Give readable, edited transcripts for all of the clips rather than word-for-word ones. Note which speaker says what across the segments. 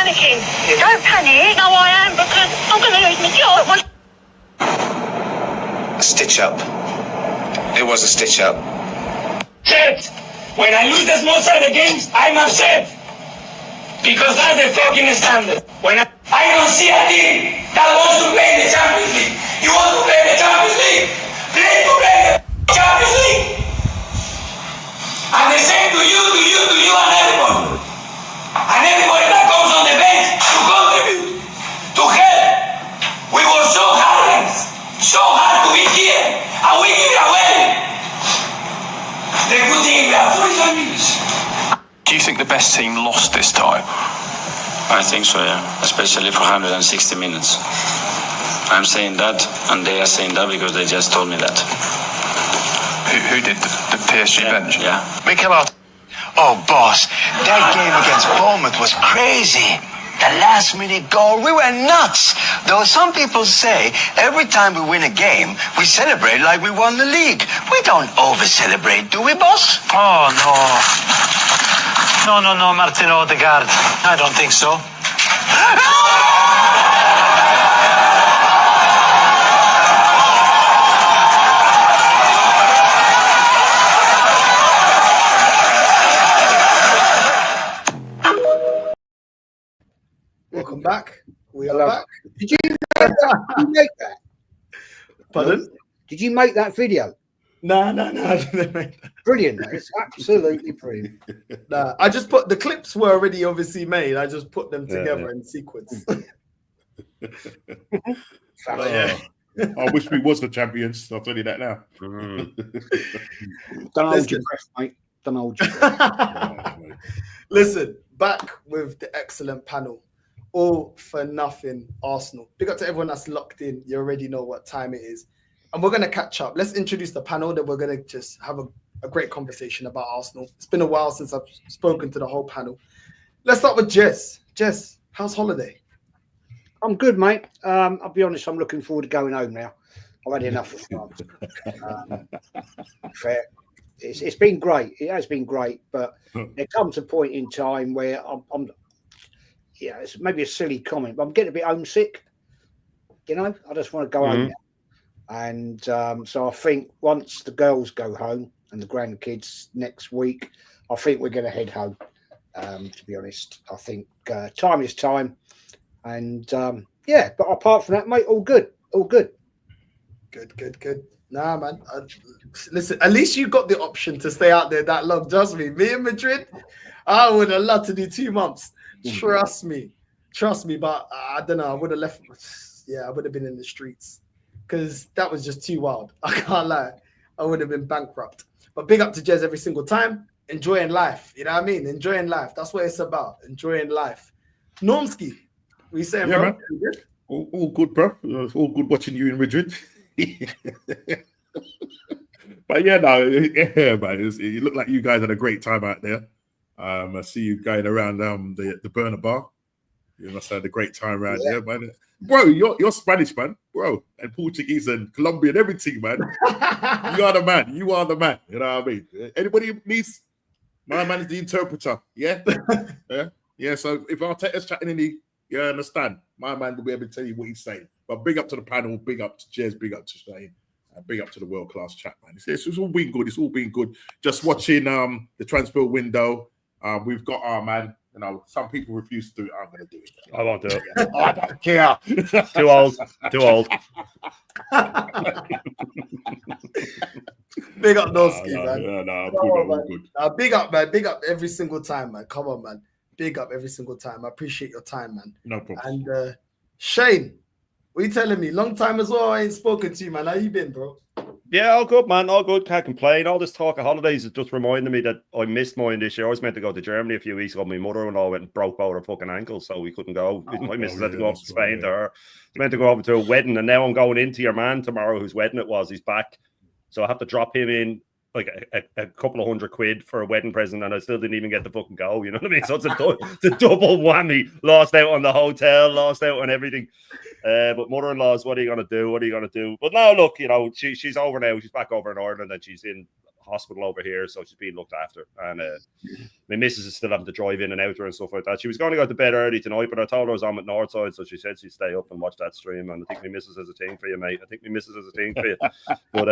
Speaker 1: panicking. Don't panic. No, I am, because I'm going to lose my job.
Speaker 2: A stitch up. It was a stitch up.
Speaker 3: Upset. When I lose the small side of games, I'm upset. Because that's the fucking standard. When I don't see a team that wants to play in the Champions League. You want to play in the Champions League? Play to play in the Champions League. And the same to you, and everybody. And everybody that comes on the bench to contribute, to help. We work so hard, so hard to be here, and we give it away. The good thing, we have 45 minutes.
Speaker 4: Do you think the best team lost this time?
Speaker 5: I think so, yeah. Especially for 160 minutes. I'm saying that, and they are saying that because they just told me that.
Speaker 4: Who did the PSG bench?
Speaker 5: Yeah.
Speaker 2: Mikel Arteta. Oh, boss, that game against Bournemouth was crazy. The last-minute goal, we went nuts. Though some people say every time we win a game, we celebrate like we won the league. We don't over-celebrate, do we, boss?
Speaker 6: Oh, no, Martin Odegaard. I don't think so.
Speaker 7: Welcome back. We are back.
Speaker 8: Did you make that?
Speaker 7: Pardon?
Speaker 8: Did you make that video?
Speaker 7: No, I didn't make that.
Speaker 8: Brilliant. It's absolutely brilliant.
Speaker 7: Nah, I just put the clips were already obviously made. I just put them together in sequence.
Speaker 9: I wish we was the champions. I'll tell you that now.
Speaker 8: Don't hold your breath, mate. Don't hold your breath.
Speaker 7: Listen, back with the excellent panel. All for nothing Arsenal. Big up to everyone that's locked in. You already know what time it is. And we're going to catch up. Let's introduce the panel. Then we're going to just have a great conversation about Arsenal. It's been a while since I've spoken to the whole panel. Let's start with Jess. Jess, how's holiday?
Speaker 8: I'm good, mate. I'll be honest, I'm looking forward to going home now. I've had enough of France. Fair. It's been great. It has been great. But there comes a point in time where I'm yeah, it's maybe a silly comment, but I'm getting a bit homesick. You know, I just want to go home now. And so I think once the girls go home and the grandkids next week, I think we're going to head home. To be honest, I think time is time. And yeah, but apart from that, mate, all good. All good.
Speaker 7: Good. Nah, man. Listen, at least you got the option to stay out there that long. Trust me. Me in Madrid, I would have loved to do 2 months. Trust me. But I don't know. I would have left. Yeah, I would have been in the streets because that was just too wild. I can't lie. I would have been bankrupt. But big up to Jez every single time. Enjoying life. You know what I mean? Enjoying life. That's what it's about. Enjoying life. Normski, what you saying, bro?
Speaker 9: Man. All good, bro. It's all good watching you in Madrid. But yeah, man. You look like you guys had a great time out there. I see you going around the burner bar. You must have had a great time around there, man. Bro, you're Spanish, man, bro, and Portuguese and Colombian, everything, man. You are the man. You are the man. You know what I mean? Anybody needs, my man is the interpreter. Yeah, yeah. So if Arteta's chatting in the, you understand, my man will be able to tell you what he's saying. But big up to the panel, big up to Jez, big up to Shane. Big up to the world-class chat, man. It's all been good. It's all been good. Just watching the transfer window. We've got our man. You know, some people refuse to do it. I'm going to do it.
Speaker 10: I won't do it.
Speaker 9: I don't care.
Speaker 10: Too old.
Speaker 7: Big up Norski, man.
Speaker 9: No, good.
Speaker 7: Big up, man. Big up every single time, man. Come on, man. Big up every single time. I appreciate your time, man.
Speaker 9: No problem.
Speaker 7: And Shane, what are you telling me? Long time as well. I ain't spoken to you, man. How you been, bro?
Speaker 10: Yeah, all good, man. All good. Can't complain. All this talk of holidays is just reminding me that I missed mine this year. I was meant to go to Germany a few weeks ago. My mother-in-law went and broke out her fucking ankle, so we couldn't go. My missus had to go up to Spain to her. I meant to go over to a wedding, and now I'm going into your man tomorrow, whose wedding it was. He's back. So I have to drop him in like a couple of £100 for a wedding present, and I still didn't even get to fucking go. You know what I mean? So it's a double whammy. Lost out on the hotel, lost out on everything. But mother-in-laws, what are you going to do? What are you going to do? But now, look, you know, she's over now. She's back over in Ireland, and she's in hospital over here, so she's being looked after. And my missus is still having to drive in and out her and stuff like that. She was going to go to bed early tonight, but I told her I was on at Northside, so she said she'd stay up and watch that stream. And I think my missus has a thing for you, mate. I think my missus has a thing for you. But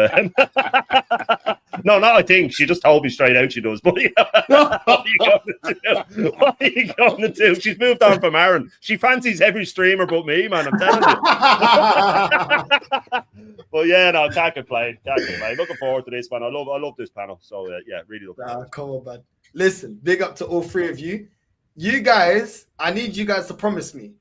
Speaker 10: no, not I think. She just told me straight out she does. But what are you going to do? What are you going to do? She's moved on from Aaron. She fancies every streamer but me, man. I'm telling you. But yeah, no, can't complain. Looking forward to this, man. I love this panel. So yeah, really looking forward.
Speaker 7: Come on, man. Listen, big up to all three of you. You guys, I need you guys to promise me,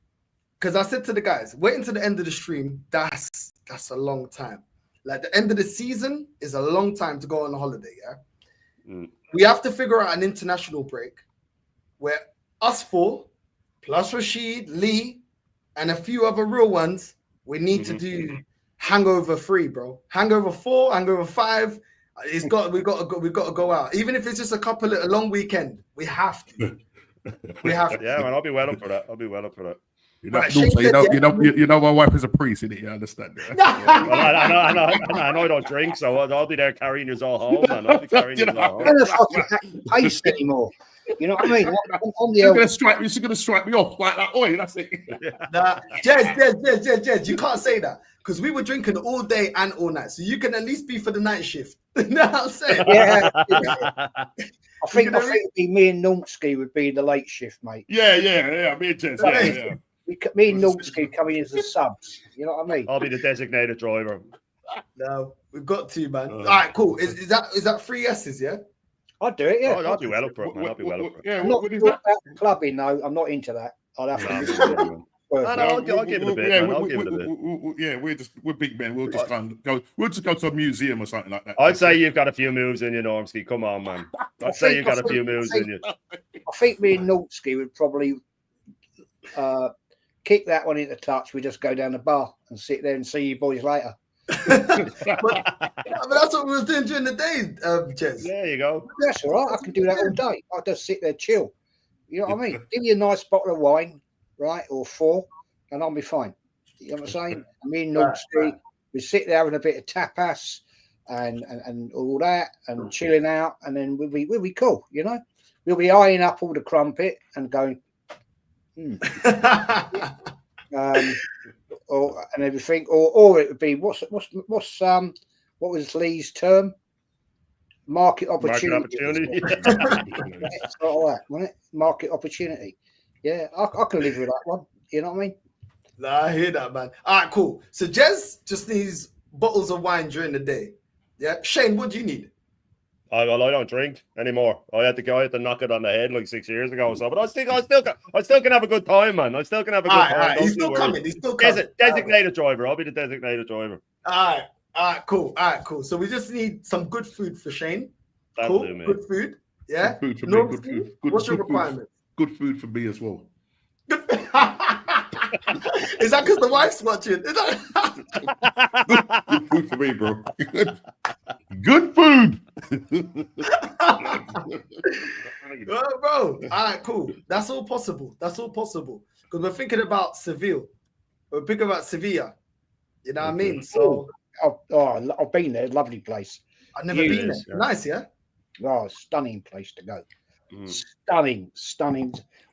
Speaker 7: because I said to the guys, wait until the end of the stream. That's a long time. Like the end of the season is a long time to go on a holiday. Yeah, we have to figure out an international break where us four plus Rashid, Lee, and a few other real ones, we need to do Hangover 3, bro. Hangover 4, Hangover 5. We got to go out. Even if it's just a long weekend, we have to.
Speaker 10: Yeah, man, I'll be well up for that.
Speaker 9: You know, my wife is a priest, innit? You understand that?
Speaker 10: I know I don't drink, so I'll be there carrying yours all home, man. I'll be carrying yours all home.
Speaker 8: I don't fucking pace anymore. You know what I mean?
Speaker 9: She's gonna strike me off like that. Oi, that's it.
Speaker 7: Nah, Jez, you can't say that because we were drinking all day and all night, so you can at least be for the night shift. You know what I'm saying?
Speaker 8: Yeah. I think me and Nulski would be the late shift, mate.
Speaker 9: Yeah. Me and Jez. Yeah.
Speaker 8: Me and Nulski coming in as the subs. You know what I mean?
Speaker 10: I'll be the designated driver.
Speaker 7: No, we've got to, man. All right, cool. Is that 3 S's? Yeah.
Speaker 8: I'll do it, yeah.
Speaker 10: I'll be well up for it, man. I'll be well up for it.
Speaker 8: I'm not about clubbing, no. I'm not into that. I'll have to.
Speaker 10: I'll give it a bit, man. I'll give it a bit.
Speaker 9: Yeah, we're big men. We'll just go to a museum or something like that.
Speaker 10: I'd say you've got a few moves in you, Normski. Come on, man. I'd say you've got a few moves in you.
Speaker 8: I think me and Nulski would probably kick that one into touch. We just go down the bar and sit there and see you boys later.
Speaker 7: but that's what we was doing during the day, Jez.
Speaker 10: There you go.
Speaker 8: That's all right. I can do that all day. I'll just sit there, chill. You know what I mean? Give me a nice bottle of wine, right, or 4, and I'll be fine. You know what I'm saying? Me and Nulski, we sit there having a bit of tapas and all that, and chilling out, and then we'll be cool. You know, we'll be eyeing up all the crumpet and going, and everything, or it would be what was Lee's term? Market opportunity. It's all that, wasn't it? Market opportunity. Yeah, I can live with that one. You know what I mean?
Speaker 7: Nah, I hear that, man. All right, cool. So Jez just needs bottles of wine during the day. Yeah, Shane, what do you need?
Speaker 10: I don't drink anymore. I had to knock it on the head like 6 years ago or so. But I still can have a good time, man. I still can have a good time.
Speaker 7: He's still coming.
Speaker 10: Designated driver. I'll be the designated driver.
Speaker 7: All right, cool. So we just need some good food for Shane.
Speaker 10: That'll
Speaker 7: cool.
Speaker 10: Do, man.
Speaker 7: Good food. Yeah.
Speaker 9: Good food for me.
Speaker 7: What's your requirement?
Speaker 9: Good food for me as well.
Speaker 7: Is that because the wife's watching? Is
Speaker 9: that good food for me, bro? Good food.
Speaker 7: Well, bro. All right, cool. That's all possible. Because we're thinking about Seville. We're thinking about Sevilla. You know what I mean? So
Speaker 8: I've been there. Lovely place.
Speaker 7: I've never been there. Yeah. Nice, yeah?
Speaker 8: Oh, stunning place to go. Stunning.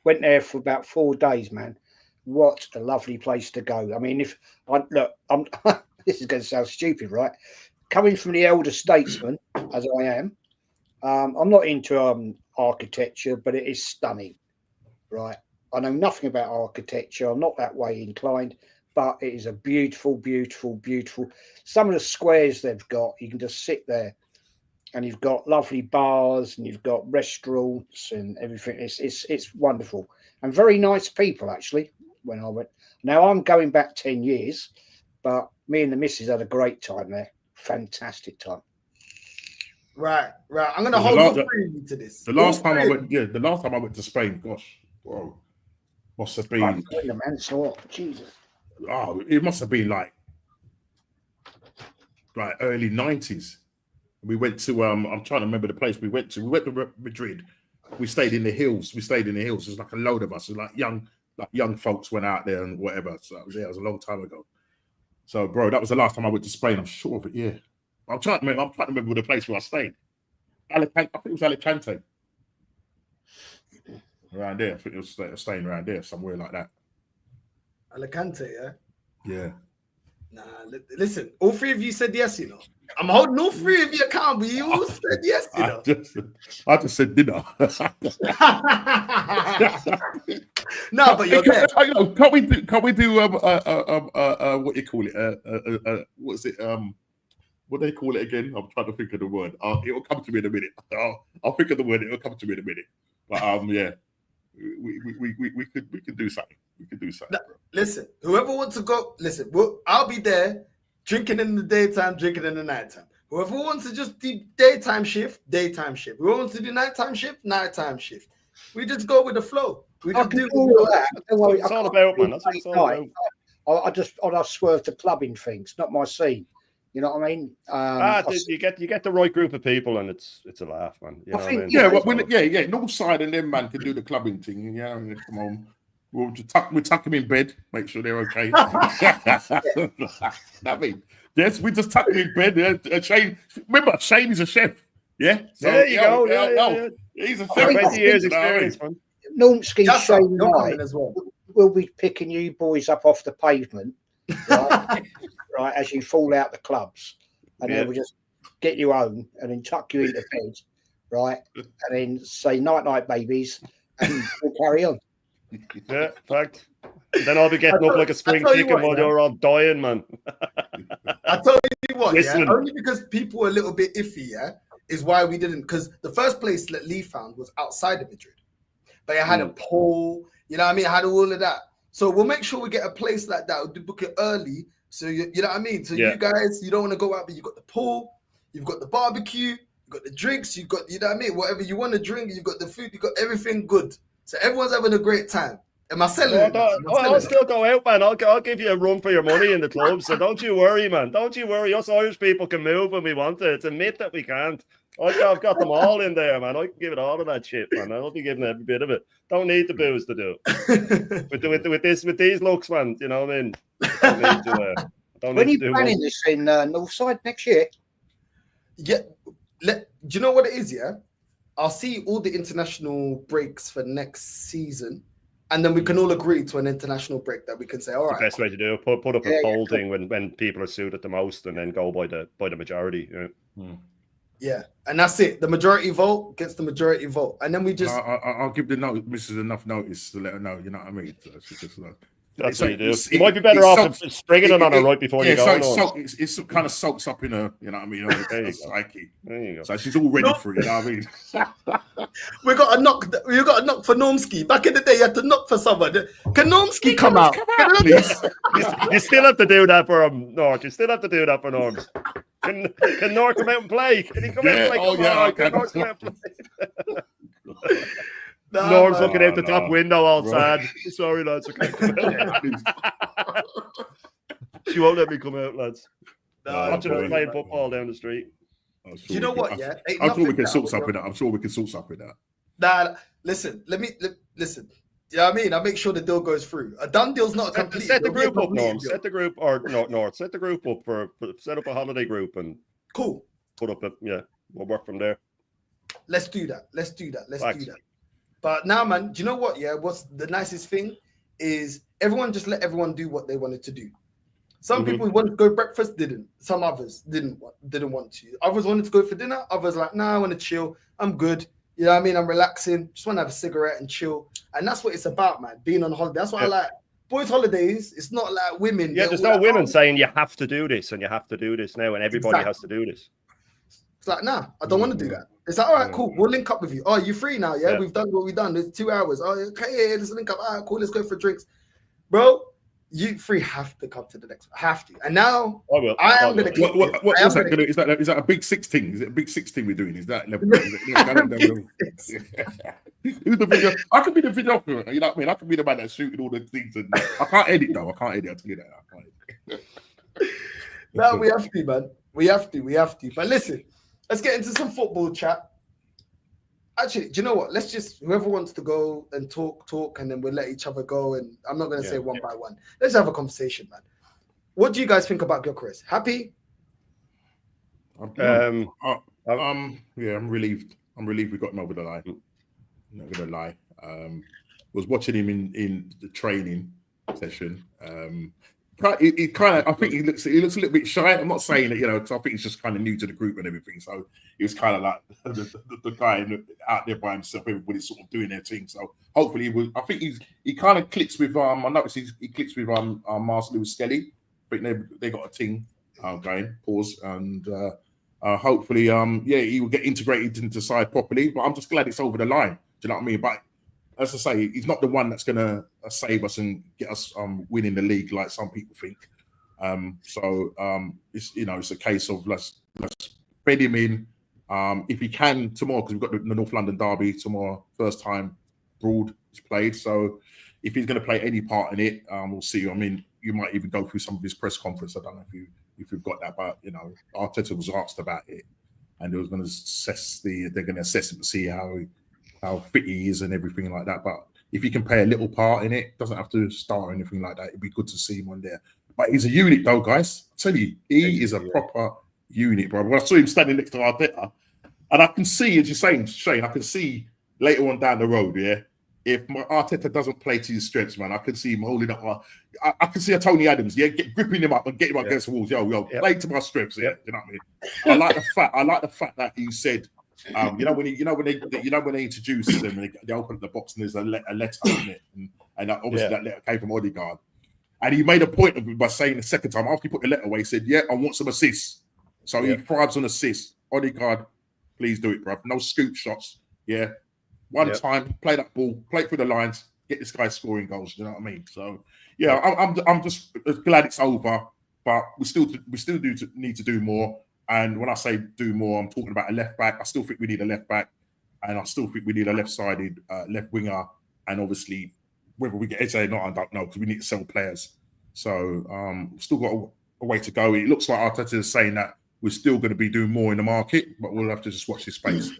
Speaker 8: Went there for about 4 days, man. What a lovely place to go. I mean, if I look, this is going to sound stupid, right? Coming from the elder statesman, as I am, I'm not into architecture, but it is stunning, right? I know nothing about architecture. I'm not that way inclined, but it is a beautiful, beautiful, beautiful. Some of the squares they've got, you can just sit there, and you've got lovely bars, and you've got restaurants and everything. It's wonderful, and very nice people actually. When I went, now I'm going back 10 years, but me and the missus had a great time there. Fantastic time.
Speaker 7: Right. I'm going to hold on to this.
Speaker 9: The last time I went to Spain, gosh, whoa, must have been.
Speaker 8: Jesus.
Speaker 9: Oh, it must have been like early 90s. We went to I'm trying to remember the place we went to. We went to Madrid. We stayed in the hills. It was like a load of us. It was like young folks went out there and whatever. So it was a long time ago. So, bro, that was the last time I went to Spain. I'm sure of it. Yeah, I'm trying to remember the place where I stayed. Alicante. I think it was Alicante. Around there. I think it was staying around there, somewhere like that.
Speaker 7: Alicante, yeah?
Speaker 9: Yeah.
Speaker 7: Nah, listen, all three of you said yes, you know. I'm holding all three of you accountable. You all said yes, you know.
Speaker 9: I just said dinner.
Speaker 7: No, but you're there.
Speaker 9: Can't we do what you call it? What's it? What they call it again? I'm trying to think of the word. It'll come to me in a minute. I'll think of the word. It'll come to me in a minute. But yeah, we could do something. We could do something.
Speaker 7: Listen, whoever wants to go, listen. I'll be there, drinking in the daytime, drinking in the nighttime. Whoever wants to just do daytime shift, daytime shift. Whoever wants to do nighttime shift, nighttime shift. We just go with the flow. We just do
Speaker 8: all that. Don't worry,
Speaker 10: it's all about, man. That's what it's all about.
Speaker 8: I just swerve to clubbing things, not my scene. You know what I mean?
Speaker 10: You get the right group of people, and it's a laugh, man. You know what I mean?
Speaker 9: Yeah. Northside and them man can do the clubbing thing. Yeah, come on. We'll tuck them in bed, make sure they're okay. I mean, yes, we just tuck them in bed. Shane, remember, Shane is a chef. Yeah,
Speaker 10: so, there you go. Yeah.
Speaker 9: He's a chef.
Speaker 10: 20 years experience, man.
Speaker 8: Normski, Shane, and I as well. We'll be picking you boys up off the pavement, right? Right, as you fall out the clubs, and then we'll just get you home and then tuck you into bed, right? And then say night, babies, and we'll carry on.
Speaker 10: Yeah, fact. Then I'll be getting up like a spring chicken while you're all dying, man.
Speaker 7: I tell you what, only because people were a little bit iffy, is why we didn't. Because the first place that Lee found was outside of Madrid, but it had a pool. You know what I mean? It had all of that. So we'll make sure we get a place like that. We'll book it early. So you know what I mean? So you guys, you don't want to go out, but you got the pool, you've got the barbecue, you got the drinks, you got, you know what I mean? Whatever you want to drink, you got the food, you got everything good. So everyone's having a great time. Am I selling it?
Speaker 10: I'll still go out, man. I'll give you a run for your money in the club. So don't you worry, man. Don't you worry. Us Irish people can move when we want to. It's a myth that we can't. I've got them all in there, man. I can give it all of that shit, man. I'll be giving every bit of it. Don't need the booze to do it. with these looks, man. You know what I mean? Don't need to.
Speaker 8: When are you planning this in Northside next year?
Speaker 7: Yeah. Do you know what it is? Yeah. I'll see all the international breaks for next season, and then we can all agree to an international break that we can say, all right.
Speaker 10: The best way to do it. Put up a poll thing when people are suited the most, and then go by the majority.
Speaker 7: Yeah, and that's it. The majority vote gets the majority vote, and then we just.
Speaker 9: I'll give the missus enough notice to let her know. You know what I mean? So just
Speaker 10: that's what you do. You might be better off springing it on her right before you go.
Speaker 9: It kind of soaks up in her, you know what I mean? Her psyche. There you go. So she's all ready for it, you know what I mean?
Speaker 7: We got a knock for Normski. Back in the day, you had to knock for someone. Can Normski come out?
Speaker 9: Please.
Speaker 10: You still have to do that for him, Nork. You still have to do that for Norms. Can Nork come out and play? Can he come out and play? Can Nork come out and play? Norm's looking out the top window all sad. Sorry, lads. I can't come out. She won't let me come out, lads. Watching us playing football down the street.
Speaker 7: Do you know what? Yeah,
Speaker 9: I'm sure we can sort something out. I'm sure we can sort something out.
Speaker 7: Nah, listen. Listen. You know what I mean? I make sure the deal goes through. A done deal's not a complete.
Speaker 10: Set the group up, Norm. Set the group, or North. Set the group up set up a holiday group and
Speaker 7: cool.
Speaker 10: Put up we'll work from there.
Speaker 7: Let's do that. Let's do that. But now, man, do you know what? Yeah, what's the nicest thing is everyone just let everyone do what they wanted to do. Some people wanted to go breakfast, didn't. Some others didn't want to. Others wanted to go for dinner. Others like, nah, I want to chill. I'm good. You know what I mean? I'm relaxing. Just want to have a cigarette and chill. And that's what it's about, man. Being on holiday. That's what I like. Boys' holidays. It's not like women.
Speaker 10: Yeah, there's no women saying you have to do this and you have to do this now, and everybody has to do this.
Speaker 7: It's like, nah, I don't want to do that. It's like, all right, cool. We'll link up with you. Oh, you free now? Yeah, we've done what we've done. There's 2 hours. Oh, okay, let's link up. All right, cool. Let's go for drinks, bro. You three have to come to the next one. Have to. And now I am going to.
Speaker 9: What is that? Is that a big 16? Is it a big 16 we're doing? Is that level? Who's the video? I could be the videographer. You know what I mean? I could be the man that's shooting all the things. And I can't edit though. I can't edit. I'll tell you that. I can't edit.
Speaker 7: No, we have to, man. We have to. But listen, let's get into some football chat. Actually, do you know what? Let's just, whoever wants to go and talk, and then we'll let each other go. And I'm not going to say one by one. Let's have a conversation, man. What do you guys think about Gyökeres? Happy?
Speaker 9: Yeah, I'm relieved. I'm relieved we got him over the line. Not gonna lie. Was watching him in the training session. He kind of, I think he looks a little bit shy. I'm not saying that, because I think he's just kind of new to the group and everything. So he was kind of like the guy out there by himself. Everybody's sort of doing their thing. So hopefully, I think he kind of clicks with. I noticed he clicks with Marcel Lewis Skelly. I think they got a team going. Pause and. Hopefully, he will get integrated into the side properly. But I'm just glad it's over the line. Do you know what I mean? But as I say, he's not the one that's going to save us and get us winning the league like some people think. It's a case of let's bed him in if he can tomorrow, because we've got the North London derby tomorrow. First time Broad is played, so if he's going to play any part in it, we'll see. I mean, you might even go through some of his press conference. I don't know if you've got that, but Arteta was asked about it, and they was going to they're going to assess him to see how fit he is and everything like that. But if he can play a little part in it, doesn't have to start or anything like that, it'd be good to see him on there. But he's a unit though, guys. I tell you, he is a proper unit, bro. When I saw him standing next to Arteta, and I can see, as you're saying, Shane, I can see later on down the road, if my Arteta doesn't play to his strengths, man, I can see him holding up. I can see a Tony Adams, gripping him up and getting him against the walls. Play to my strengths. You know what I mean? I like the fact that he said, when they introduce them, they open up the box and there's a letter in it, and obviously that letter came from Odegaard, and he made a point of it by saying the second time after he put the letter away, he said, "I want some assists." So he thrives on assists. Odegaard, please do it, bro. No scoop shots. One time, play that ball, play it through the lines, get this guy scoring goals. You know what I mean? So I'm just glad it's over, but we still need to do more. And when I say do more, I'm talking about a left back. I still think we need a left back, and I still think we need a left-sided left winger. And obviously, whether we get Eze or not, I don't know, because we need to sell players. So we've still got a way to go. It looks like Arteta is saying that we're still going to be doing more in the market, but we'll have to just watch this space.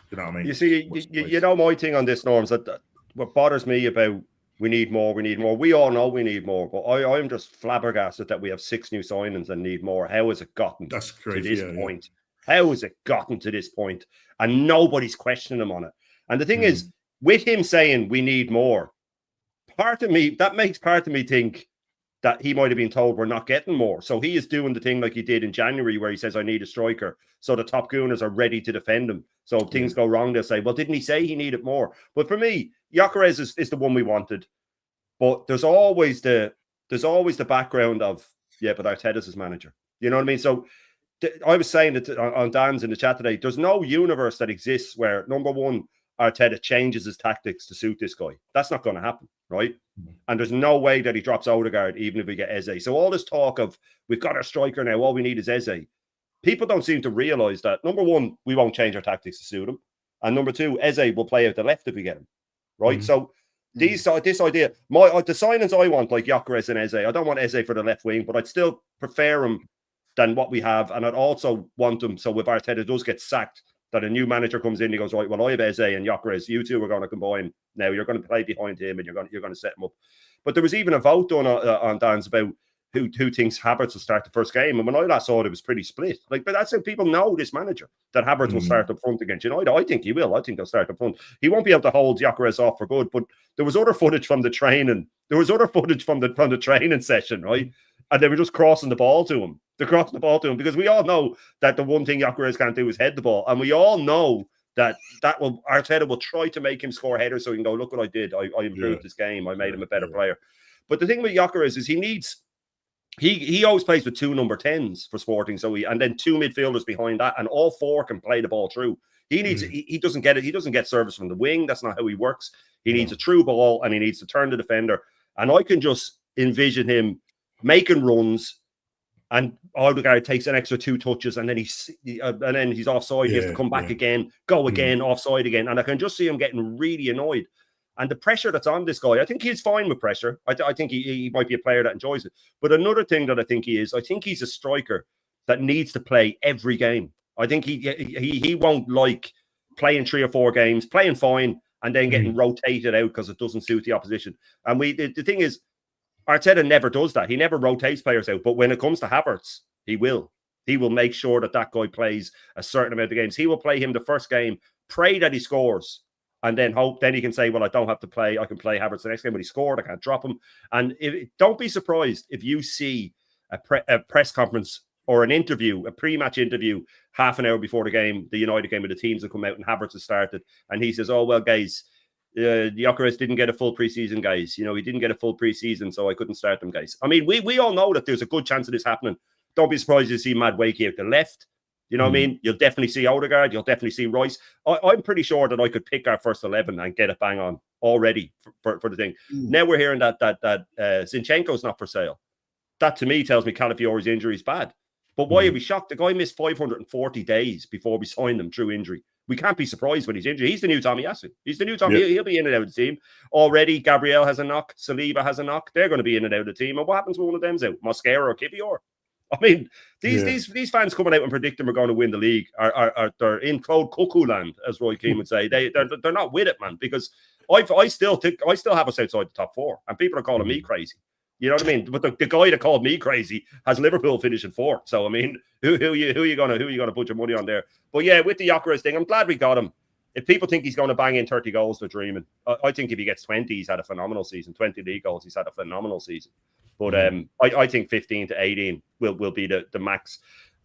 Speaker 9: You know what I mean?
Speaker 10: You see, my thing on this, Norms, that what bothers me about we need more. We all know we need more, but I'm just flabbergasted that we have 6 new signings and need more. How has it gotten to this point? How has it gotten to this point? And nobody's questioning him on it. And the thing is, with him saying we need more, that makes part of me think that he might have been told we're not getting more. So he is doing the thing like he did in January where he says, I need a striker. So the top gooners are ready to defend him. So if things go wrong, they'll say, well, didn't he say he needed more? But for me, Gyökeres is the one we wanted. But there's always the background of, but Arteta's his manager. You know what I mean? So I was saying that on Dan's in the chat today, there's no universe that exists where, number one, Arteta changes his tactics to suit this guy. That's not going to happen, right? And there's no way that he drops Odegaard even if we get Eze. So all this talk of we've got our striker now, all we need is Eze. People don't seem to realise that, number one, we won't change our tactics to suit him. And number two, Eze will play out the left if we get him, right? So this idea, the signings I want, like Gyökeres and Eze, I don't want Eze for the left wing, but I'd still prefer him than what we have. And I'd also want him, so if Arteta does get sacked, that a new manager comes in, he goes, right, well, I have Eze and Gyökeres, you two are going to combine. Now you're going to play behind him and you're going to set him up. But there was even a vote done on Dan's about who thinks Havertz will start the first game. And when I last saw it, it was pretty split. But that's how people know this manager, that Havertz will start up front again. I think he will. I think he'll start up front. He won't be able to hold Gyökeres off for good. But there was other footage from the training. There was other footage from the training session, right? And they were just crossing the ball to him. They're crossing the ball to him because we all know that the one thing Gyökeres can't do is head the ball. And we all know that Arteta will try to make him score headers so he can go, look what I did. I improved this game. I made him a better player. But the thing with Gyökeres is he always plays with 2 number 10s for Sporting. And then 2 midfielders behind that, and all 4 can play the ball through. He needs he doesn't get it. He doesn't get service from the wing. That's not how he works. He needs a true ball and he needs to turn the defender. And I can just envision him making runs, and Odegaard takes an extra 2 touches, and then he's offside. He has to come back again, go again, offside again, and I can just see him getting really annoyed. And the pressure that's on this guy, I think he's fine with pressure. I think he might be a player that enjoys it. But another thing that I think he's a striker that needs to play every game. I think he won't like playing 3 or 4 games, playing fine, and then getting rotated out because it doesn't suit the opposition. And the thing is, Arteta never does that. He never rotates players out. But when it comes to Havertz, he will. He will make sure that that guy plays a certain amount of games. He will play him the first game, pray that he scores, and then hope. Then he can say, well, I don't have to play. I can play Havertz the next game, but he scored. I can't drop him. And don't be surprised if you see a press conference or an interview, a pre-match interview, half an hour before the game, the United game, with the teams that come out and Havertz has started. And he says, oh, well, guys, Gyökeres didn't get a full preseason, guys. He didn't get a full preseason, so I couldn't start them, guys. I mean, we all know that there's a good chance of this happening. Don't be surprised to see Madueke at the left. You know what I mean? You'll definitely see Odegaard. You'll definitely see Rice. I'm pretty sure that I could pick our first 11 and get it bang on already for the thing. Now we're hearing that Zinchenko's not for sale. That to me tells me Calafiori's injury is bad. But why are we shocked? The guy missed 540 days before we signed him through injury. We can't be surprised when he's injured. He's the new Tommy Yasu. He's the new Tommy. He'll be in and out of the team. Already, Gabriel has a knock. Saliba has a knock. They're going to be in and out of the team. And what happens when one of them's out? Mosquera or Kivior? I mean, these fans coming out and predicting we're going to win the league are they're in Claude Cuckoo land, as Roy Keane would say. They're not with it, man, because I still have us outside the top 4, and people are calling me crazy. You know what I mean? But the guy that called me crazy has Liverpool finishing 4th. So I mean, who are you gonna put your money on there? But yeah, with the Gyökeres thing, I'm glad we got him. If people think he's going to bang in 30 goals, they're dreaming. I think if he gets 20, he's had a phenomenal season. 20 league goals, he's had a phenomenal season. But I think 15 to 18 will be the max.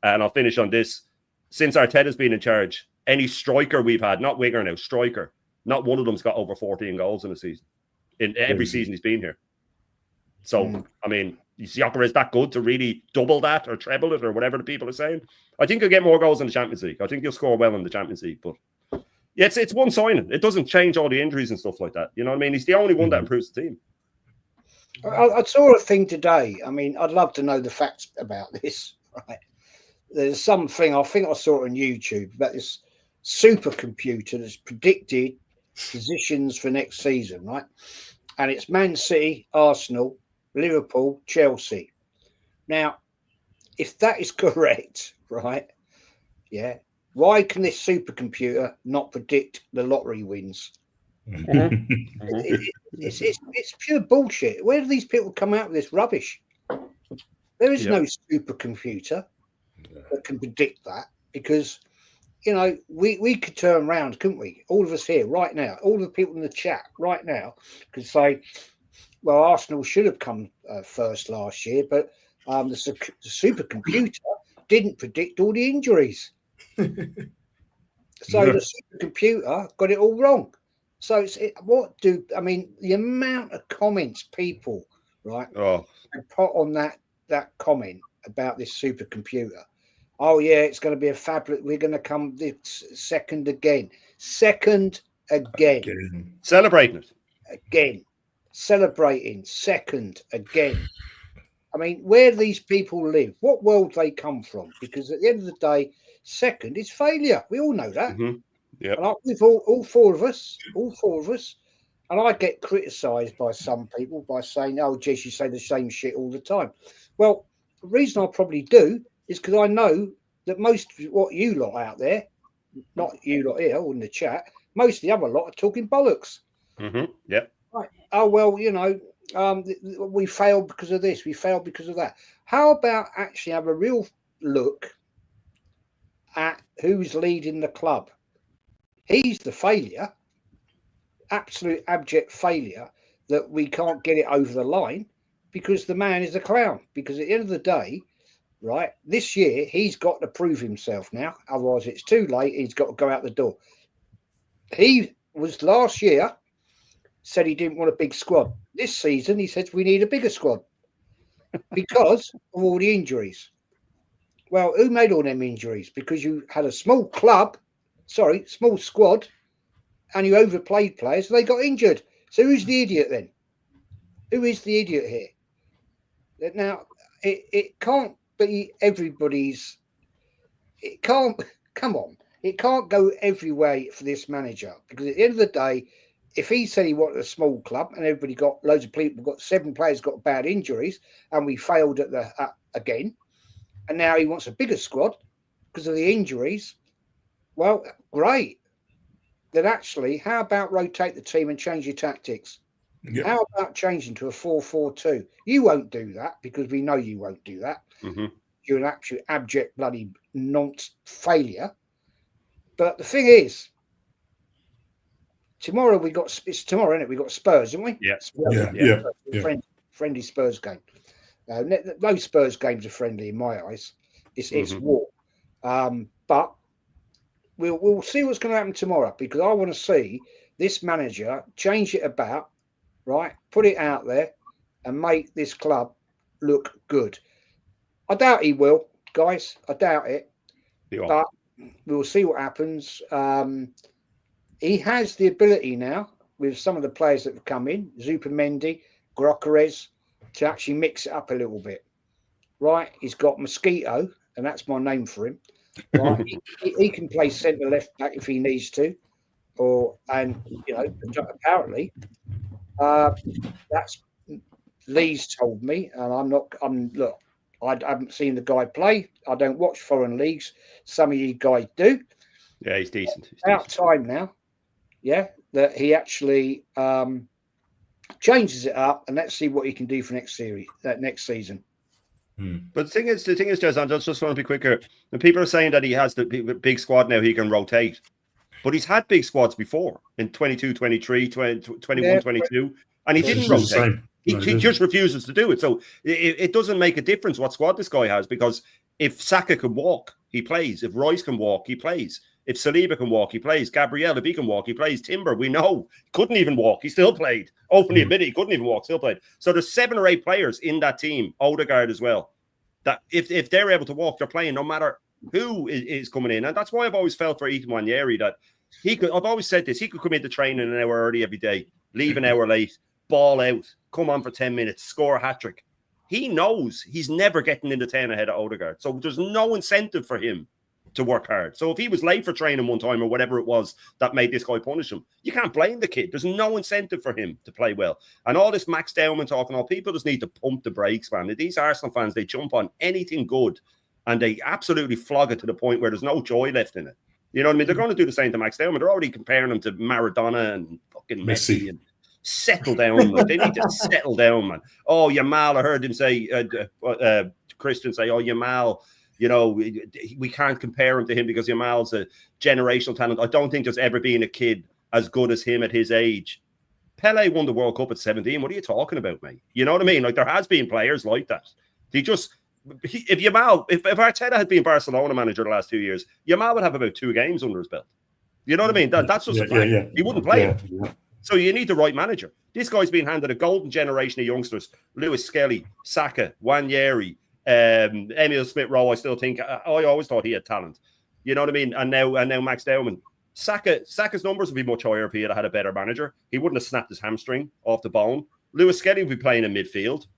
Speaker 10: And I'll finish on this. Since Arteta's been in charge, any striker we've had, not winger now, striker, not one of them's got over 14 goals in a season. In every season he's been here. So, I mean, is Gyökeres that good to really double that or treble it or whatever the people are saying? I think he'll get more goals in the Champions League. I think he'll score well in the Champions League. But yeah, it's one signing. It doesn't change all the injuries and stuff like that. You know what I mean? He's the only one that improves the team.
Speaker 8: I saw a thing today. I mean, I'd love to know the facts about this. Right? There's something, I think I saw it on YouTube, about this supercomputer that's predicted positions for next season, right? And it's Man City, Arsenal, Liverpool, Chelsea. Now, if that is correct, right? Yeah. Why can this supercomputer not predict the lottery wins? It's pure bullshit. Where do these people come out with this rubbish? There is no supercomputer that can predict that, because we could turn around, couldn't we? All of us here right now, all the people in the chat right now could say, well, Arsenal should have come first last year, but the supercomputer didn't predict all the injuries. So the supercomputer got it all wrong. So the amount of comments people, right, put on that comment about this supercomputer. Oh yeah, it's going to be a fabulous. We're going to come second again,
Speaker 10: celebrating it
Speaker 8: again, celebrating second again. I mean, where do these people live? What world they come from? Because at the end of the day, second is failure. We all know that.
Speaker 10: Yeah,
Speaker 8: with all four of us, and I get criticised by some people by saying, "Oh, Jess, you say the same shit all the time." Well, the reason I probably do is because I know that most of what you lot out there, not you lot here or in the chat, most of the other lot are talking bollocks.
Speaker 10: Yeah.
Speaker 8: Right. Oh well, we failed because of this. We failed because of that. How about actually have a real look at who's leading the club? He's the failure, absolute abject failure, that we can't get it over the line because the man is a clown. Because at the end of the day, right, this year he's got to prove himself now. Otherwise, it's too late. He's got to go out the door. He was last year said he didn't want a big squad. This season, he says we need a bigger squad because of all the injuries. Well, who made all them injuries? Because you had a small squad, and you overplayed players, so they got injured. So who's the idiot then? Who is the idiot here? Now, it can't be everybody's. It can't. Come on, it can't go every way for this manager, because at the end of the day, if he said he wanted a small club and everybody got loads of people, got 7 players got bad injuries, and we failed at the again, and now he wants a bigger squad because of the injuries. Well, great. Then actually, how about rotate the team and change your tactics? Yep. How about changing to a 4-4-2? You won't do that because we know you won't do that. you're an absolute abject bloody nonce failure. But the thing is, tomorrow it's tomorrow, isn't it? We got Spurs, haven't we?
Speaker 10: Yeah.
Speaker 8: Friendly Spurs game. Those Spurs games are friendly in my eyes. It's war. But we'll see what's going to happen tomorrow, because I want to see this manager change it about, right? Put it out there and make this club look good. I doubt he will, guys. I doubt it. But we'll see what happens. He has the ability now, with some of the players that have come in, Zupimendi, Grokeres, to actually mix it up a little bit. Right? He's got Mosquito, and that's my name for him. Right? he can play centre left back if he needs to, apparently, that's Lee's told me, and I haven't seen the guy play. I don't watch foreign leagues. Some of you guys do.
Speaker 10: Yeah, he's decent. It's
Speaker 8: about time now. Yeah, that he actually changes it up, and let's see what he can do for next season.
Speaker 10: But the thing is, Jez, I just want to be quicker. And people are saying that he has the big squad now, he can rotate. But he's had big squads before in 22, 23, 21, 22, and he didn't rotate. He just refuses to do it. So it doesn't make a difference what squad this guy has, because if Saka can walk, he plays. If Royce can walk, he plays. If Saliba can walk, he plays. Gabriel, if he can walk, he plays. Timber, we know, couldn't even walk. He still played. Openly admitted he couldn't even walk, still played. So there's 7 or 8 players in that team, Odegaard as well, that if they're able to walk, they're playing no matter who is coming in. And that's why I've always felt for Ethan Nwaneri that he could, I've always said this, he could come into training an hour early every day, leave an hour late, ball out, come on for 10 minutes, score a hat-trick. He knows he's never getting into 10 ahead of Odegaard. So there's no incentive for him to work hard. So if he was late for training one time or whatever it was that made this guy punish him, you can't blame the kid. There's no incentive for him to play well. And all this Max Dowman talking, all people just need to pump the brakes, man. These Arsenal fans, they jump on anything good and they absolutely flog it to the point where there's no joy left in it. You know what I mean? They're going to do the same to Max Dowman. They're already comparing him to Maradona and fucking Messi. And settle down. They need to settle down, man. Oh, Yamal, I heard him say, Christian say, oh, Yamal, you know, we can't compare him to him because Yamal's a generational talent. I don't think there's ever been a kid as good as him at his age. Pele won the World Cup at 17. What are you talking about, mate? You know what I mean? Like, there has been players like that. If Arteta had been Barcelona manager the last 2 years, Yamal would have about 2 games under his belt. You know what I mean? That's just a fact. He wouldn't play him. So you need the right manager. This guy's been handed a golden generation of youngsters. Lewis Skelly, Saka, Nwaneri, Emil Smith-Rowe. I still think, I always thought he had talent. You know what I mean? And now Max Dowman. Saka's numbers would be much higher if he had a better manager. He wouldn't have snapped his hamstring off the bone. Lewis Skelly would be playing in midfield.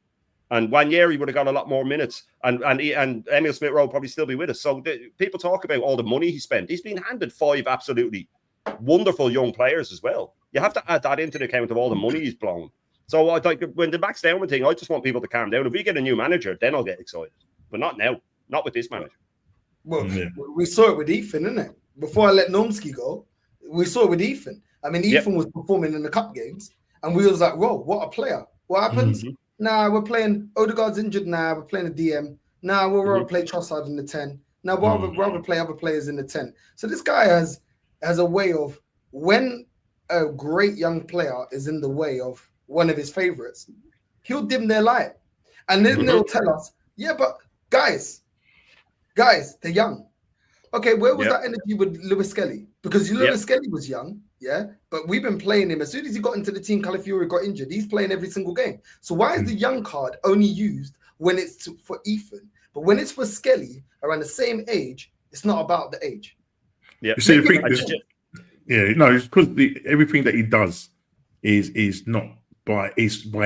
Speaker 10: And Nwaneri would have got a lot more minutes. And Emil Smith-Rowe would probably still be with us. So people talk about all the money he spent. He's been handed 5 absolutely wonderful young players as well. You have to add that into the account of all the money he's blown. So I think when the Max Dowman thing, I just want people to calm down. If we get a new manager, then I'll get excited. But not now. Not with this manager.
Speaker 7: Well, we saw it with Ethan, didn't it? Before I let Nomsky go, we saw it with Ethan. I mean, Ethan was performing in the cup games, and we was like, whoa, what a player. What happens? Nah, we're playing, Odegaard's injured now, we're playing a DM. Nah, we'll rather play Trossard in the 10. Now, we'll rather play other players in the 10. So this guy has a way of, when a great young player is in the way of one of his favorites, he'll dim their light. And then they'll tell us, yeah, but guys, they're young. Okay, where was that energy with Lewis Skelly? Because Lewis Skelly was young, but we've been playing him. As soon as he got into the team, Calafiori got injured. He's playing every single game. So why is the young card only used when it's for Ethan? But when it's for Skelly, around the same age, it's not about the age.
Speaker 9: Yeah, you see, it's because everything that he does is by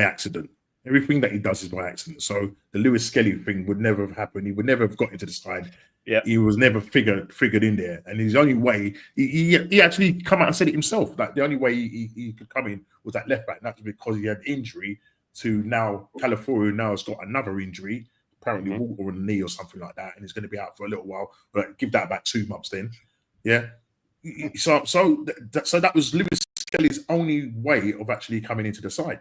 Speaker 9: accident. Everything that he does is by accident. So the Lewis Skelly thing would never have happened. He would never have got into the side. Yeah, he was never figured in there. And his only way, he actually come out and said it himself. That the only way he could come in was that left back. That's because he had injury to now Calafiori now has got another injury, apparently Walter on the knee or something like that, and he's going to be out for a little while. But give that about 2 months then. Yeah. So that was Lewis Skelly's only way of actually coming into the side.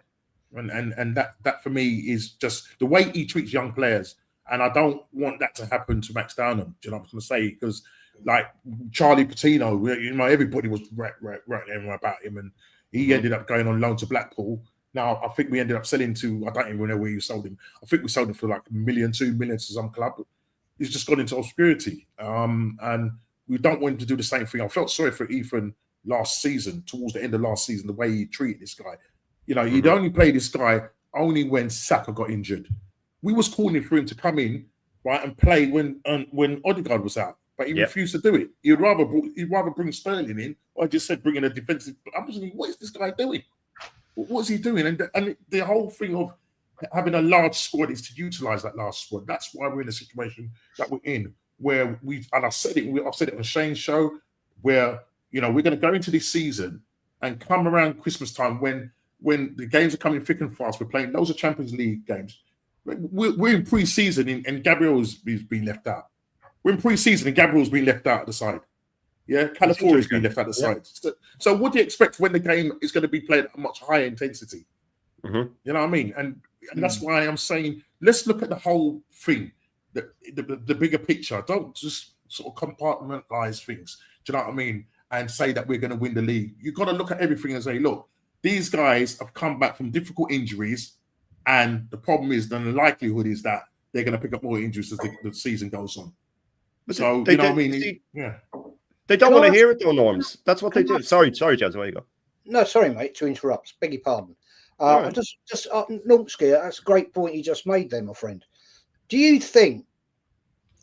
Speaker 9: And that for me is just the way he treats young players And I don't want that to happen to Max Downham. Do you know what I'm going to say? Because like Charlie Patino, you know, everybody was right about him, and he ended up going on loan to Blackpool. Now I think we ended up selling to, I don't even know where you sold him. I think we sold him for like $1 million, 2 million to some club. He's just gone into obscurity, and we don't want him to do the same thing. I felt sorry for Ethan last season, towards the end of last season, the way he treated this guy. You know, he'd only play this guy only when Saka got injured. We was calling for him to come in, right, and play when Odegaard was out, but he refused to do it. He'd rather bring Sterling in, or I just said bring in a defensive. I'm just thinking, what is this guy doing? What is he doing? And the whole thing of having a large squad is to utilize that large squad. That's why we're in the situation that we're in, where I've said it on Shane's show, where, you know, we're going to go into this season and come around Christmas time when the games are coming thick and fast. We're playing loads of Champions League games. We're in pre-season and Gabriel's been left out. We're in pre-season and Gabriel's been left out of the side. Yeah, California's been left out of the side. So what do you expect when the game is going to be played at a much higher intensity? You know what I mean? And that's why I'm saying, let's look at the whole thing, the bigger picture. Don't just sort of compartmentalize things. Do you know what I mean? And say that we're going to win the league. You've got to look at everything and say, look, these guys have come back from difficult injuries. And the problem is, then the likelihood is that they're going to pick up more injuries as the season goes on. So, you know what I mean?
Speaker 10: They don't want to hear it, though, Norms. That's what they do. Sorry, Jazz, where you go?
Speaker 8: No, sorry, mate, to interrupt. Beg your pardon. Normski, that's a great point you just made there, my friend. Do you think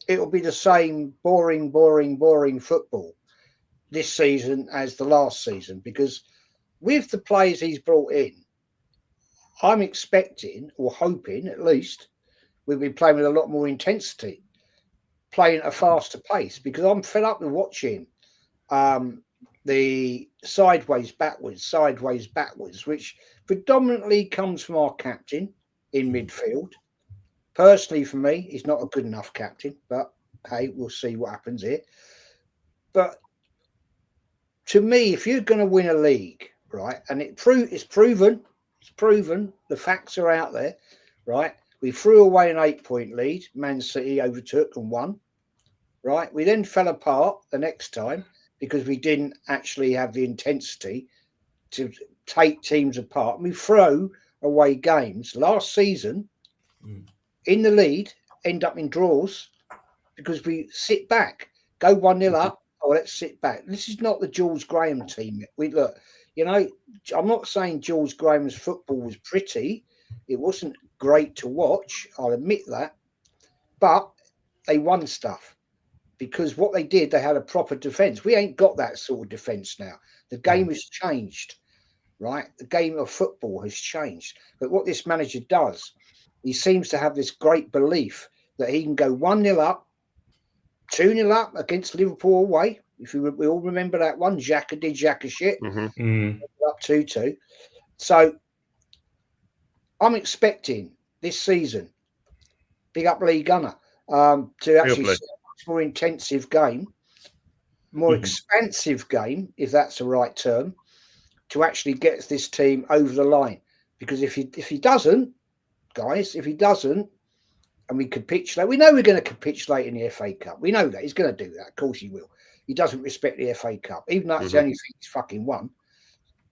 Speaker 8: it'll be the same boring football this season as the last season? Because with the players he's brought in, I'm expecting, or hoping at least, we'll be playing with a lot more intensity, playing at a faster pace, because I'm fed up with watching the sideways backwards, which predominantly comes from our captain in midfield. Personally, for me, he's not a good enough captain, but hey, we'll see what happens here. But to me, if you're going to win a league, right, and it's proven, the facts are out there, right? We threw away an 8-point lead, Man City overtook and won, right? We then fell apart the next time because we didn't actually have the intensity to take teams apart. We throw away games. Last season, in the lead, end up in draws because we sit back, go 1-0 up, let's sit back. This is not the George Graham team. Look, you know, I'm not saying George Graham's football was pretty. It wasn't great to watch, I'll admit that. But they won stuff because what they did, they had a proper defence. We ain't got that sort of defence now. The game has changed, right? The game of football has changed. But what this manager does, he seems to have this great belief that he can go 1-0 up, 2-0 up against Liverpool away. If we all remember that one, Xhaka did Xhaka shit. Up 2-2. So I'm expecting this season, big up Lee Gunner, to actually see a much more intensive game, more expansive game, if that's the right term, to actually get this team over the line. Because if he doesn't, guys, and we capitulate, we know we're going to capitulate in the FA Cup. We know that. He's going to do that. Of course he will. He doesn't respect the FA Cup, even though it's the only thing he's fucking won.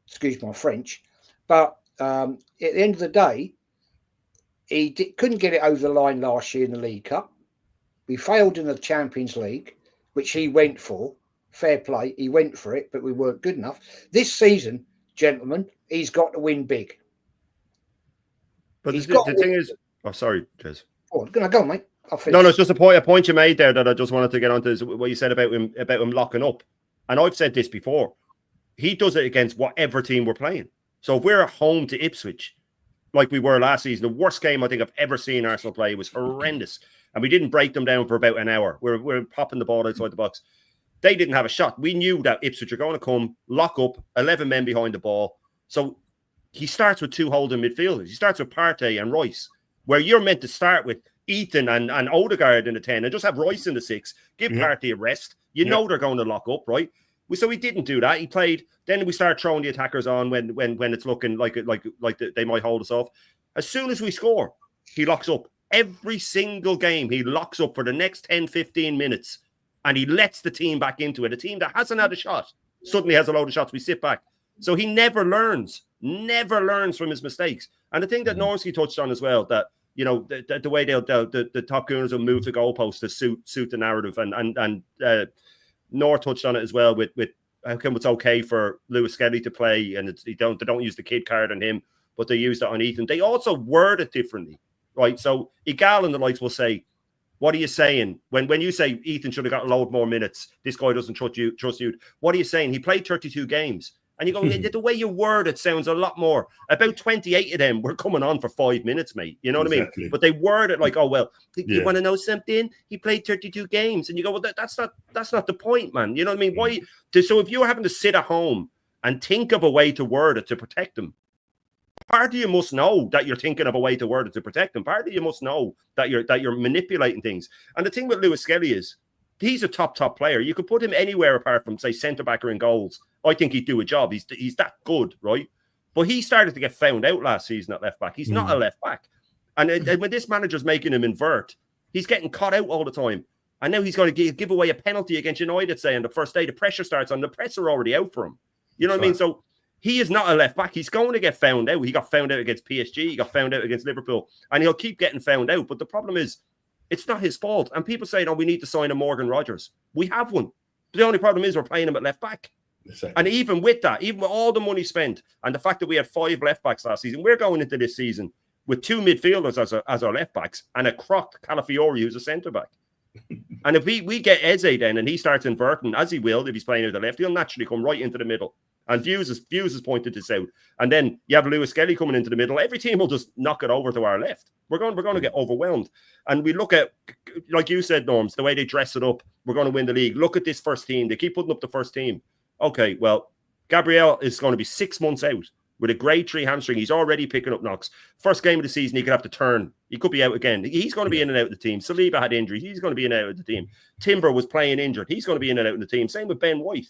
Speaker 8: Excuse my French. But at the end of the day, he couldn't get it over the line last year in the League Cup. We failed in the Champions League, which he went for. Fair play. He went for it, but we weren't good enough. This season, gentlemen, he's got to win big.
Speaker 10: But the thing is... Oh, sorry, Jez.
Speaker 8: Oh, go on, mate.
Speaker 10: No, it's just a point you made there that I just wanted to get onto is what you said about him locking up. And I've said this before. He does it against whatever team we're playing. So if we're at home to Ipswich, like we were last season, the worst game I think I've ever seen Arsenal play, was horrendous. And we didn't break them down for about an hour. We're popping the ball outside the box. They didn't have a shot. We knew that Ipswich are going to come, lock up, 11 men behind the ball. So he starts with 2 holding midfielders. He starts with Partey and Royce, where you're meant to start with Ethan and Odegaard in the 10 and just have Royce in the 6. Give Partey a rest. You know they're going to lock up, right? So he didn't do that. He played. Then we start throwing the attackers on when it's looking like they might hold us off. As soon as we score, he locks up every single game, he locks up for the next 10, 15 minutes and he lets the team back into it. A team that hasn't had a shot suddenly has a load of shots. We sit back. So he never learns from his mistakes. And the thing that Norsky touched on as well, that, you know, the way the top gooners will move the goalposts to suit the narrative. And Nor touched on it as well with how come it's okay for Lewis Skelly to play and they don't use the kid card on him, but they use that on Ethan. They also word it differently, right? So Igal and the likes will say, what are you saying? When you say Ethan should have got a load more minutes, this guy doesn't trust you. What are you saying? He played 32 games. And you go, the way you word it sounds a lot more. About 28 of them were coming on for 5 minutes, mate. You know what I mean? But they word it like, oh, well, you want to know something? He played 32 games. And you go, well, that's not the point, man. You know what I mean? Why? So if you're having to sit at home and think of a way to word it to protect them, part of you must know that you're thinking of a way to word it to protect them. Part of you must know that you're manipulating things. And the thing with Lewis Skelly is, he's a top player. You could put him anywhere apart from, say, centre-back or in goals. I think he'd do a job. He's that good, right? But he started to get found out last season at left-back. He's not a left-back. And when this manager's making him invert, he's getting caught out all the time. And now he's going to give away a penalty against United, say, on the first day. The pressure starts on. The press are already out for him. You know what I mean? So he is not a left-back. He's going to get found out. He got found out against PSG. He got found out against Liverpool. And he'll keep getting found out. But the problem is, it's not his fault. And people say, no, we need to sign a Morgan Rogers. We have one. The only problem is we're playing him at left back. Exactly. And even with that, even with all the money spent and the fact that we had 5 left backs last season, we're going into this season with 2 midfielders as our left backs and a croc Calafiori who's a centre back. And if we get Eze then and he starts inverting, as he will if he's playing out the left, he'll naturally come right into the middle. And Views has pointed this out. And then you have Lewis Skelly coming into the middle. Every team will just knock it over to our left. We're going to get overwhelmed. And we look at, like you said, Norms, the way they dress it up, we're going to win the league. Look at this first team. They keep putting up the first team. Okay, well, Gabriel is going to be 6 months out with a grade 3 hamstring. He's already picking up knocks. First game of the season, he could have to turn. He could be out again. He's going to be in and out of the team. Saliba had injuries. He's going to be in and out of the team. Timber was playing injured. He's going to be in and out of the team. Same with Ben White.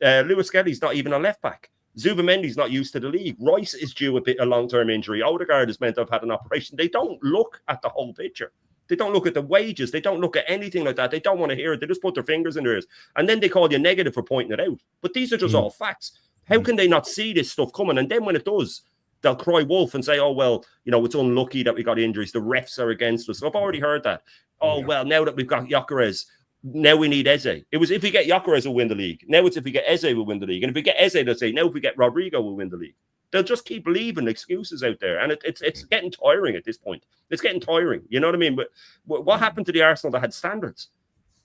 Speaker 10: Lewis Skelly's not even a left back. Zubamendi's not used to the league. Rice is due a long-term injury. Odegaard is meant to have had an operation. They don't look at the whole picture. They don't look at the wages. They don't look at anything like that. They don't want to hear it. They just put their fingers in their ears. And then they call you negative for pointing it out. But these are just all facts. How can they not see this stuff coming? And then when it does, they'll cry wolf and say, oh, well, you know, it's unlucky that we got injuries. The refs are against us. I've already heard that. Oh, well, now that we've got Gyökeres, now we need Eze. It was if we get Gyökeres, we'll win the league. Now it's if we get Eze, we'll win the league. And if we get Eze, they'll say, now if we get Rodrigo, we'll win the league. They'll just keep leaving excuses out there. And it's getting tiring at this point. It's getting tiring. You know what I mean? But what happened to the Arsenal that had standards?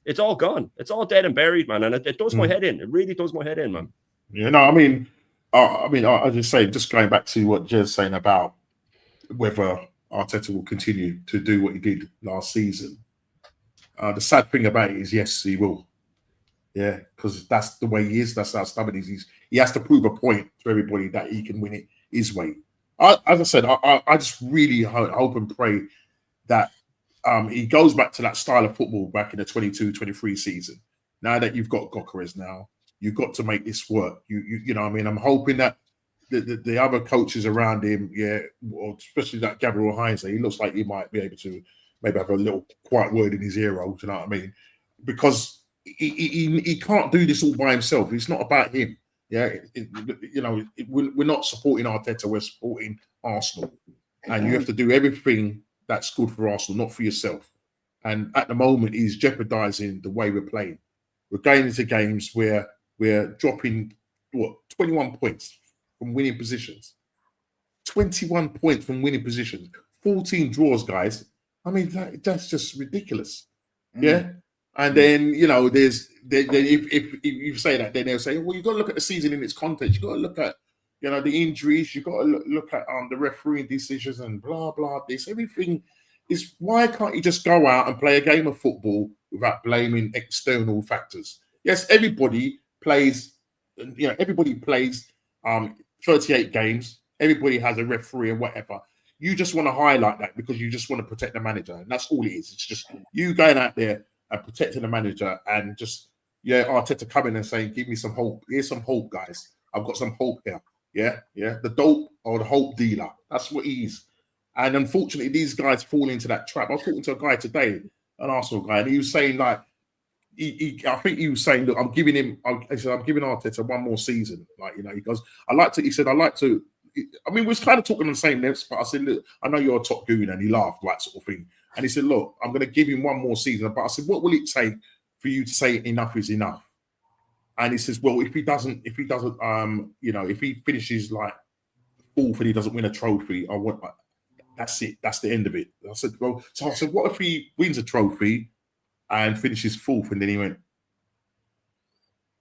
Speaker 10: It's all gone. It's all dead and buried, man. And it does my head in. It really does my head in, man.
Speaker 9: Yeah, no, I just say, just going back to what Jez's saying about whether Arteta will continue to do what he did last season. The sad thing about it is, yes, he will. Yeah, because that's the way he is. That's how stubborn he is. He has to prove a point to everybody that he can win it his way. As I said, I just really hope and pray that he goes back to that style of football back in the 22-23 season. Now that you've got Gyökeres now, you've got to make this work. You know what I mean? I'm hoping that the other coaches around him, or especially that Gabriel Heinze, he looks like he might be able to maybe have a little quiet word in his ear roll, do you know what I mean? Because he can't do this all by himself. It's not about him. Yeah, we're not supporting Arteta, we're supporting Arsenal. And you have to do everything that's good for Arsenal, not for yourself. And at the moment, he's jeopardizing the way we're playing. We're going into games where we're dropping, 21 points from winning positions. 21 points from winning positions. 14 draws, guys. I mean, that's just ridiculous. Yeah? And then, if you say that, then they'll say, well, you've got to look at the season in its context. You've got to look at, the injuries. You've got to look at the refereeing decisions and blah, blah, this. Everything is, why can't you just go out and play a game of football without blaming external factors? Yes, everybody plays 38 games. Everybody has a referee and whatever. You just want to highlight that because you just want to protect the manager. And that's all it is. It's just you going out there and protecting the manager and just, Arteta coming and saying, give me some hope. Here's some hope, guys. I've got some hope here. Yeah. The dope or the hope dealer. That's what he is. And unfortunately, these guys fall into that trap. I was talking to a guy today, an Arsenal guy, and he was saying like, I think he was saying, look, I'm giving Arteta one more season. Like, you know, he goes, he said, I mean, we was kind of talking on the same levels, but I said, look, I know you're a top goon, and he laughed, like sort of thing. And he said, look, I'm going to give him one more season. But I said, what will it take for you to say enough is enough? And he says, well, if he doesn't, you know, if he finishes like fourth and he doesn't win a trophy, that's it. That's the end of it. I said, well, so I said, what if he wins a trophy and finishes fourth? And then he went,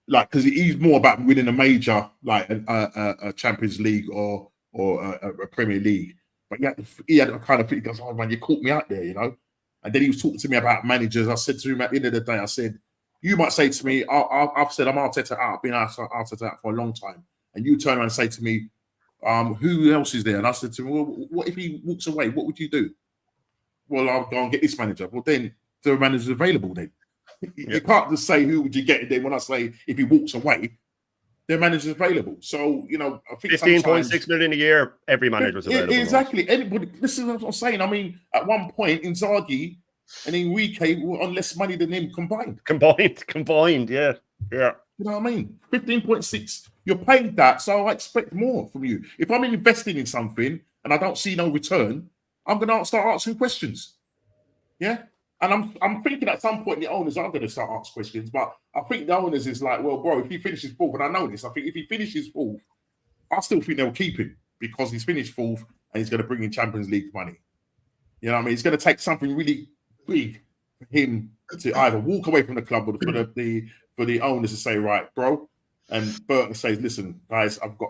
Speaker 9: like, because he's more about winning a major, like a Champions League or a Premier League. But he had a kind of, he goes, oh man, you caught me out there, you know. And then he was talking to me about managers. I said to him at the end of the day, I said, you might say to me, I've said I'm Arteta out, I've been Arteta out for a long time, and you turn around and say to me, who else is there? And I said to him, well, what if he walks away? What would you do? Well, I'll go and get this manager. Well, then the manager's available then. You can't just say who would you get. And then when I say if he walks away, their manager's available. So, you know, I think
Speaker 10: 15.6 million a year, every manager's available.
Speaker 9: Exactly. Anybody, this is what I'm saying. I mean, at one point, Inzaghi and Enrique were on less money than him combined.
Speaker 10: Combined, yeah. Yeah.
Speaker 9: You know what I mean? 15.6. You're paid that, so I expect more from you. If I'm investing in something and I don't see no return, I'm going to start asking questions. Yeah? And I'm thinking at some point the owners are going to start asking questions, but I think the owners is like, well, bro, if he finishes fourth, and I know this, I think if he finishes fourth, I still think they'll keep him because he's finished fourth and he's going to bring in Champions League money. You know what I mean? It's going to take something really big for him to either walk away from the club or for the owners to say, right, bro. And Burton says, listen, guys, I've got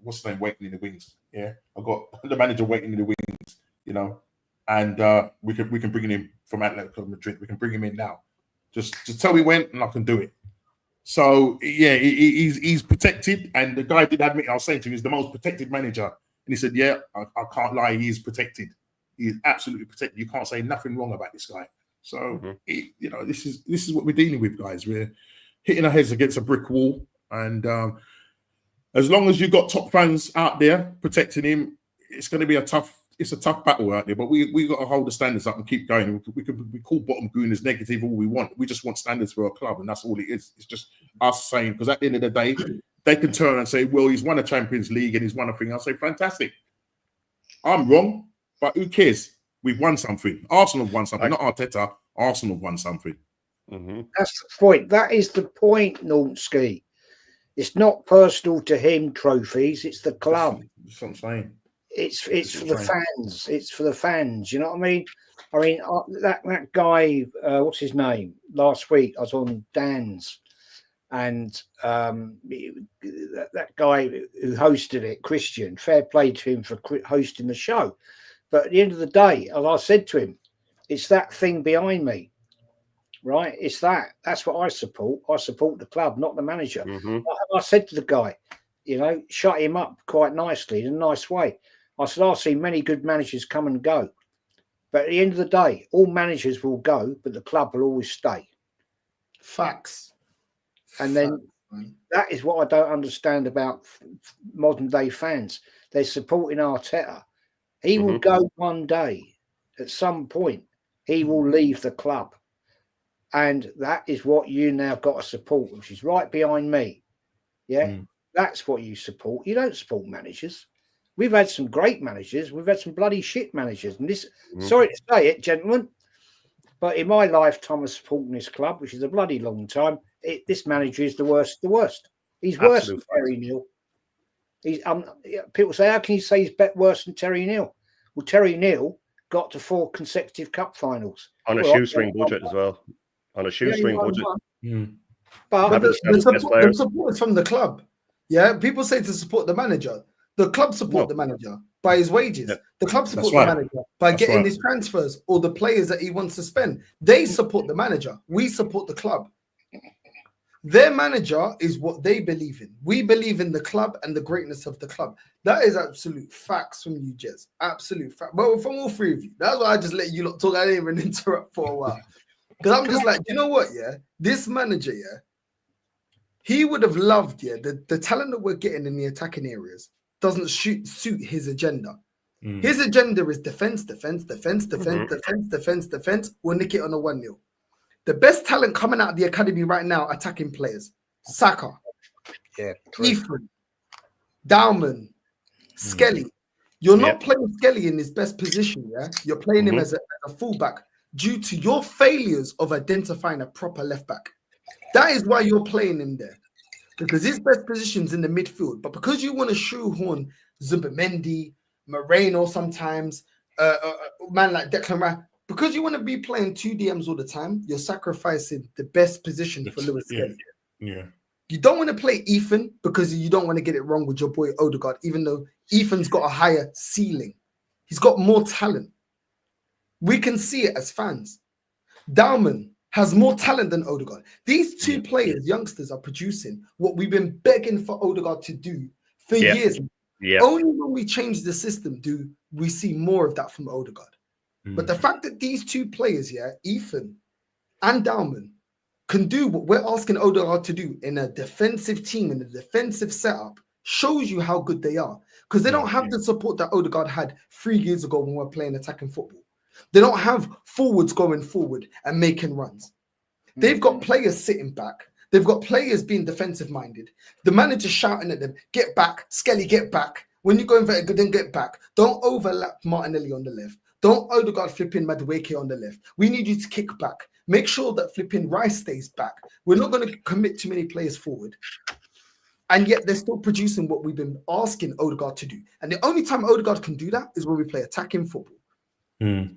Speaker 9: what's his name waiting in the wings. Yeah, I've got the manager waiting in the wings, you know. And we can bring him in from Atletico Madrid. We can bring him in now. Just tell me when, and I can do it. So yeah, he's protected. And the guy did admit, I was saying to him, he's the most protected manager. And he said, yeah, I can't lie, he's protected. He's absolutely protected. You can't say nothing wrong about this guy. So you know, this is what we're dealing with, guys. We're hitting our heads against a brick wall, and as long as you've got top fans out there protecting him, it's going to be a tough battle out there. But we got to hold the standards up and keep going. We call bottom gooners negative all we want. We just want standards for our club, and that's all it is. It's just us saying, because at the end of the day, they can turn and say, well, he's won a Champions League and he's won a thing. I'll say, fantastic. I'm wrong. But who cares? We've won something. Arsenal have won something, not Arteta. Arsenal have won something.
Speaker 8: That's the point. That is the point, Nornsky. It's not personal to him, trophies. It's the club.
Speaker 9: That's what I'm saying.
Speaker 8: It's for the fans. It's for the fans. You know what I mean? I mean, that guy, what's his name? Last week, I was on Dan's. And that guy who hosted it, Christian, fair play to him for hosting the show. But at the end of the day, as I said to him, it's that thing behind me, right? It's that. That's what I support. I support the club, not the manager. I said to the guy, you know, shut him up quite nicely in a nice way. I said, I've seen many good managers come and go. But at the end of the day, all managers will go, but the club will always stay.
Speaker 7: Facts.
Speaker 8: And then that is what I don't understand about modern day fans. They're supporting Arteta. He will go one day. At some point, he will leave the club. And that is what you now got to support, which is right behind me. Yeah, that's what you support. You don't support managers. We've had some great managers. We've had some bloody shit managers. And this, sorry to say it, gentlemen, but in my lifetime of supporting this club, which is a bloody long time, this manager is the worst. He's worse than Terry Neal. People say, how can you say he's worse than Terry Neal? Well, Terry Neal got to 4 consecutive cup finals.
Speaker 10: On a shoestring budget as well. On a shoestring budget.
Speaker 7: But the support is from the club. Yeah, people say to support the manager. The club support the manager by his wages. The club support the manager by getting his transfers or the players that he wants to spend. They support the manager. We support the club. Their manager is what they believe in. We believe in the club and the greatness of the club. That is absolute facts from you, Jez. Absolute fact. But from all three of you. That's why I just let you lot talk. I didn't even interrupt for a while. Because I'm just like, you know what, yeah? This manager, yeah, he would have loved, yeah, the talent that we're getting in the attacking areas doesn't suit his agenda. His agenda is defense, defense, defense, defense, defense, defense, defense. We'll nick it on a 1-0. The best talent coming out of the academy right now, attacking players: Saka, Ethan, Dowman, Skelly. You're not playing Skelly in his best position, yeah? You're playing him as a fullback due to your failures of identifying a proper left back. That is why you're playing him there. Because his best position's in the midfield. But because you want to shoehorn Zubimendi, Moreno sometimes, man like Declan Rice, because you want to be playing 2 DMs all the time, you're sacrificing the best position for Lewis Skelly.
Speaker 9: Yeah.
Speaker 7: You don't want to play Ethan because you don't want to get it wrong with your boy Odegaard, even though Ethan's got a higher ceiling. He's got more talent. We can see it as fans. Dowman has more talent than Odegaard. These two players, youngsters, are producing what we've been begging for Odegaard to do for years. Only when we change the system do we see more of that from Odegaard. But the fact that these two players, Ethan and Dowman, can do what we're asking Odegaard to do in a defensive team, in a defensive setup, shows you how good they are. Because they don't have the support that Odegaard had 3 years ago when we were playing attacking football. They don't have forwards going forward and making runs. They've got players sitting back. They've got players being defensive-minded. The manager's shouting at them, get back, Skelly, get back. When you go in for it, then get back. Don't overlap Martinelli on the left. Don't Odegaard flipping Madueke on the left. We need you to kick back. Make sure that flipping Rice stays back. We're not going to commit too many players forward. And yet they're still producing what we've been asking Odegaard to do. And the only time Odegaard can do that is when we play attacking football.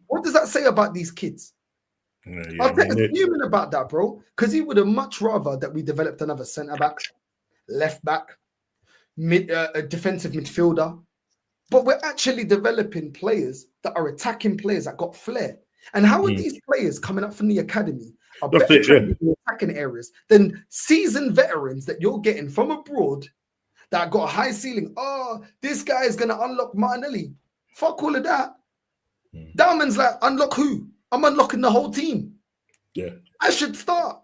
Speaker 7: What does that say about these kids? I'm fuming about that, bro, because he would have much rather that we developed another centre-back, left-back, defensive midfielder. But we're actually developing players that are attacking players that got flair. And how are these players coming up from the academy are better trained in attacking areas than seasoned veterans that you're getting from abroad that got a high ceiling? Oh, this guy is going to unlock Martinelli. Fuck all of that. Dowman's like, unlock who? I'm unlocking the whole team.
Speaker 9: Yeah.
Speaker 7: I should start.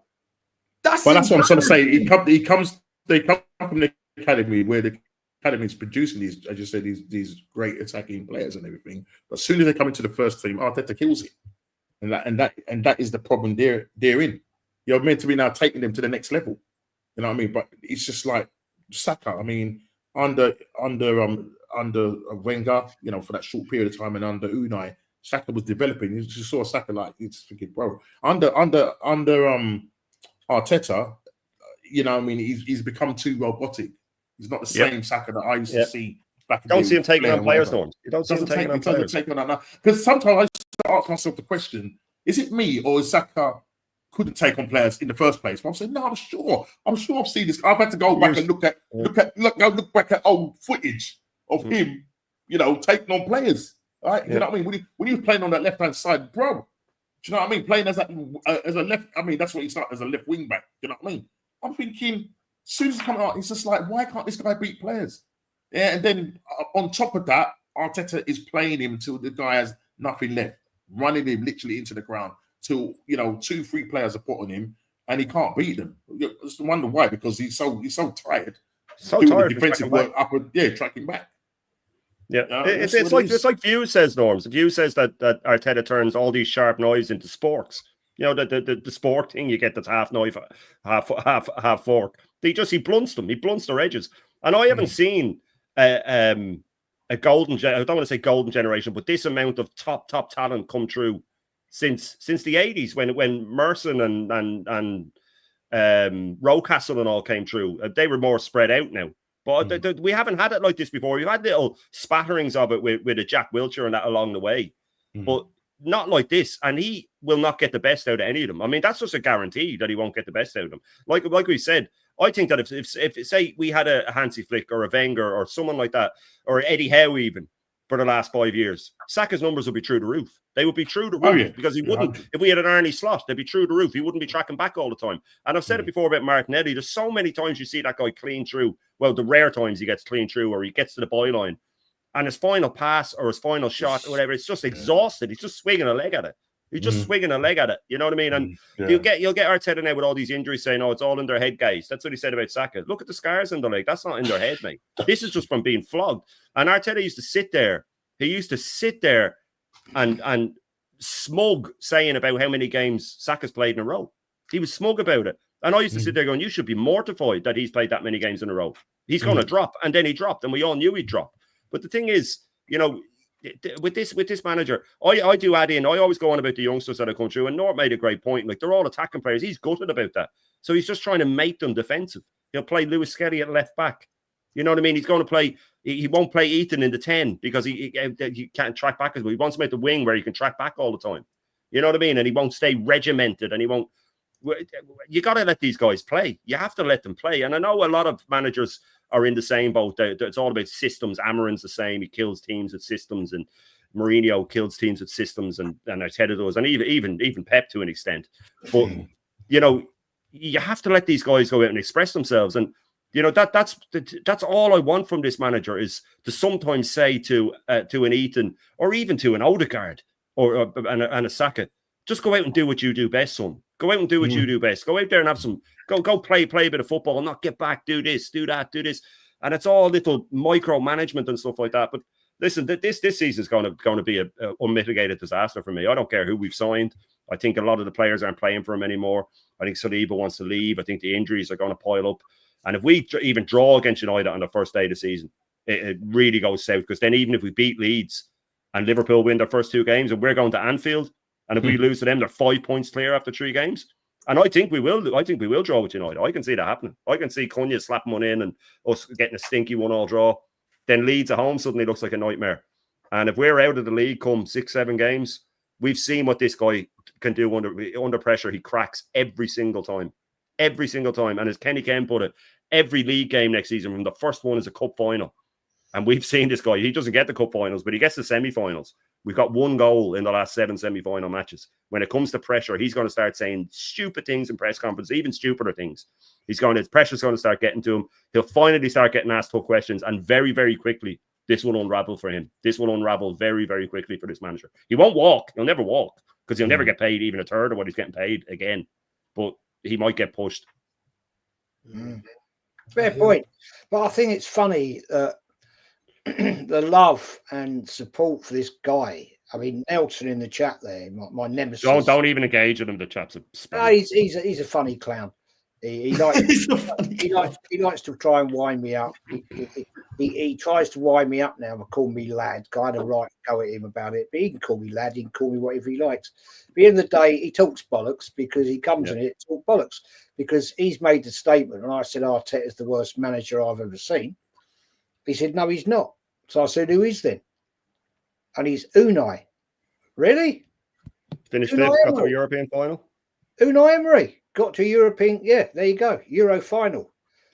Speaker 9: That's what I'm trying to say. They come from the academy where the academy is producing these, as you said, these great attacking players and everything. But as soon as they come into the first team, Arteta kills it. And that is the problem they're in. You're meant to be now taking them to the next level. You know what I mean? But it's just like Saka. I mean, under Wenger, you know, for that short period of time, and under Unai, Saka was developing. You just saw Saka like it's thinking, bro. Under Arteta, you know, what I mean, he's become too robotic. He's not the same Saka that I used to see back in the day.
Speaker 10: Don't see him taking on players, Norm. You don't see him taking on players.
Speaker 9: Because sometimes I just ask myself the question: is it me or is Saka couldn't take on players in the first place? But I'm saying, no, I'm sure I've seen this. I've had to go back and look back at old footage of him, you know, taking on players. Right? You know what I mean? When he was playing on that left hand side, bro. Do you know what I mean? Playing as a left, I mean, that's what he started as a left wing back. You know what I mean? I'm thinking, as soon as he's coming out, it's just like, why can't this guy beat players? Yeah, and then on top of that, Arteta is playing him until the guy has nothing left, running him literally into the ground till, you know, 2-3 players are put on him and he can't beat them. I just wonder why, because he's so tired.
Speaker 10: So tired.
Speaker 9: Defensive work up and tracking back.
Speaker 10: Yeah, it's like View says, Norms. View says that Arteta turns all these sharp knives into sporks. You know, the sport thing you get that's half knife, half fork. He blunts them. He blunts their edges. And I haven't seen a golden. I don't want to say golden generation, but this amount of top talent come through since the 80s when Merson and Rocastle and all came through. They were more spread out now. But we haven't had it like this before. We've had little spatterings of it with a Jack Wilshere and that along the way, but not like this. And he will not get the best out of any of them. I mean, that's just a guarantee that he won't get the best out of them. Like we said, I think that if say we had a Hansi Flick or a Wenger or someone like that, or Eddie Howe even for the last 5 years, Saka's numbers would be through the roof. They would be through the roof because he wouldn't. If we had an Arnie Slot, they'd be through the roof. He wouldn't be tracking back all the time. And I've said it before about Martinelli. There's so many times you see that guy clean through. Well, the rare times he gets clean through or he gets to the byline, and his final pass or his final shot or whatever, it's just exhausted. He's just swinging a leg at it. He's just swinging a leg at it. You know what I mean? And you'll get Arteta now with all these injuries saying, "Oh, it's all in their head, guys." That's what he said about Saka. Look at the scars in the leg. That's not in their head, mate. This is just from being flogged. And Arteta used to sit there He used to sit there and smug saying about how many games Saka's played in a row. He was smug about it. And I used to sit there going, you should be mortified that he's played that many games in a row. He's going to drop. And then he dropped, and we all knew he'd drop. But the thing is, you know, with this manager, I do add in, I always go on about the youngsters that have come through, and Nort made a great point. Like, they're all attacking players. He's gutted about that. So he's just trying to make them defensive. He'll play Lewis Skelly at left back. You know what I mean? He's going to play, he won't play Ethan in the 10 because he can't track back as well. He wants him at the wing where he can track back all the time. You know what I mean? And he won't stay regimented, and he won't. You got to let these guys play. You have to let them play. And I know a lot of managers are in the same boat. It's all about systems. Amarin's the same. He kills teams with systems, and Mourinho kills teams with systems, and Arteta does, and even Pep to an extent. But you know, you have to let these guys go out and express themselves. And you know, that's all I want from this manager, is to sometimes say to an Ethan, or even to an Odegaard and a Saka, just go out and do what you do best, son. Go out and do what you do best. Go out there and have some, go play a bit of football, and not get back, do this, do that, do this. And it's all little micromanagement and stuff like that. But listen, this season is going to be a unmitigated disaster for me. I don't care who we've signed. I think a lot of the players aren't playing for him anymore. I think Saliba wants to leave. I think the injuries are going to pile up. And if we even draw against United on the first day of the season, it really goes south. Because then even if we beat Leeds and Liverpool win their first 2 games, and we're going to Anfield, and if we lose to them, they're 5 points clear after 3 games. And I think we will. I think we will draw with United. I can see that happening. I can see Cunha slapping one in and us getting a stinky 1-1 draw. Then Leeds at home suddenly looks like a nightmare. And if we're out of the league come 6-7 games, we've seen what this guy can do under pressure. He cracks every single time. Every single time. And as Kenny Ken put it, every league game next season from the first one is a cup final. And we've seen this guy. He doesn't get the cup finals, but he gets the semi-finals. We've got 1 goal in the last 7 semi-final matches. When it comes to pressure, he's going to start saying stupid things in press conferences, even stupider things. His pressure's going to start getting to him. He'll finally start getting asked tough questions, and very, very quickly, this will unravel for him. This will unravel very, very quickly for this manager. He won't walk. He'll never walk, because he'll never get paid even a third of what he's getting paid again. But he might get pushed.
Speaker 8: Fair point. But I think it's funny that the love and support for this guy. I mean, Nelson in the chat there, my nemesis.
Speaker 10: Don't even engage with him. The chap's a
Speaker 8: no, he's a funny clown. He likes he likes to try and wind me up. He tries to wind me up now and call me lad. I had a right to go at him about it, but he can call me lad. He can call me whatever he likes. But at the end of the day, he talks bollocks because he comes in it to talk bollocks, because he's made the statement, and I said Arteta's the worst manager I've ever seen. He said no, he's not. So I said, who is then? And he's Unai. Really?
Speaker 10: Finished
Speaker 8: Unai
Speaker 10: 5th, got to
Speaker 8: Emery.
Speaker 10: a European final.
Speaker 8: Unai Emery got to European. Yeah, there you go. Euro final.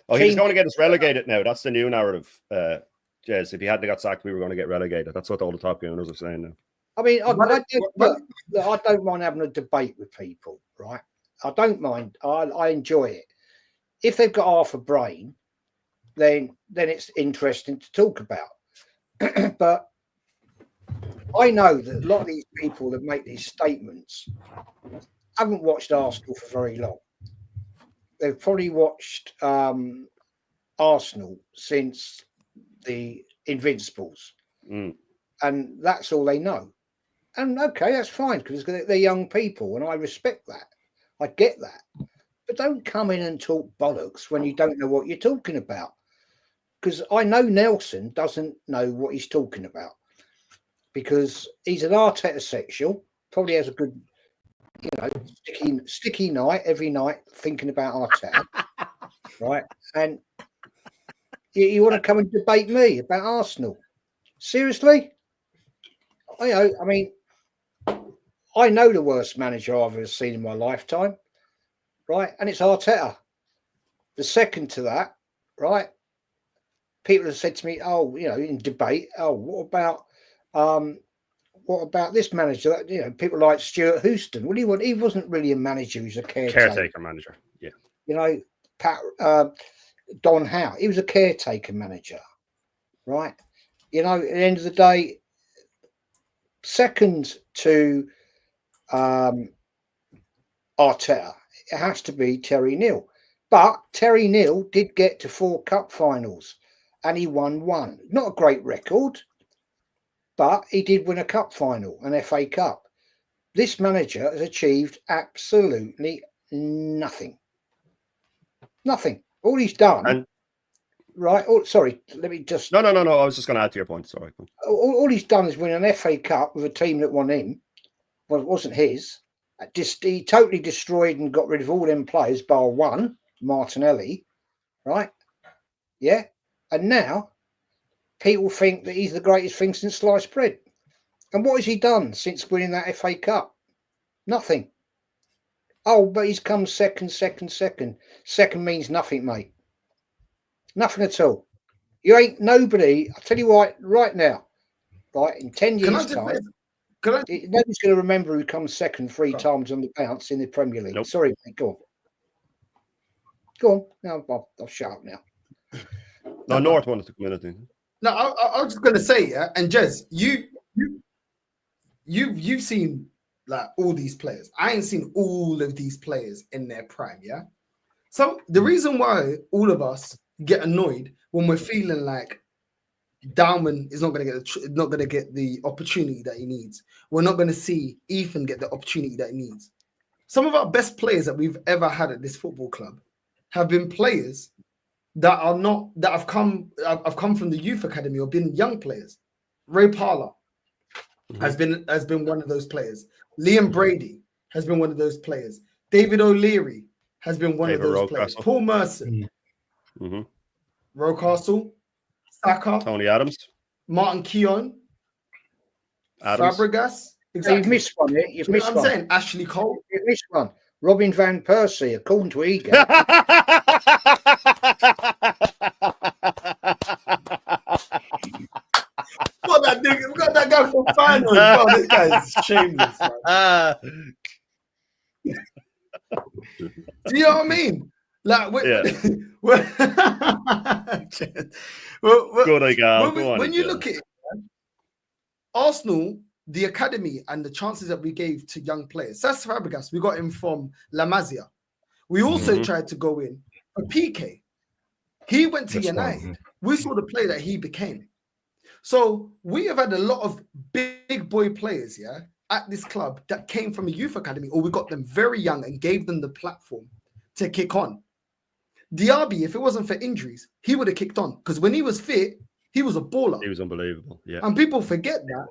Speaker 10: Oh, he was going to get us relegated now. That's the new narrative, Jez. If he hadn't got sacked, we were going to get relegated. That's what all the top owners are saying now.
Speaker 8: I mean, I don't mind having a debate with people, right? I don't mind. I enjoy it. If they've got half a brain, then it's interesting to talk about. But I know that a lot of these people that make these statements haven't watched Arsenal for very long. They've probably watched Arsenal since the Invincibles. And that's all they know. And okay, that's fine, because they're young people, and I respect that. I get that. But don't come in and talk bollocks when you don't know what you're talking about. Because I know Nelson doesn't know what he's talking about, because he's an Arteta sexual, probably has a good, sticky night every night thinking about Arteta, right? And you want to come and debate me about Arsenal? Seriously? I mean, I know the worst manager I've ever seen in my lifetime, right? And it's Arteta. The second to that, right? People have said to me, in debate, what about this manager? People like Stuart Houston. What do you want? He wasn't really a manager. He was a caretaker
Speaker 10: manager. Yeah.
Speaker 8: Don Howe. He was a caretaker manager, right? At the end of the day, second to Arteta, it has to be Terry Neal. But Terry Neal did get to 4 cup finals, and he won 1. Not a great record, but he did win a cup final, an FA Cup. This manager has achieved absolutely nothing. Nothing. All he's done,
Speaker 10: And
Speaker 8: right? Oh, sorry, let me just.
Speaker 10: no. I was just going to add to your point. Sorry.
Speaker 8: All he's done is win an FA Cup with a team that won him. Well, it wasn't his. He totally destroyed and got rid of all them players, bar one, Martinelli, right? Yeah. And now people think that he's the greatest thing since sliced bread. And what has he done since winning that FA Cup? Nothing. Oh, but he's come second. Second means nothing, mate. Nothing at all. You ain't nobody. I'll tell you what, right now, right, in 10 years' time, nobody's going to remember who comes second 3 times on the bounce in the Premier League.
Speaker 10: Nope.
Speaker 8: Sorry, mate. Go on. Go on. No, I'll shut up now.
Speaker 10: No, North wanted to come in, I think.
Speaker 7: No, I was just going to say, yeah, and Jez, you've seen like all these players. I ain't seen all of these players in their prime, yeah? So the reason why all of us get annoyed when we're feeling like Dalman is not going to get the opportunity that he needs. We're not going to see Ethan get the opportunity that he needs. Some of our best players that we've ever had at this football club have been players that have come from the youth academy or been young players. Ray Parler has been one of those players. Liam Brady has been one of those players. David O'Leary has been one of those players. Paul Merson, Rocastle, Saka,
Speaker 10: Tony Adams,
Speaker 7: Martin Keown,
Speaker 10: Adams.
Speaker 7: Fabregas.
Speaker 8: Exactly. You've missed one. You've missed one.
Speaker 7: I'm saying Ashley Cole.
Speaker 8: You've missed one. Robin van Persie, according to Ego.
Speaker 7: We got that guy from final. Bro, this guy's shameless, man. Do you know what I mean? Like, when you look at it, Arsenal, the academy and the chances that we gave to young players. Cesc Fabregas, we got him from La Masia. We also tried to go in for PK. He went to United. We saw the player that he became. So we have had a lot of big boy players, yeah, at this club that came from a youth academy, or we got them very young and gave them the platform to kick on. Diaby, if it wasn't for injuries, he would have kicked on because when he was fit, he was a baller.
Speaker 10: He was unbelievable. Yeah.
Speaker 7: And people forget that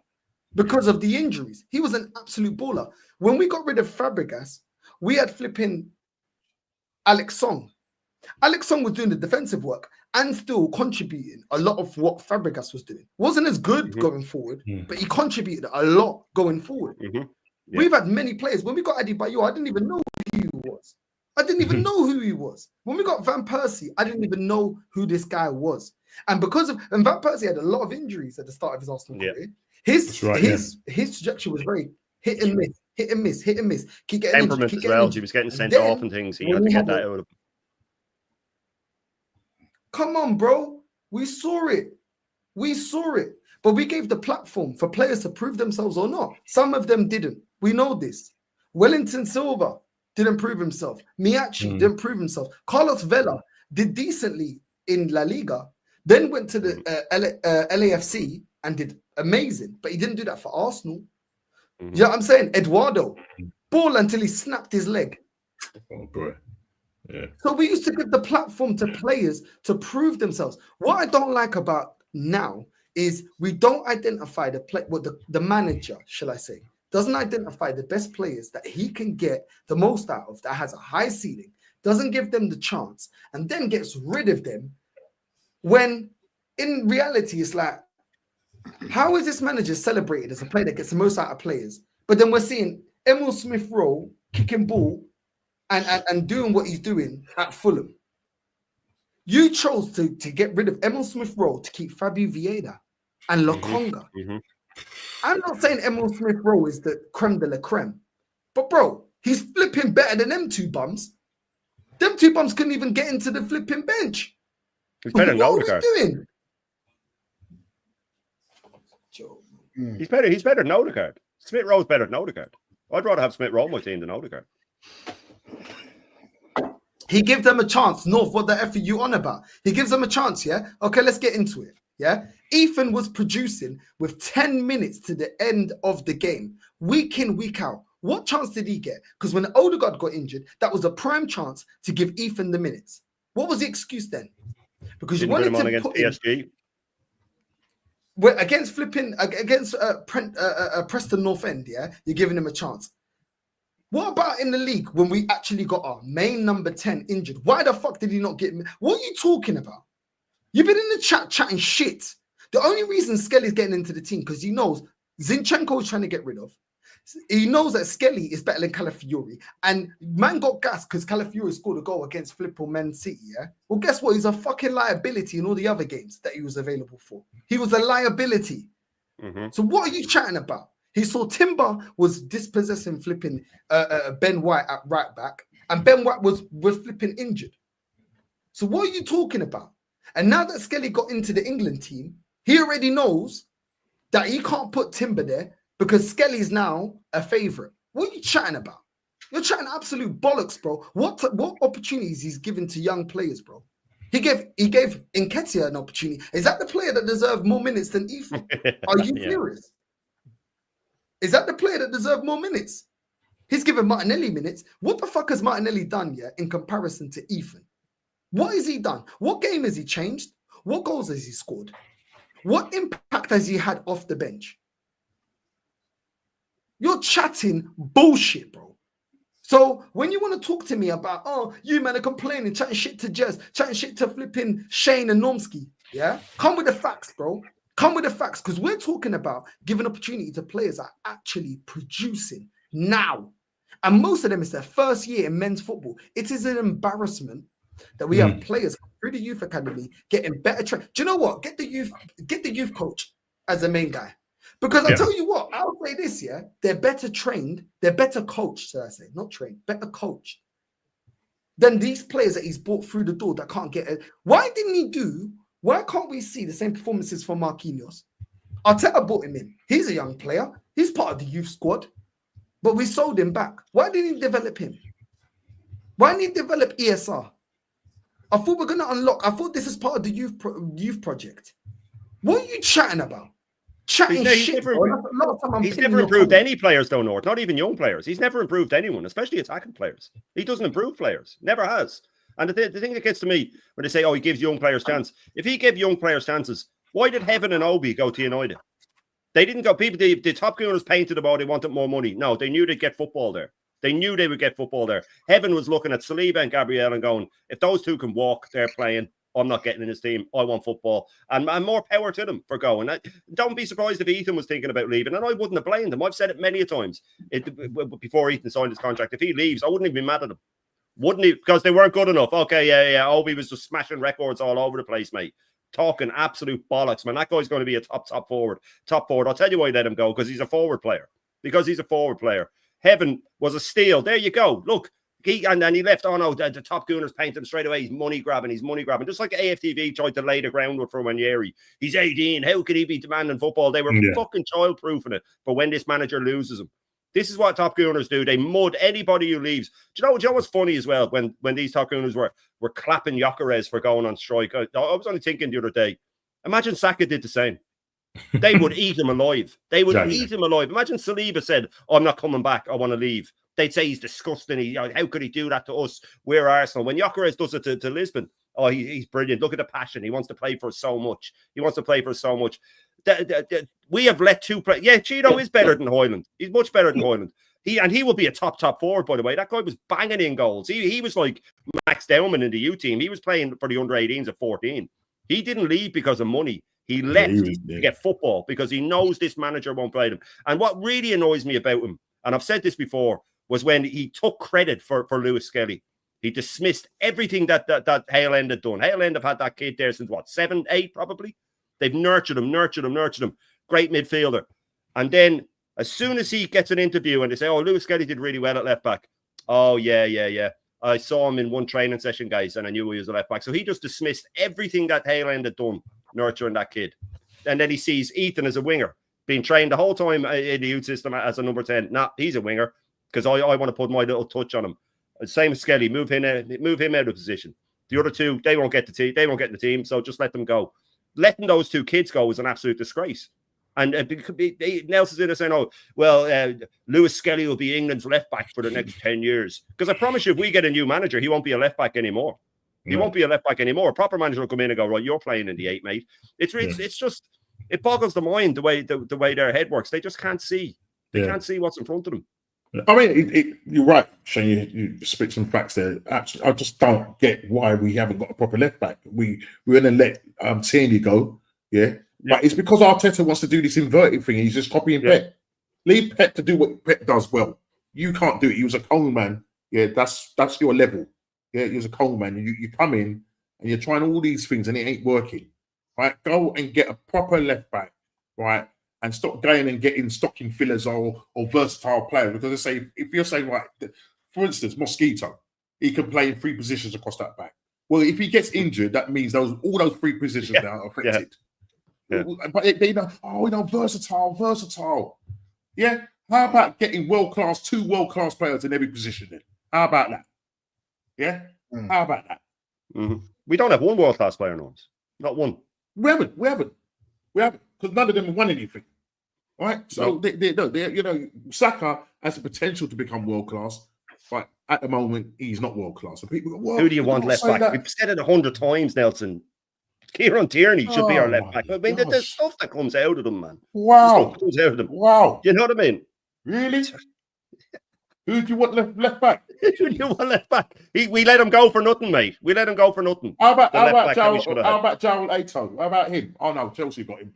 Speaker 7: because of the injuries. He was an absolute baller. When we got rid of Fabregas, we had flipping Alex Song. Alex Song was doing the defensive work and still contributing a lot of what Fabregas was doing. Wasn't as good going forward, but he contributed a lot going forward. We've had many players. When we got Adebayo, I didn't even know who he was. I didn't even know who he was. When we got Van Persie, I didn't even know who this guy was. And Van Persie had a lot of injuries at the start of his Arsenal career. His trajectory was very hit and miss. Keep getting
Speaker 10: temperament
Speaker 7: injured,
Speaker 10: as well. He was getting sent off and things. He had to get that out of him.
Speaker 7: Come on, bro. We saw it. But we gave the platform for players to prove themselves or not. Some of them didn't. We know this. Wellington Silva didn't prove himself. Miachi didn't prove himself. Carlos Vela did decently in La Liga, then went to the LAFC and did amazing. But he didn't do that for Arsenal. You know what I'm saying? Eduardo, ball until he snapped his leg.
Speaker 9: Oh, boy. Yeah.
Speaker 7: So we used to give the platform to players to prove themselves. What I don't like about now is we don't identify the manager, shall I say, doesn't identify the best players that he can get the most out of, that has a high ceiling, doesn't give them the chance, and then gets rid of them when in reality it's like, how is this manager celebrated as a player that gets the most out of players? But then we're seeing Emil Smith-Rowe kicking ball and doing what he's doing at Fulham. You chose to get rid of Emil Smith-Rowe to keep Fabio Vieira and Lokonga. I'm not saying Emil Smith-Rowe is the creme de la creme, but bro, he's flipping better than them two bums. Them two bums couldn't even get into the flipping bench.
Speaker 10: He's better than Odegaard.
Speaker 7: What are we doing?
Speaker 10: He's better than Odegaard. Smith-Rowe's better than Odegaard. I'd rather have Smith-Rowe on my team than Odegaard.
Speaker 7: He gives them a chance. North, what the F are you on about? He gives them a chance, yeah? Okay, let's get into it, yeah? Ethan was producing with 10 minutes to the end of the game, week in, week out. What chance did he get? Because when Odegaard got injured, that was a prime chance to give Ethan the minutes. What was the excuse then? Because
Speaker 10: Didn't
Speaker 7: you wanted
Speaker 10: put him on
Speaker 7: to
Speaker 10: against
Speaker 7: put him
Speaker 10: PSG.
Speaker 7: against Preston North End, yeah, you're giving him a chance. What about in the league when we actually got our main number 10 injured? Why the fuck did he not get him? What are you talking about? You've been in the chat chatting shit. The only reason Skelly's getting into the team because he knows Zinchenko is trying to get rid of. He knows that Skelly is better than Calafiori. And man got gas because Calafiori scored a goal against Flippo Man City, yeah? Well, guess what? He's a fucking liability in all the other games that he was available for. He was a liability. So what are you chatting about? He saw Timber was dispossessing flipping Ben White at right back. And Ben White was flipping injured. So what are you talking about? And now that Skelly got into the England team, he already knows that he can't put Timber there because Skelly's now a favourite. What are you chatting about? You're chatting absolute bollocks, bro. What opportunities he's given to young players, bro? He gave Nketiah an opportunity. Is that the player that deserved more minutes than Ethan? Are you serious? Is that the player that deserved more minutes? He's given Martinelli minutes. What the fuck has Martinelli done yet in comparison to Ethan? What has he done? What game has he changed? What goals has he scored? What impact has he had off the bench? You're chatting bullshit, bro. So when you want to talk to me about, oh, you man are complaining, chatting shit to Jez, chatting shit to flipping Shane and Normski, yeah? Come with the facts, bro. Come with the facts, because we're talking about giving opportunity to players that are actually producing now. And most of them, it's their first year in men's football. It is an embarrassment that we have players through the youth academy getting better trained. Do you know what? Get the youth coach as the main guy. Because I tell you what, I'll say this, yeah, they're better trained, they're better coached, should I say, not trained, better coached than these players that he's brought through the door that can't get it. Why can't we see the same performances from Marquinhos? Arteta brought him in. He's a young player. He's part of the youth squad, but we sold him back. Why didn't he develop him? Why didn't he develop ESR? I thought we're going to unlock. I thought this is part of the youth project. What are you chatting about? Chatting shit.
Speaker 10: He's never improved any players, though, North. Not even young players. He's never improved anyone, especially attacking players. He doesn't improve players. Never has. And the thing that gets to me when they say, oh, he gives young players chance. If he gave young players chances, why did Heaven and Obi go to United? They didn't go. People, the top gooners painted about they wanted more money. No, they knew they'd get football there. They knew they would get football there. Heaven was looking at Saliba and Gabriel and going, if those two can walk, they're playing. I'm not getting in his team. I want football. And more power to them for going. Don't be surprised if Ethan was thinking about leaving. And I wouldn't have blamed him. I've said it many a times before Ethan signed his contract. If he leaves, I wouldn't even be mad at him. Wouldn't he? Because they weren't good enough. Okay, yeah. Obi was just smashing records all over the place, mate. Talking absolute bollocks, man. That guy's going to be a top forward. Top forward. I'll tell you why I let him go, because he's a forward player. Heaven was a steal. There you go. Look. And then he left, oh no, the top gooners painted him straight away. He's money grabbing. Just like AFTV tried to lay the groundwork for Ranieri. He's 18. How could he be demanding football? They were fucking child-proofing it for when this manager loses him. This is what top gooners do. They mud anybody who leaves. Do you know what's funny as well? When these top gooners were clapping Gyökeres for going on strike. I was only thinking the other day, imagine Saka did the same. They would eat him alive. Eat him alive. Imagine Saliba said, oh, I'm not coming back. I want to leave. They'd say he's disgusting. How could he do that to us? We're Arsenal. When Gyökeres does it to Lisbon, oh, he's brilliant. Look at the passion. He wants to play for us so much. We have let two play. Yeah, Cheeto is better than Hoyland. He's much better than Hoyland. He will be a top forward, by the way. That guy was banging in goals. He was like Max Dowman in the U team. He was playing for the under-18s at 14. He didn't leave because of money. He left to get football because he knows this manager won't play him. And what really annoys me about him, and I've said this before, was when he took credit for Lewis Skelly. He dismissed everything that Hale End had done. Hale End have had that kid there since, 7, 8 probably? They've nurtured him. Great midfielder. And then as soon as he gets an interview and they say, oh, Lewis Skelly did really well at left back. Oh, yeah. I saw him in one training session, guys, and I knew he was a left back. So he just dismissed everything that Hale End had done, nurturing that kid. And then he sees Ethan as a winger, being trained the whole time in the youth system as a number 10. Nah, he's a winger. Because I want to put my little touch on him. Same as Skelly, move him out of position. The other two, they won't get in the team, so just let them go. letting those two kids go was an absolute disgrace. And Nelson's in there saying, "Oh, well, Lewis Skelly will be England's left back for the next 10 years." Because I promise you, if we get a new manager, he won't be a left back anymore. He won't be a left back anymore. A proper manager will come in and go, "Right, you're playing in the 8, mate." It's just, it boggles the mind the way their head works. They just can't see. They can't see what's in front of them.
Speaker 9: I mean, you're right, Shane. You spit some facts there. Actually, I just don't get why we haven't got a proper left back. We're going to let Tierney go, but it's because Arteta wants to do this inverted thing. He's just copying Pep. Leave Pep to do what Pep does well. You can't do it. He was a coal man. Yeah, that's your level. Yeah, he was a coal man. You come in and you're trying all these things and it ain't working. Right, go and get a proper left back. Right. And stop going and getting stocking fillers or versatile players. Because I say, if you're saying, right, for instance, Mosquito, he can play in 3 positions across that back. Well, if he gets injured, that means all those 3 positions are affected. But they know, versatile. Yeah. How about getting 2 world-class players in every position then? How about that? Yeah. How about that?
Speaker 10: We don't have one world-class player in us. Not one.
Speaker 9: We haven't. Because none of them have won anything. Right? So, Saka has the potential to become world-class, but at the moment, he's not world-class. So people go,
Speaker 10: who do you want left back? That. We've said it 100 times, Nelson. Kieran Tierney should be our left back. I mean, there's stuff that comes out of them, man.
Speaker 9: Wow.
Speaker 10: Comes out of them.
Speaker 9: Wow.
Speaker 10: You know what I mean?
Speaker 9: Really? Who do you want left back?
Speaker 10: Who do you want left back? We let him go for nothing, mate. We let him go for nothing.
Speaker 9: How about Jarrell Ato? How about him? Oh, no, Chelsea got him.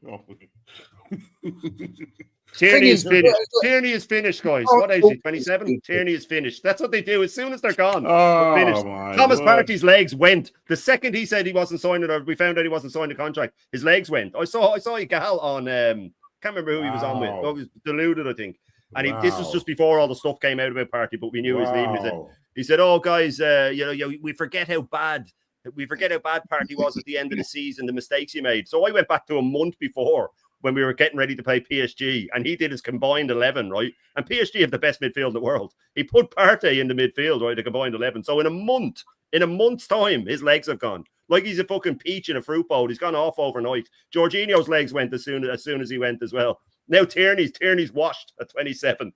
Speaker 10: Tierney is finished. Tierney is finished, guys. What age is he? 27? Tierney is finished. That's what they do. As soon as they're gone, they're finished. Thomas Partey's legs went. The second he said he wasn't signing, or we found out he wasn't signing a contract, his legs went. I saw a gal on, can't remember who he was on with. Oh, he was deluded, I think. And this was just before all the stuff came out about Partey, but we knew he was leaving. He said, "Oh, guys, we forget how bad Partey was at the end of the season, the mistakes he made." So I went back to a month before when we were getting ready to play PSG, and he did his combined 11, right? And PSG have the best midfield in the world. He put Partey in the midfield, right, the combined 11. So in a month's time, his legs have gone. Like he's a fucking peach in a fruit bowl. He's gone off overnight. Jorginho's legs went as soon as he went as well. Now Tierney's washed at 27.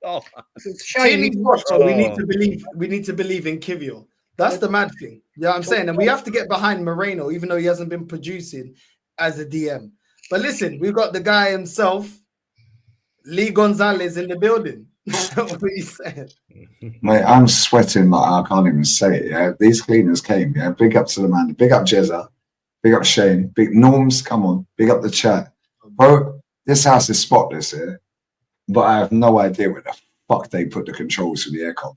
Speaker 7: We need to believe in Kivior. That's the mad thing. You know what I'm saying? And we have to get behind Moreno, even though he hasn't been producing as a DM. But listen, we've got the guy himself, Lee Gonzalez, in the building. What are you saying?
Speaker 11: Mate, I'm sweating like I can't even say it. Yeah, these cleaners came. Yeah, big up to the man. Big up Jezza. Big up Shane. Big Norms. Come on. Big up the chat, bro. This house is spotless here, but I have no idea where the fuck they put the controls for the aircon.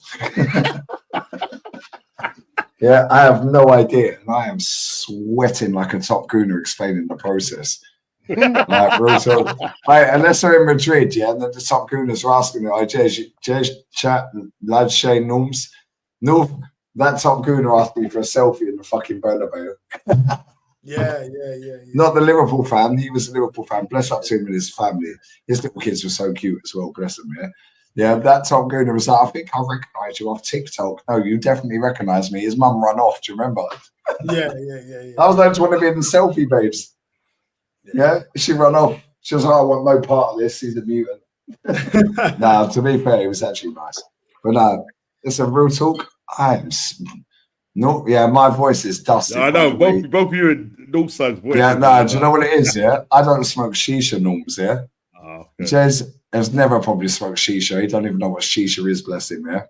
Speaker 11: Yeah, I have no idea, and I am sweating like a top gooner explaining the process. Like, real talk. Unless they're in Madrid, yeah, and then the top gooners are asking me, Jez, chat, lad, Shane, Norms. No, that top gooner asked me for a selfie in the fucking Bernabeu.
Speaker 7: Yeah.
Speaker 11: Not the Liverpool fan. He was a Liverpool fan. Bless up to him and his family. His little kids were so cute as well. Bless them, yeah. Yeah, that top gooner was like, I think I recognise you off TikTok. No, you definitely recognise me. His mum run off. Do you remember?
Speaker 7: Yeah.
Speaker 11: I was like, one of being the selfie babes. Yeah, she run off. She was like, I want no part of this. He's a mutant. Nah, to be fair, it was actually nice. But no, it's a real talk. My voice is dusty.
Speaker 9: I know, both you and Northside's voice.
Speaker 11: Yeah, no, do you know what it is, yeah? I don't smoke shisha, Norms, yeah?
Speaker 9: Oh, okay.
Speaker 11: Jez has never probably smoked shisha. He don't even know what shisha is, bless him, yeah?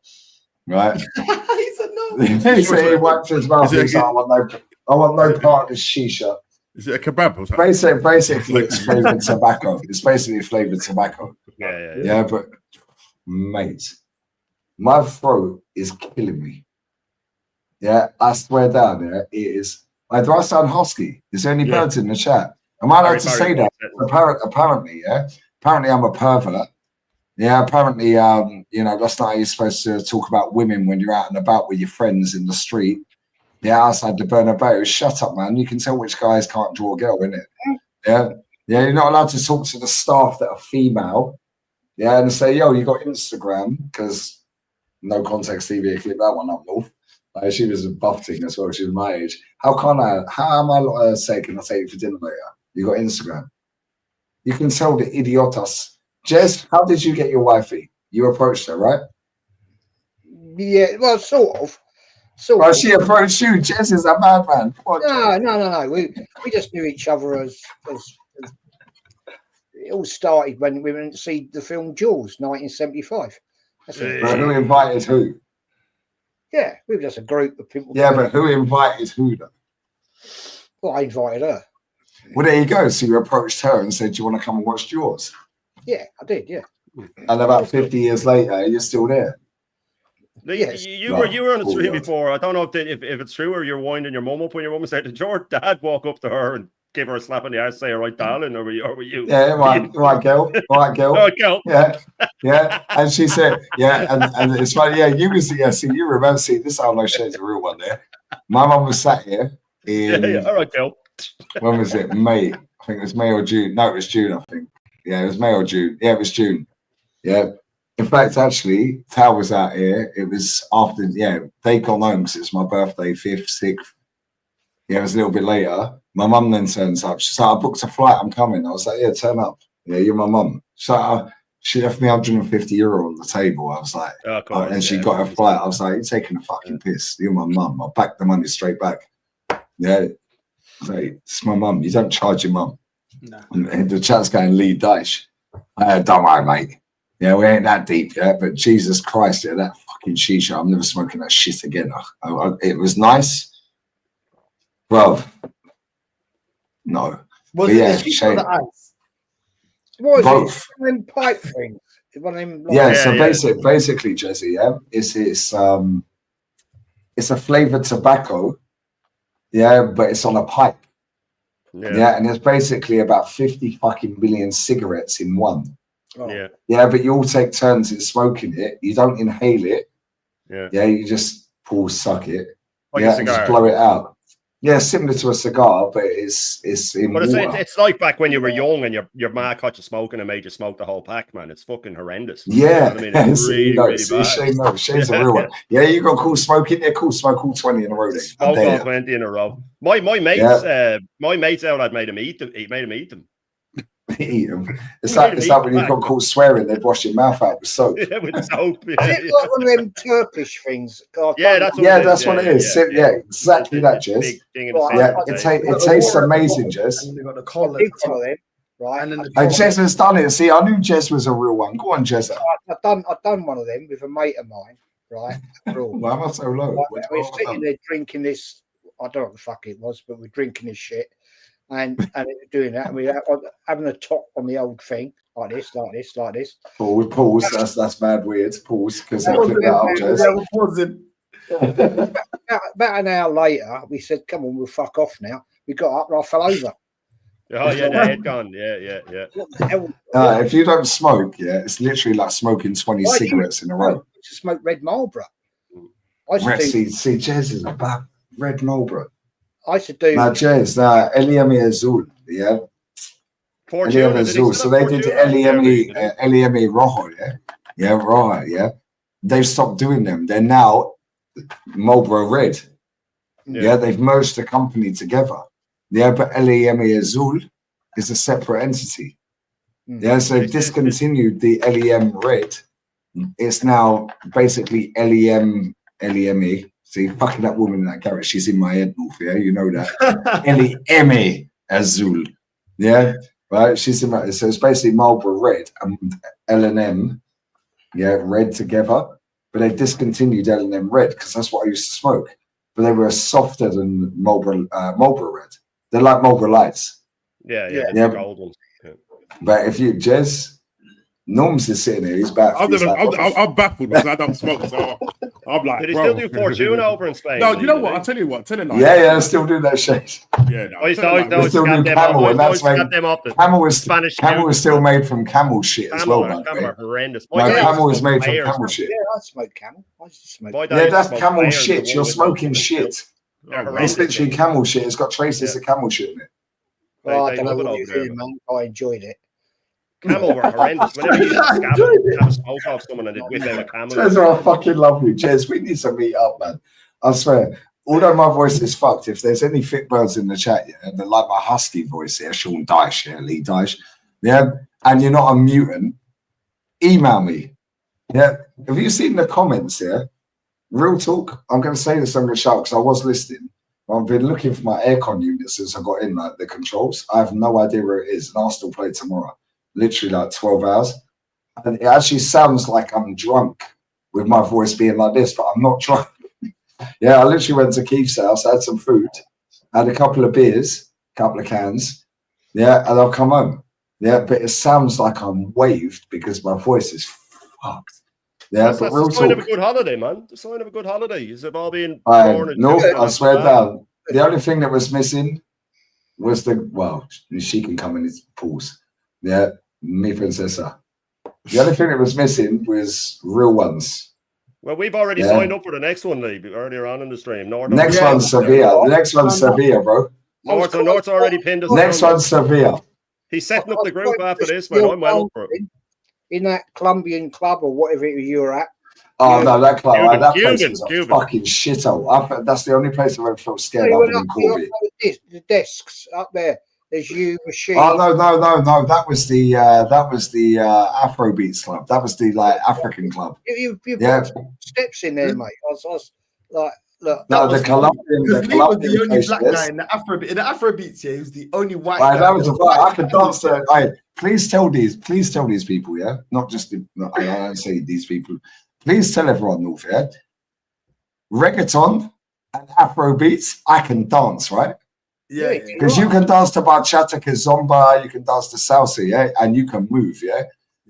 Speaker 11: Right?
Speaker 7: He said no.
Speaker 11: He said he whacked his mouth. He said, I want no part of this shisha.
Speaker 9: Is it a kebab or something?
Speaker 11: Basically, it's flavoured tobacco. It's basically flavoured tobacco.
Speaker 10: Yeah.
Speaker 11: But, mate, my throat is killing me. Yeah, I swear down, yeah, it is. Do I sound husky? Is there any birds in the chat? Am I allowed to say that? Apparently, yeah. Apparently, I'm a pervert. Yeah, apparently, that's not how you're supposed to talk about women when you're out and about with your friends in the street. Yeah, outside the Bernabeu. Shut up, man. You can tell which guys can't draw a girl, innit? Yeah. Yeah, you're not allowed to talk to the staff that are female. Yeah, and say, yo, you got Instagram, because no context TV, clip that one up north. Like, she was a buffing as well. She was my age. How am I not say, can I take you for dinner later? You got Instagram. You can tell the idiotas. Jez, how did you get your wifey? You approached her, right?
Speaker 8: Yeah, well, sort of.
Speaker 11: Well, she approached you. Jez is a madman.
Speaker 8: No. We just knew each other as it all started when we went to see the film Jaws, 1975. That's it.
Speaker 11: But who invited who?
Speaker 8: Yeah, we were just a group of people.
Speaker 11: Yeah, but who invited who though?
Speaker 8: Well, I invited her.
Speaker 11: Well, there you go. So you approached her and said, "Do you want to come and watch Jaws?"
Speaker 8: Yeah, I did. Yeah.
Speaker 11: And about 50 years later, you're still there.
Speaker 8: Yes.
Speaker 10: You were on the stream before. I don't know if it's true or you're winding your mum up when your mum said, "Did your dad walk up to her and give her a slap on the ass, say, all right, darling," or were you?
Speaker 11: Yeah, right, girl. Right, girl.
Speaker 10: Right, girl.
Speaker 11: Yeah. And she said, and it's funny, you was see, you remember, see, this I know she's a real one there. My mum was sat here in
Speaker 10: all right, girl.
Speaker 11: When was it? May. I think it was May or June. No, it was June, I think. Yeah, it was May or June. Yeah, it was June. Yeah. In fact, actually, Tal was out here. It was after, they gone home because it was my birthday, 5th, 6th. Yeah, it was a little bit later. My mum then turns up. She's like, "I booked a flight. I'm coming." I was like, "Yeah, turn up. Yeah, you're my mum." So she left me €150 on the table. I was like, and she got her flight. I was like, "You're taking a fucking piss. You're my mum." I backed the money straight back. Yeah. It's my mum. You don't charge your mum.
Speaker 7: No.
Speaker 11: And the chat's going, "Lee Dyche." Don't worry, mate. Yeah, we ain't that deep yet, but Jesus Christ, that fucking shisha. I'm never smoking that shit again. It was nice. Bro. No.
Speaker 7: Was it the shisha or the ice?
Speaker 8: What is
Speaker 11: Both.
Speaker 8: it? One of them pipe things. One of them,
Speaker 11: Basically, Jesse, it's a flavored tobacco. Yeah, but it's on a pipe. Yeah, and there's basically about 50 fucking million cigarettes in one.
Speaker 8: Oh.
Speaker 11: Yeah, but you all take turns in smoking it. You don't inhale it.
Speaker 10: Yeah,
Speaker 11: you just suck it.
Speaker 10: Like
Speaker 11: and just blow it out. Yeah, similar to a cigar, but it's in
Speaker 10: But
Speaker 11: water.
Speaker 10: it's like back when you were young and your ma caught you smoking and made you smoke the whole pack, man. It's fucking horrendous.
Speaker 11: Yeah,
Speaker 10: you know what I mean? It's really bad.
Speaker 11: Shane's a real one. Yeah, you got cool smoking. Yeah, cool. Smoke all 20 in a row.
Speaker 10: Smoke all 20 in a row. My mates out had made him eat them. He made him eat them.
Speaker 11: Eat them. It's like when you got caught swearing, they'd wash your mouth out with soap.
Speaker 10: Yeah, with soap.
Speaker 8: Is it like one of them Turkish things?
Speaker 11: That's what it is. Yeah, exactly that, Jez. It tastes amazing, Jez.
Speaker 7: And they got the collar.
Speaker 8: Right.
Speaker 7: And
Speaker 11: Jez has done it. See, I knew Jez was a real one. Go on, Jez.
Speaker 8: I've done one of them with a mate of mine, right?
Speaker 11: Why am I so low?
Speaker 8: We're sitting there drinking this. I don't know what the fuck it was, but we're drinking this shit. And doing that, and we're having a top on the old thing, like this.
Speaker 11: Pause. That's mad weird. Pause, because they'll clip that up, Jez.
Speaker 8: About an hour later, we said, "Come on, we'll fuck off now." We got up and I fell over.
Speaker 10: Oh yeah, the head gone. Yeah.
Speaker 8: What the hell?
Speaker 11: If you don't smoke, it's literally like smoking 20 cigarettes in a row.
Speaker 8: To smoke Red Marlboro.
Speaker 11: See, Jez is about Red Marlboro.
Speaker 8: I should do.
Speaker 11: Now, Jez, Eliemi Azul, yeah. Eliemi Azul. So they did Eliemi Rojo, Rojo, They've stopped doing them. They're now Marlboro Red. Yeah, they've merged the company together. Yeah, but Eliemi Azul is a separate entity. Yeah, so they've discontinued the LEM Red. It's now basically LEME. See, fucking that woman in that garage, she's in my head, Wolf, you know that. LEME Azul. Yeah, right? She's in my, so it's basically Marlboro Red and L&M, Red together. But they discontinued L&M Red because that's what I used to smoke. But they were softer than Marlboro Red. They're like Marlboro Lights.
Speaker 10: Yeah. The gold ones. Yeah.
Speaker 11: But if you, Jez, Norm's is sitting here. He's back.
Speaker 9: I'm baffled because I don't smoke. So I'm like,
Speaker 10: did he still do Fortuna over in Spain?
Speaker 9: No, you know what? I'll tell you what.
Speaker 11: I still do that shit.
Speaker 9: Yeah, no,
Speaker 10: I still do
Speaker 11: Camel, and that's when Camel was
Speaker 10: Spanish.
Speaker 11: Camel was still made from camel shit as well, man.
Speaker 10: Camel are horrendous.
Speaker 11: Camel was made from camel shit.
Speaker 8: Yeah, I smoke Camel. I used to smoke.
Speaker 11: Yeah, that's camel shit. You're smoking shit. It's literally camel shit. It's got traces of camel shit in it.
Speaker 8: Well, I don't know what you're doing, man. I enjoyed it.
Speaker 10: Camel were horrendous. Whenever you have a smoke off someone and they'd whip out a camel.
Speaker 11: Jez are fucking lovely. Jez, we need to meet up, man. I swear. Although my voice is fucked, if there's any fit birds in the chat, yeah, that like my husky voice, yeah, Sean Dyche, yeah, Lee Dyche, yeah, and you're not a mutant, email me. Yeah. Have you seen the comments here? Real talk. I'm going to say this, I'm going to shout because I was listening. I've been looking for my aircon unit since I got in, like the controls. I have no idea where it is. And Arsenal play tomorrow. Literally like 12 hours. And it actually sounds like I'm drunk with my voice being like this, but I'm not drunk. Yeah, I literally went to Keith's house, had some food, had a couple of beers, a couple of cans. Yeah, and I'll come home. Yeah, but it sounds like I'm waved because my voice is fucked. Yeah,
Speaker 10: that's the sign of a good holiday, man. The sign of a good holiday is it all being born and
Speaker 11: no, I swear down. The only thing that was missing was she can come in his pools. Yeah, mi princesa. The only thing that was missing was real ones.
Speaker 10: Well, we've already signed up for the next one, Lee, earlier on in the stream.
Speaker 11: Next one's Sevilla. The next one's Sevilla, bro.
Speaker 10: North's already pinned us.
Speaker 11: Next one's Sevilla.
Speaker 10: He's setting up the group after this, man. I'm well up for it.
Speaker 8: In that Colombian club or whatever you were at.
Speaker 11: Oh, no, that club, that place is a fucking shithole. That's the only place I've ever felt scared of in Corby.
Speaker 8: The desks up there. There's you, machine.
Speaker 11: Oh, no. That was the Afrobeats club. That was the African club.
Speaker 8: You put steps in there, mate. I was like, look.
Speaker 11: No, the Colombian.
Speaker 7: Lee was the only black guy in the Afrobeats. Yeah, he was the only white guy.
Speaker 11: That was I could dance there. Please tell these people, yeah, not just I don't say these people. Please tell everyone, North, yeah, reggaeton and Afrobeats, I can dance, right?
Speaker 7: Yeah,
Speaker 11: because you can dance to bachata, kizomba, you can dance to salsa, yeah, and you can move, yeah.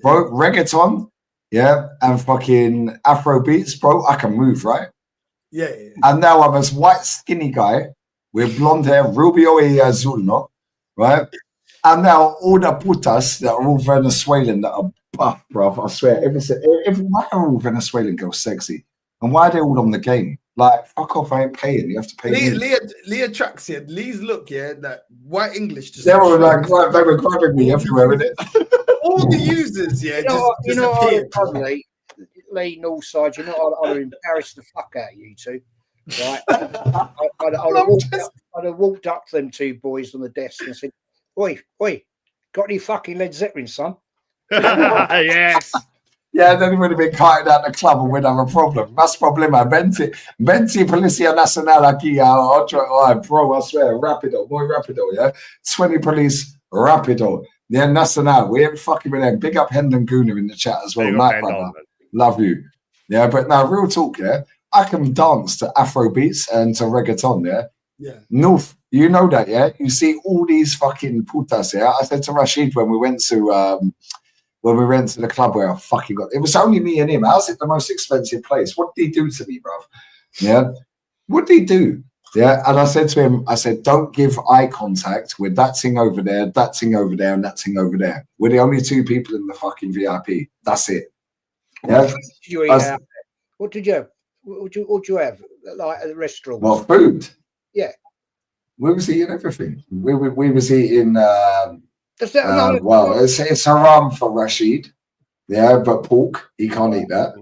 Speaker 11: Bro, reggaeton, yeah, and fucking Afrobeats, bro, I can move, right?
Speaker 7: Yeah.
Speaker 11: And now I'm this white, skinny guy with blonde hair, rubio y azul, no? Right? And now all the putas that are all Venezuelan that are buff, bro. I swear, why are all Venezuelan girls sexy? And why are they all on the game? Like, fuck off, I ain't paying. You have to pay me.
Speaker 7: Leah tracks here. Lee's look, yeah, that white English. Just
Speaker 11: they were grabbing me everywhere with it.
Speaker 7: All the users, yeah,
Speaker 8: you know, Lee Northside, you know, I'd embarrass the fuck out of you two. Right? I'd have walked up to them two boys on the desk and said, Oi, got any fucking Led Zeppelin, son?
Speaker 10: Yes.
Speaker 11: Yeah, then he would have been carted out the club and we'd have a problem. That's problema. Venti Policia Nacional aquí. Bro, I swear, rapido, muy rapido, yeah? 20 police, rapido. Yeah, Nacional. We ain't fucking with them. Big up Hendon Guna in the chat as well. Night, brother. Love you. Yeah, but now, real talk, yeah? I can dance to Afrobeats and to reggaeton, yeah?
Speaker 7: Yeah.
Speaker 11: North, you know that, yeah? You see all these fucking putas, yeah? I said to Rashid when we went to the club where I fucking got it was only me and him. How's it the most expensive place? What did he do to me, bruv? Yeah. What did he do? Yeah. And I said to him, don't give eye contact with that thing over there, and that thing over there. We're the only two people in the fucking VIP. That's it. Yeah.
Speaker 8: What did you have? What did you have? Like at the restaurant?
Speaker 11: Well, food.
Speaker 8: Yeah.
Speaker 11: We was eating everything. We was eating
Speaker 8: it's
Speaker 11: haram for Rashid. Yeah, but pork, he can't eat that.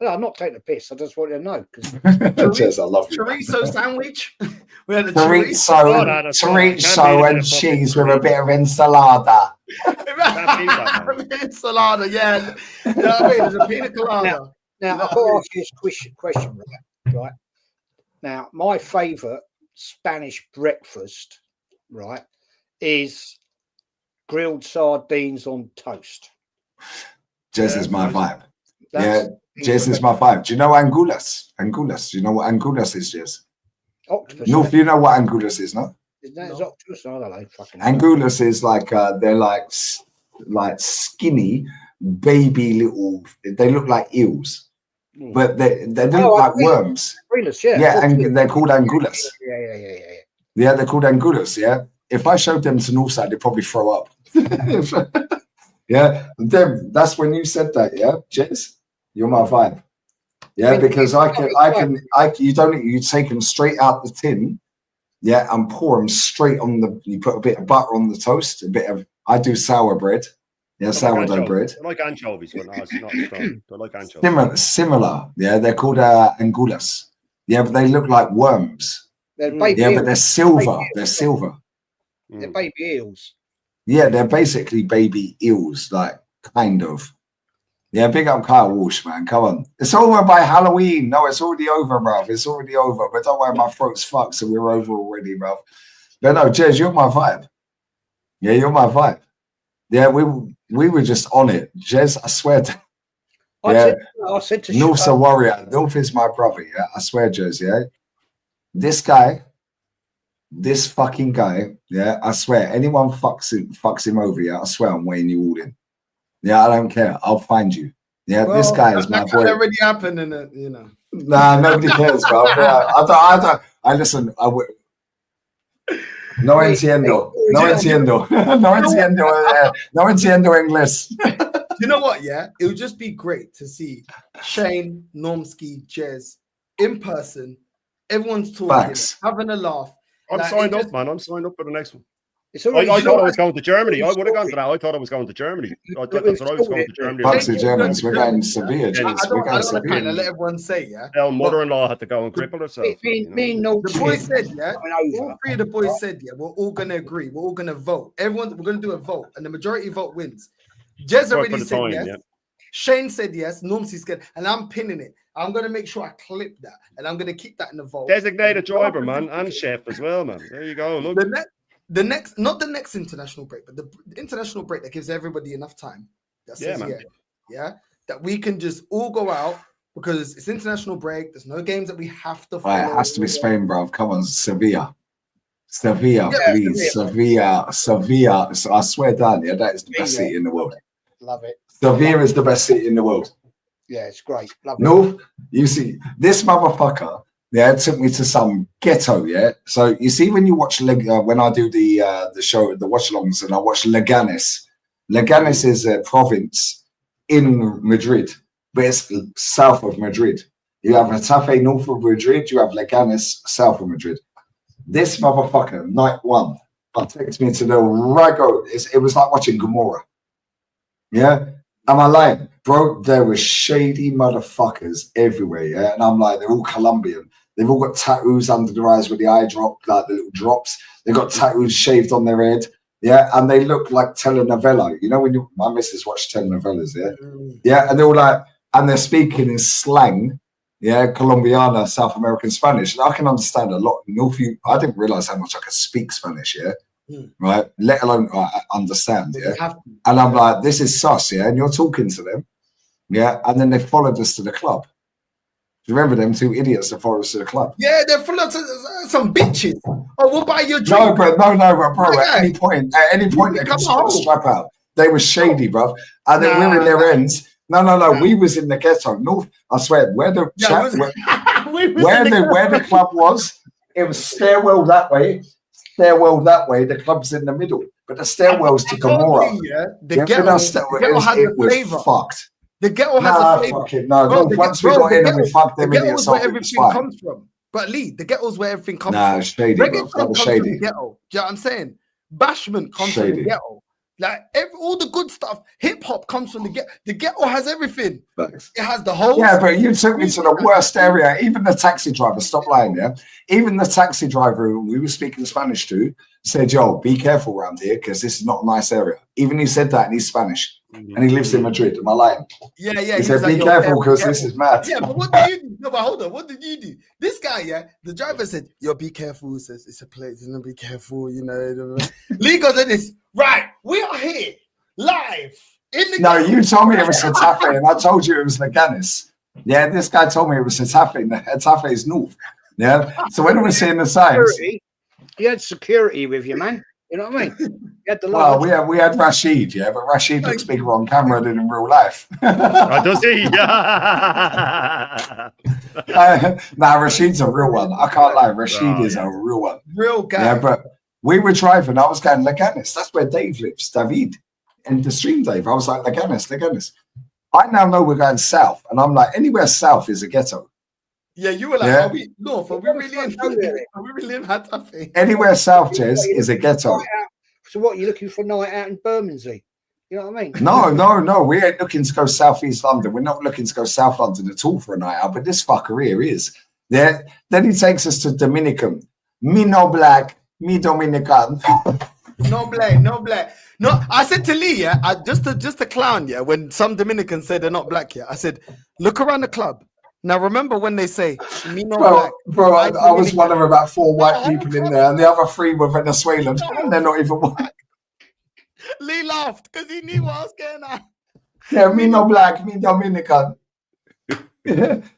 Speaker 8: I'm not taking a piss. I just want to know.
Speaker 11: Jez, I love you.
Speaker 7: Chorizo sandwich. We had a
Speaker 11: chorizo and cheese with a bit of ensalada.
Speaker 7: Ensalada, yeah. You know what I mean? There's a pina colada.
Speaker 8: Now I've got to ask you this question, right? Now, my favourite Spanish breakfast, right, is grilled sardines on toast.
Speaker 11: Jez is my vibe. Jez is my vibe. Do you know angulas? Angulas. Do you know what angulas is, Jez?
Speaker 8: Octopus.
Speaker 11: No, you know what angulas is, no?
Speaker 8: Isn't that octopus? I don't know. Fucking
Speaker 11: angulas is like they're like skinny baby little. They look like eels. But they look like worms.
Speaker 8: Yeah,
Speaker 11: and they're called angulas.
Speaker 8: Yeah.
Speaker 11: Yeah, they're called angulas, yeah. If I showed them to Northside, they'd probably throw up. Yeah, that's when you said that, yeah, Jez? You're my vibe. Yeah, because you take them straight out the tin, yeah, and pour them straight on you put a bit of butter on the toast, I do sour bread, Yeah, sourdough bread.
Speaker 10: I like anchovies, but no, it's not strong. I like anchovies.
Speaker 11: Similar. Yeah, they're called angulas. Yeah, but they look like worms.
Speaker 8: They're baby
Speaker 11: yeah,
Speaker 8: eels.
Speaker 11: but they're silver.
Speaker 8: Baby
Speaker 11: They're
Speaker 8: eels.
Speaker 11: silver.
Speaker 8: They're baby eels.
Speaker 11: Yeah, they're basically baby eels, like kind of. Yeah, big up Kyle Walsh, man. Come on. It's over by Halloween. No, it's already over, bruv. It's already over. But don't worry, my throat's fucked, so we're over already, bruv. But no, Jez, you're my vibe. Yeah, you're my vibe. Yeah, we were just on it. Jez, I swear to
Speaker 8: I said to
Speaker 11: North's a warrior. North is my brother, yeah. I swear, Jez, yeah. This fucking guy, yeah, I swear, anyone fucks him over, yeah, I swear I'm weighing you all in. Yeah, I don't care. I'll find you. Yeah, well, this guy is my boy.
Speaker 7: That already happened, in it, you know.
Speaker 11: Nah, nobody cares, bro. Yeah, I listen. No entiendo. No entiendo. No entiendo. No entiendo English.
Speaker 7: You know what? Yeah, it would just be great to see Shane, Normski, Jez in person. Everyone's talking, having a laugh.
Speaker 10: I'm signed up, man. I'm signed up for the next one. I thought I was going to Germany. I would have gone to that. I thought I was going to Germany. I thought that's what I was going to Germany.
Speaker 11: Fuck the Germans. We're going to Sevilla.
Speaker 7: I don't want to kind of let everyone say, yeah.
Speaker 10: Our mother-in-law had to go and cripple herself.
Speaker 7: The boys said, yeah. All three of the boys said, yeah. We're all going to agree. We're all going to vote. We're going to do a vote, and the majority vote wins. Jez already said yes. Yeah. Shane said yes. Normsy said, and I'm pinning it. I'm going to make sure I clip that, and I'm going to keep that in the vote.
Speaker 10: Designated driver, man, and chef as well, man. There you go. Look.
Speaker 7: Not the next international break, but the international break that gives everybody enough time. That says, that we can just all go out because it's international break. There's no games that we have to follow.
Speaker 11: It has to be Spain, bro. Come on, Sevilla, please, Sevilla. So I swear down, yeah, that is the best city in the world.
Speaker 8: Love it.
Speaker 11: Sevilla is the best city in the world.
Speaker 8: Yeah, it's great. Love
Speaker 11: it. You see, this motherfucker. Yeah, it took me to some ghetto. Yeah, so you see when you watch when I do the show, the watch-alongs, and I watch Leganes. Leganes is a province in Madrid, but it's south of Madrid. You have Getafe north of Madrid. You have Leganes south of Madrid. This motherfucker, night one, takes me to the Rago. It was like watching Gomorrah. Yeah, am I lying, bro? There were shady motherfuckers everywhere. Yeah, and I'm like, they're all Colombian. They've all got tattoos under their eyes with the eye drop, like the little drops. They've got tattoos shaved on their head. Yeah, and they look like telenovela. You know, when my missus watched telenovelas, yeah? Yeah, and they're all like, and they're speaking in slang, yeah, Colombiana, South American Spanish. And I can understand a lot. I didn't realize how much I could speak Spanish, yeah? Right? Let alone understand, yeah? And I'm like, this is sus, yeah? And you're talking to them, yeah? And then they followed us to the club. Do you remember them two idiots that followed us to the club?
Speaker 7: Yeah, they're full of some bitches. Oh, we'll buy you a drink.
Speaker 11: No, but bro, at any point, they can just put a strap out. They were shady, bro. And then we're in their ends. No. We was in the ghetto. North, I swear, where the club was, it was stairwell that way. The club's in the middle. But the stairwells to Gomorrah.
Speaker 7: The ghetto has a flavor.
Speaker 11: Fucked.
Speaker 7: The ghetto has a flavor.
Speaker 11: Once we got in and we fucked them idiots off,
Speaker 7: everything comes from. But Lee, the ghetto's where everything comes from.
Speaker 11: Shady,
Speaker 7: reggaeton comes from the ghetto. Do you know what I'm saying? Bashment comes from the ghetto. Like all the good stuff, hip hop comes from the ghetto. The ghetto has everything. It has the whole.
Speaker 11: Yeah, but you took me to the worst area. Even the taxi driver, stop lying, yeah. Even the taxi driver who we were speaking Spanish to said, "Yo, be careful around here because this is not a nice area." Even he said that, and he's Spanish, and he lives in Madrid. Am I lying?
Speaker 7: Yeah.
Speaker 11: He said, "Be careful because this is mad."
Speaker 7: Yeah, but what did you do? No, but hold on. What did you do? This guy, yeah, the driver said, "Yo, be careful." He says, "It's a place. You know, be careful." You know, Lee goes in this. Right, we are here live in the.
Speaker 11: No, you told me it was Getafe, and I told you it was Leganes. Yeah, this guy told me it was Getafe. Getafe is north. Yeah, so when we were seeing the signs,
Speaker 8: you had security with you, man. You know what I mean? You had the
Speaker 11: we had Rashid, yeah, but Rashid looks bigger on camera than in real life.
Speaker 10: Does he?
Speaker 11: Rashid's a real one. I can't lie. Rashid is a real one.
Speaker 7: Real guy.
Speaker 11: Yeah, but we were driving. I was going Leganes. That's where Dave lives, David. In the stream, Dave. I was like, Leganes. I now know we're going south, and I'm like, anywhere south is a ghetto.
Speaker 7: Yeah, you were like, are we north? Are we really in Getafe?
Speaker 11: Anywhere south, Jez, is a ghetto.
Speaker 8: So what, you're looking for a night out in Bermondsey? You know what I mean?
Speaker 11: No. We ain't looking to go southeast London. We're not looking to go South London at all for a night out. But this fucker here is. Yeah. Then he takes us to Dominican. Me no black, me Dominican.
Speaker 7: No black, no black. No, I said to Lee, yeah, just to clown, yeah, when some Dominicans say they're not black, yeah, I said, look around the club. Now remember when they say me no black.
Speaker 11: Bro, I was one of about 4 white people in there, and the other 3 were Venezuelan. They're not even white.
Speaker 7: Lee laughed because he knew what I was getting at.
Speaker 11: Yeah, me no black, me Dominican.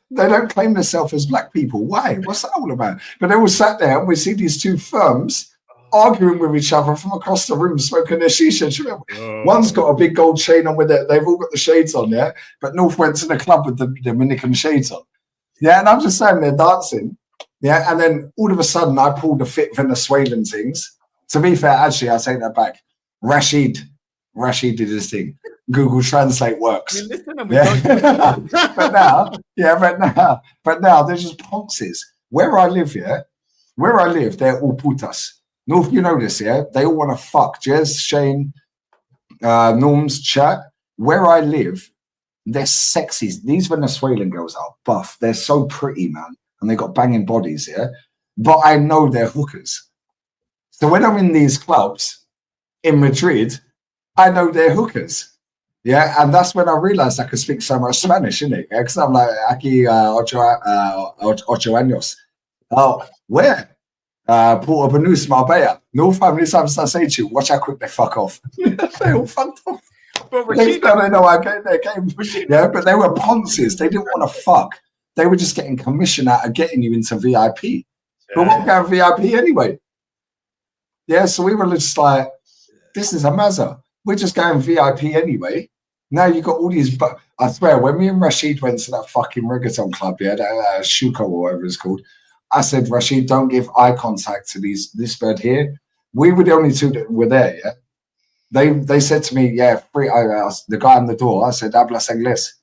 Speaker 11: They don't claim themselves as black people. Why? What's that all about? But they all sat there, and we see these 2 firms arguing with each other from across the room, smoking their shisha. One's got a big gold chain on with it. They've all got the shades on, yeah. But North went to the club with the Dominican shades on. Yeah, and I'm just standing there dancing. Yeah, and then all of a sudden I pulled the fit Venezuelan things. To be fair, actually, I take that back. Rashid did his thing. Google Translate works. Yeah. but now they're just ponces. Where I live, they're all putas. North, you know this, yeah? They all want to fuck. Jez, Shane, Norm's chat. Where I live, they're sexy. These Venezuelan girls are buff. They're so pretty, man. And they got banging bodies, yeah? But I know they're hookers. So when I'm in these clubs in Madrid, I know they're hookers. Yeah, and that's when I realized I could speak so much Spanish, innit? Because I'm like, aquí ocho años. Oh, where? Porto Banús, Marbella. No family times I say to you, watch how quick they fuck off. They all fucked off. Next time I know I came. Yeah, but they were ponces. They didn't want to fuck. They were just getting commission out of getting you into VIP. Yeah. But we're going VIP anyway. Yeah, so we were just like, this is a mazza. We're just going VIP anyway. Now you got all these, but I swear, when me and Rashid went to that fucking reggaeton club, yeah, that Shuko or whatever it's called, I said, Rashid, don't give eye contact to this bird here. We were the only 2 that were there, yeah. They said to me, yeah, free. I asked the guy on the door. I said, hablas inglés.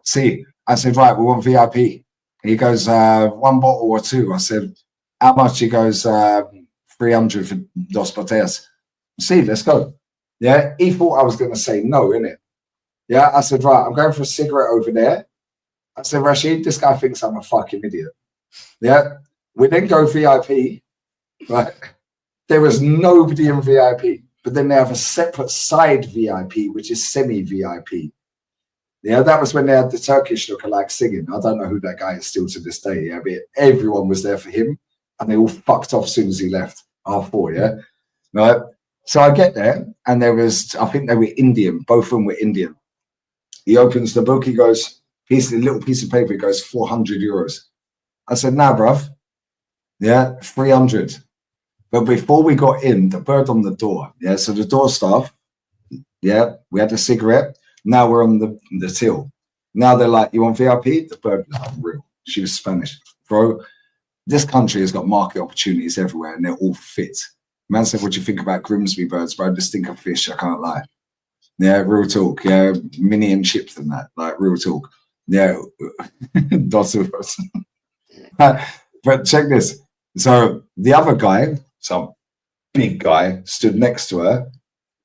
Speaker 11: See, I said, right, we want VIP. He goes, 1 bottle or 2. I said, how much? He goes, 300 for dos botellas. See, let's go. Yeah, he thought I was going to say no, innit? Yeah, I said, right, I'm going for a cigarette over there. I said, Rashid, this guy thinks I'm a fucking idiot. Yeah, we then go VIP, right? There was nobody in VIP, but then they have a separate side VIP, which is semi-VIP. Yeah, that was when they had the Turkish lookalike singing. I don't know who that guy is still to this day. Yeah, but everyone was there for him, and they all fucked off as soon as he left. R4, yeah, right. So I get there, and there was, I think they were Indian. Both of them were Indian. He opens the book. He goes, little piece of paper. He goes, 400 euros. I said, nah, bruv. Yeah, 300. But before we got in, the bird on the door. Yeah, so the door staff. Yeah, we had a cigarette. Now we're on the till. Now they're like, you want VIP? The bird was unreal. She was Spanish. Bro, this country has got market opportunities everywhere, and they're all fit. Man said, what do you think about Grimsby birds, bro? Just think of fish, I can't lie. Yeah, real talk. Yeah, mini and chips and that. Like, real talk. Yeah, lots of us. But check this. So the other guy, some big guy, stood next to her.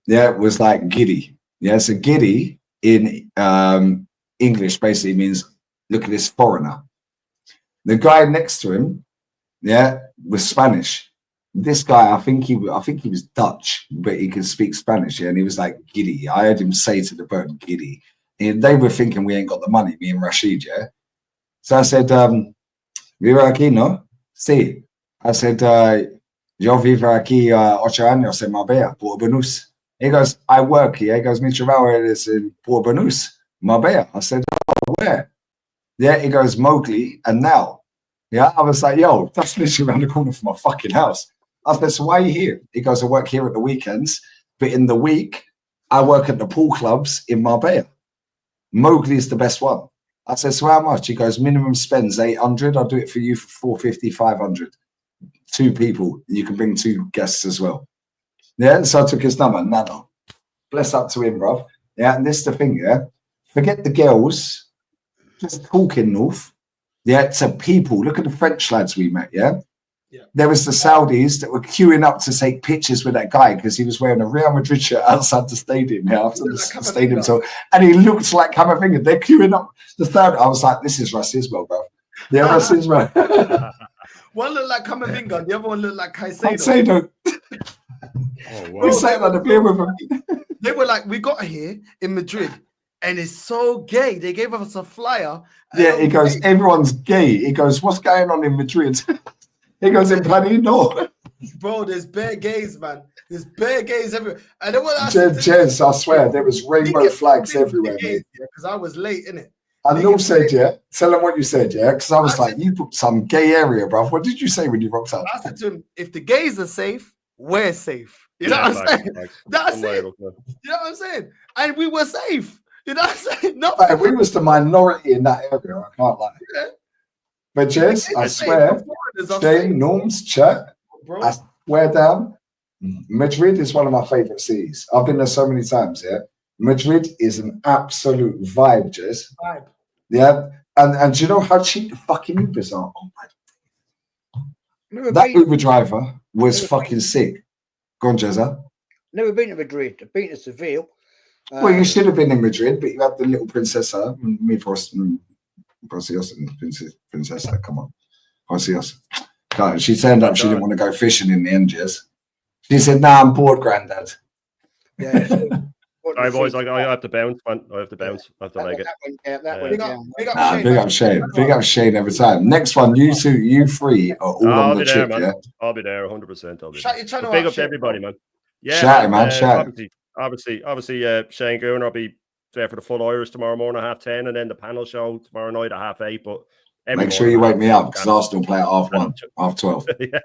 Speaker 11: Yeah, was like giddy. Yeah, so giddy in English basically means look at this foreigner. The guy next to him, yeah, was Spanish. This guy, I think he was Dutch, but he could speak Spanish. Yeah, and he was like giddy. I heard him say to the bird, giddy. And they were thinking we ain't got the money, me and Rashid. Yeah. So I said, vivo aquí, no? Sí. I said, yo vivo aquí 8 años en Marbella, Porto Banús. He goes, I work here. He goes, mi trabajo is in Porto Banús, Marbella. I said, oh, where? Yeah, he goes, Mowgli and now. Yeah, I was like, yo, that's literally around the corner from my fucking house. I said, so why are you here? He goes, I work here at the weekends, but in the week, I work at the pool clubs in Marbella. Mowgli is the best one. I said, so how much? He goes, minimum spends 800. I'll do it for you for 450, 500. 2 people. You can bring 2 guests as well. Yeah, so I took his number. No. Bless up to him, bruv. Yeah, and this is the thing, yeah? Forget the girls. Just talking, North. Yeah, to people. Look at the French lads we met, yeah? There was the Saudis that were queuing up to take pictures with that guy because he was wearing a Real Madrid shirt outside the stadium. Yeah, outside the stadium. So, and he looked like Camavinga. They're queuing up the third. I was like, this is racismo, bro. Yeah, racismo.
Speaker 7: One looked like Camavinga, the other one looked like Caicedo.
Speaker 9: Oh, wow.
Speaker 11: We sat on the beer with him.
Speaker 7: They were like, we got here in Madrid, and it's so gay. They gave us a flyer.
Speaker 11: Yeah, he goes, everyone's gay. He goes, what's going on in Madrid? He goes, in Panino.
Speaker 7: Bro, there's bare gays, man. There's bare gays everywhere. And then what I
Speaker 11: Jez, I swear, there was rainbow flags everywhere, mate.
Speaker 7: Because I was late, innit?
Speaker 11: And Neil said, yeah, tell them what you said, yeah? Because I was like, you booked some gay area, bro. What did you say when you rocked up?
Speaker 7: I said to him, if the gays are safe, we're safe. You know what I'm saying? That's it. You know what I'm saying? And we were safe. You know what I'm saying?
Speaker 11: Like, we was the minority in that area, I can't lie.
Speaker 7: Yeah.
Speaker 11: But Jez, I swear, Shane, Norms, chat, I swear down, Madrid is one of my favorite cities. I've been there so many times, yeah? Madrid is an absolute vibe, Jez.
Speaker 7: Vibe.
Speaker 11: Yeah? And do you know how cheap the fucking Ubers are? Oh my. That Uber driver was fucking sick. Go on, Jezza.
Speaker 8: Never been to Madrid. I've been to Seville.
Speaker 11: Well, you should have been in Madrid, but you had the little princessa, me Precious and Princessa, come on. Precious. God, she turned up, she didn't want to go fishing in the end, Jez. She said, nah, I'm bored, Grandad.
Speaker 8: Yeah.
Speaker 10: Sorry, boys, I have to bounce, man. I have to bounce. I have to leg it.
Speaker 11: Big up Shane. Big up Shane every time. Next one, you two, you three are all on the chip, yeah?
Speaker 10: I'll be there, 100%. I'll be
Speaker 7: Shout your channel
Speaker 10: big
Speaker 7: out,
Speaker 10: up to everybody, man. Yeah,
Speaker 11: shout it, man. Shout it.
Speaker 10: Obviously, Shane Goon, I'll be there for the full Irish tomorrow morning at 10:30, and then the panel show tomorrow night at 8:30. But
Speaker 11: make sure you wake me up because Arsenal play at 1:30, 12:30.
Speaker 10: Yeah.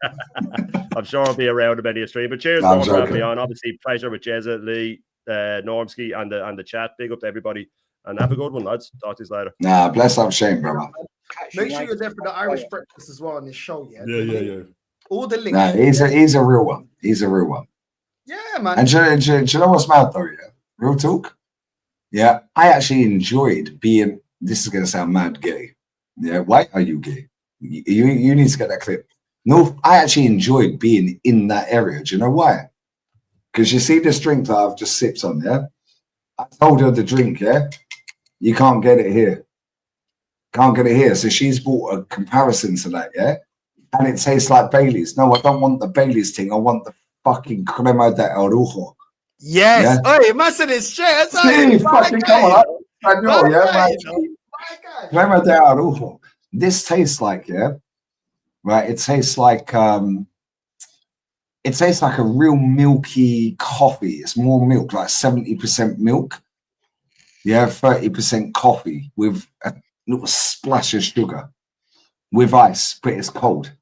Speaker 10: I'm sure I'll be around a many stream. But cheers for having me on. Obviously, pleasure with Jezza, Lee, Normski, and the chat. Big up to everybody, and have a good one, lads. Talk to you later.
Speaker 11: Nah, bless up Shane, brother.
Speaker 7: Make sure you're there for the Irish breakfast as well on this show. Yeah.
Speaker 9: Yeah.
Speaker 7: All the links.
Speaker 11: Nah, he's a real one. He's a real one.
Speaker 7: Yeah, man.
Speaker 11: And do you know what's mad though? Yeah, real talk. Yeah, I actually enjoyed being. This is gonna sound mad gay. Yeah, why are you gay? You need to get that clip. No, I actually enjoyed being in that area. Do you know why? Because you see this drink that I've just sipped on. Yeah, I told her the drink. Yeah, you can't get it here. Can't get it here. So she's bought a comparison to that. Yeah, and it tastes like Bailey's. No, I don't want the Bailey's thing. I want the fucking crema de orujo.
Speaker 7: Yes. Yeah? Oh, man said it's shit.
Speaker 11: See, fucking come on. Crema de orujo. This tastes like, yeah, right? It tastes like a real milky coffee. It's more milk, like 70% milk. Yeah, 30% coffee with a little splash of sugar with ice, but it's cold.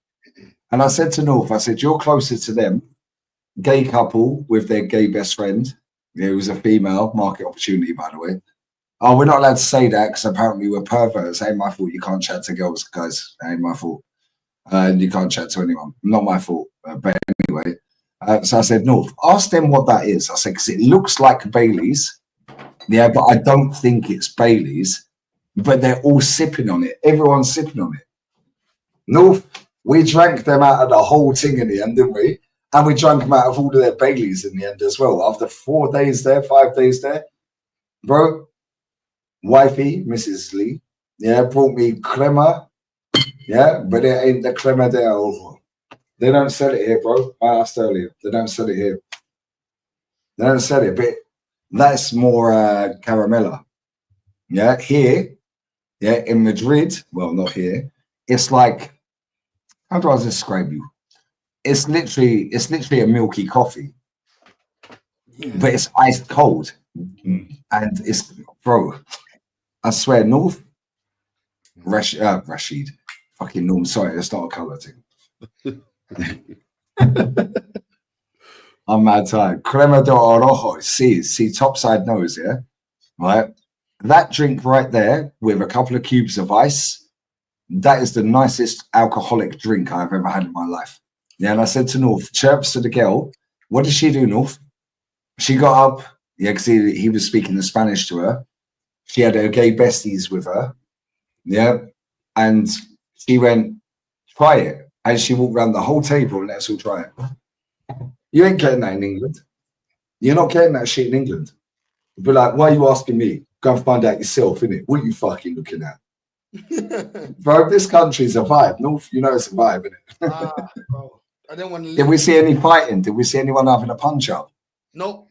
Speaker 11: And I said to North, I said, you're closer to them. Gay couple with their gay best friend. It was a female, market opportunity, by the way. Oh, we're not allowed to say that because apparently we're perverts. Ain't my fault. You can't chat to girls, guys. Ain't my fault. And you can't chat to anyone. Not my fault. But anyway, so I said, North, ask them what that is. I said, because it looks like Bailey's. Yeah, but I don't think it's Bailey's. But they're all sipping on it. Everyone's sipping on it. North, we drank them out of the whole thing in the end, didn't we? And we drank them out of all of their Baileys in the end as well. After 4 days there, 5 days there, bro, wifey, Mrs. Lee, yeah, brought me crema, yeah, but it ain't the crema de ojo. They don't sell it here, bro. I asked earlier. They don't sell it here. They don't sell it, but that's more caramella. Yeah, here, yeah, in Madrid, well, not here. It's like, how do I describe you? It's literally a milky coffee, but it's ice cold, and it's, bro. I swear, North Rashid, fucking Norm. Sorry, it's not a color thing. I'm mad tired. Crema de Orojo. See, top side nose, yeah, right. That drink right there with a couple of cubes of ice. That is the nicest alcoholic drink I've ever had in my life. Yeah, and I said to North, chirps to the girl, what did she do, North? She got up, yeah, because he was speaking in Spanish to her. She had her gay besties with her, yeah, and she went, try it. And she walked around the whole table and let us all try it. You ain't getting that in England. You're not getting that shit in England. But like, why are you asking me? Go and find out yourself, innit? What are you fucking looking at? Bro, this country's a vibe. North, you know it's a vibe, innit?
Speaker 7: Bro. I don't want to
Speaker 11: Did we see any fighting? Did we see anyone having a punch up?
Speaker 7: Nope.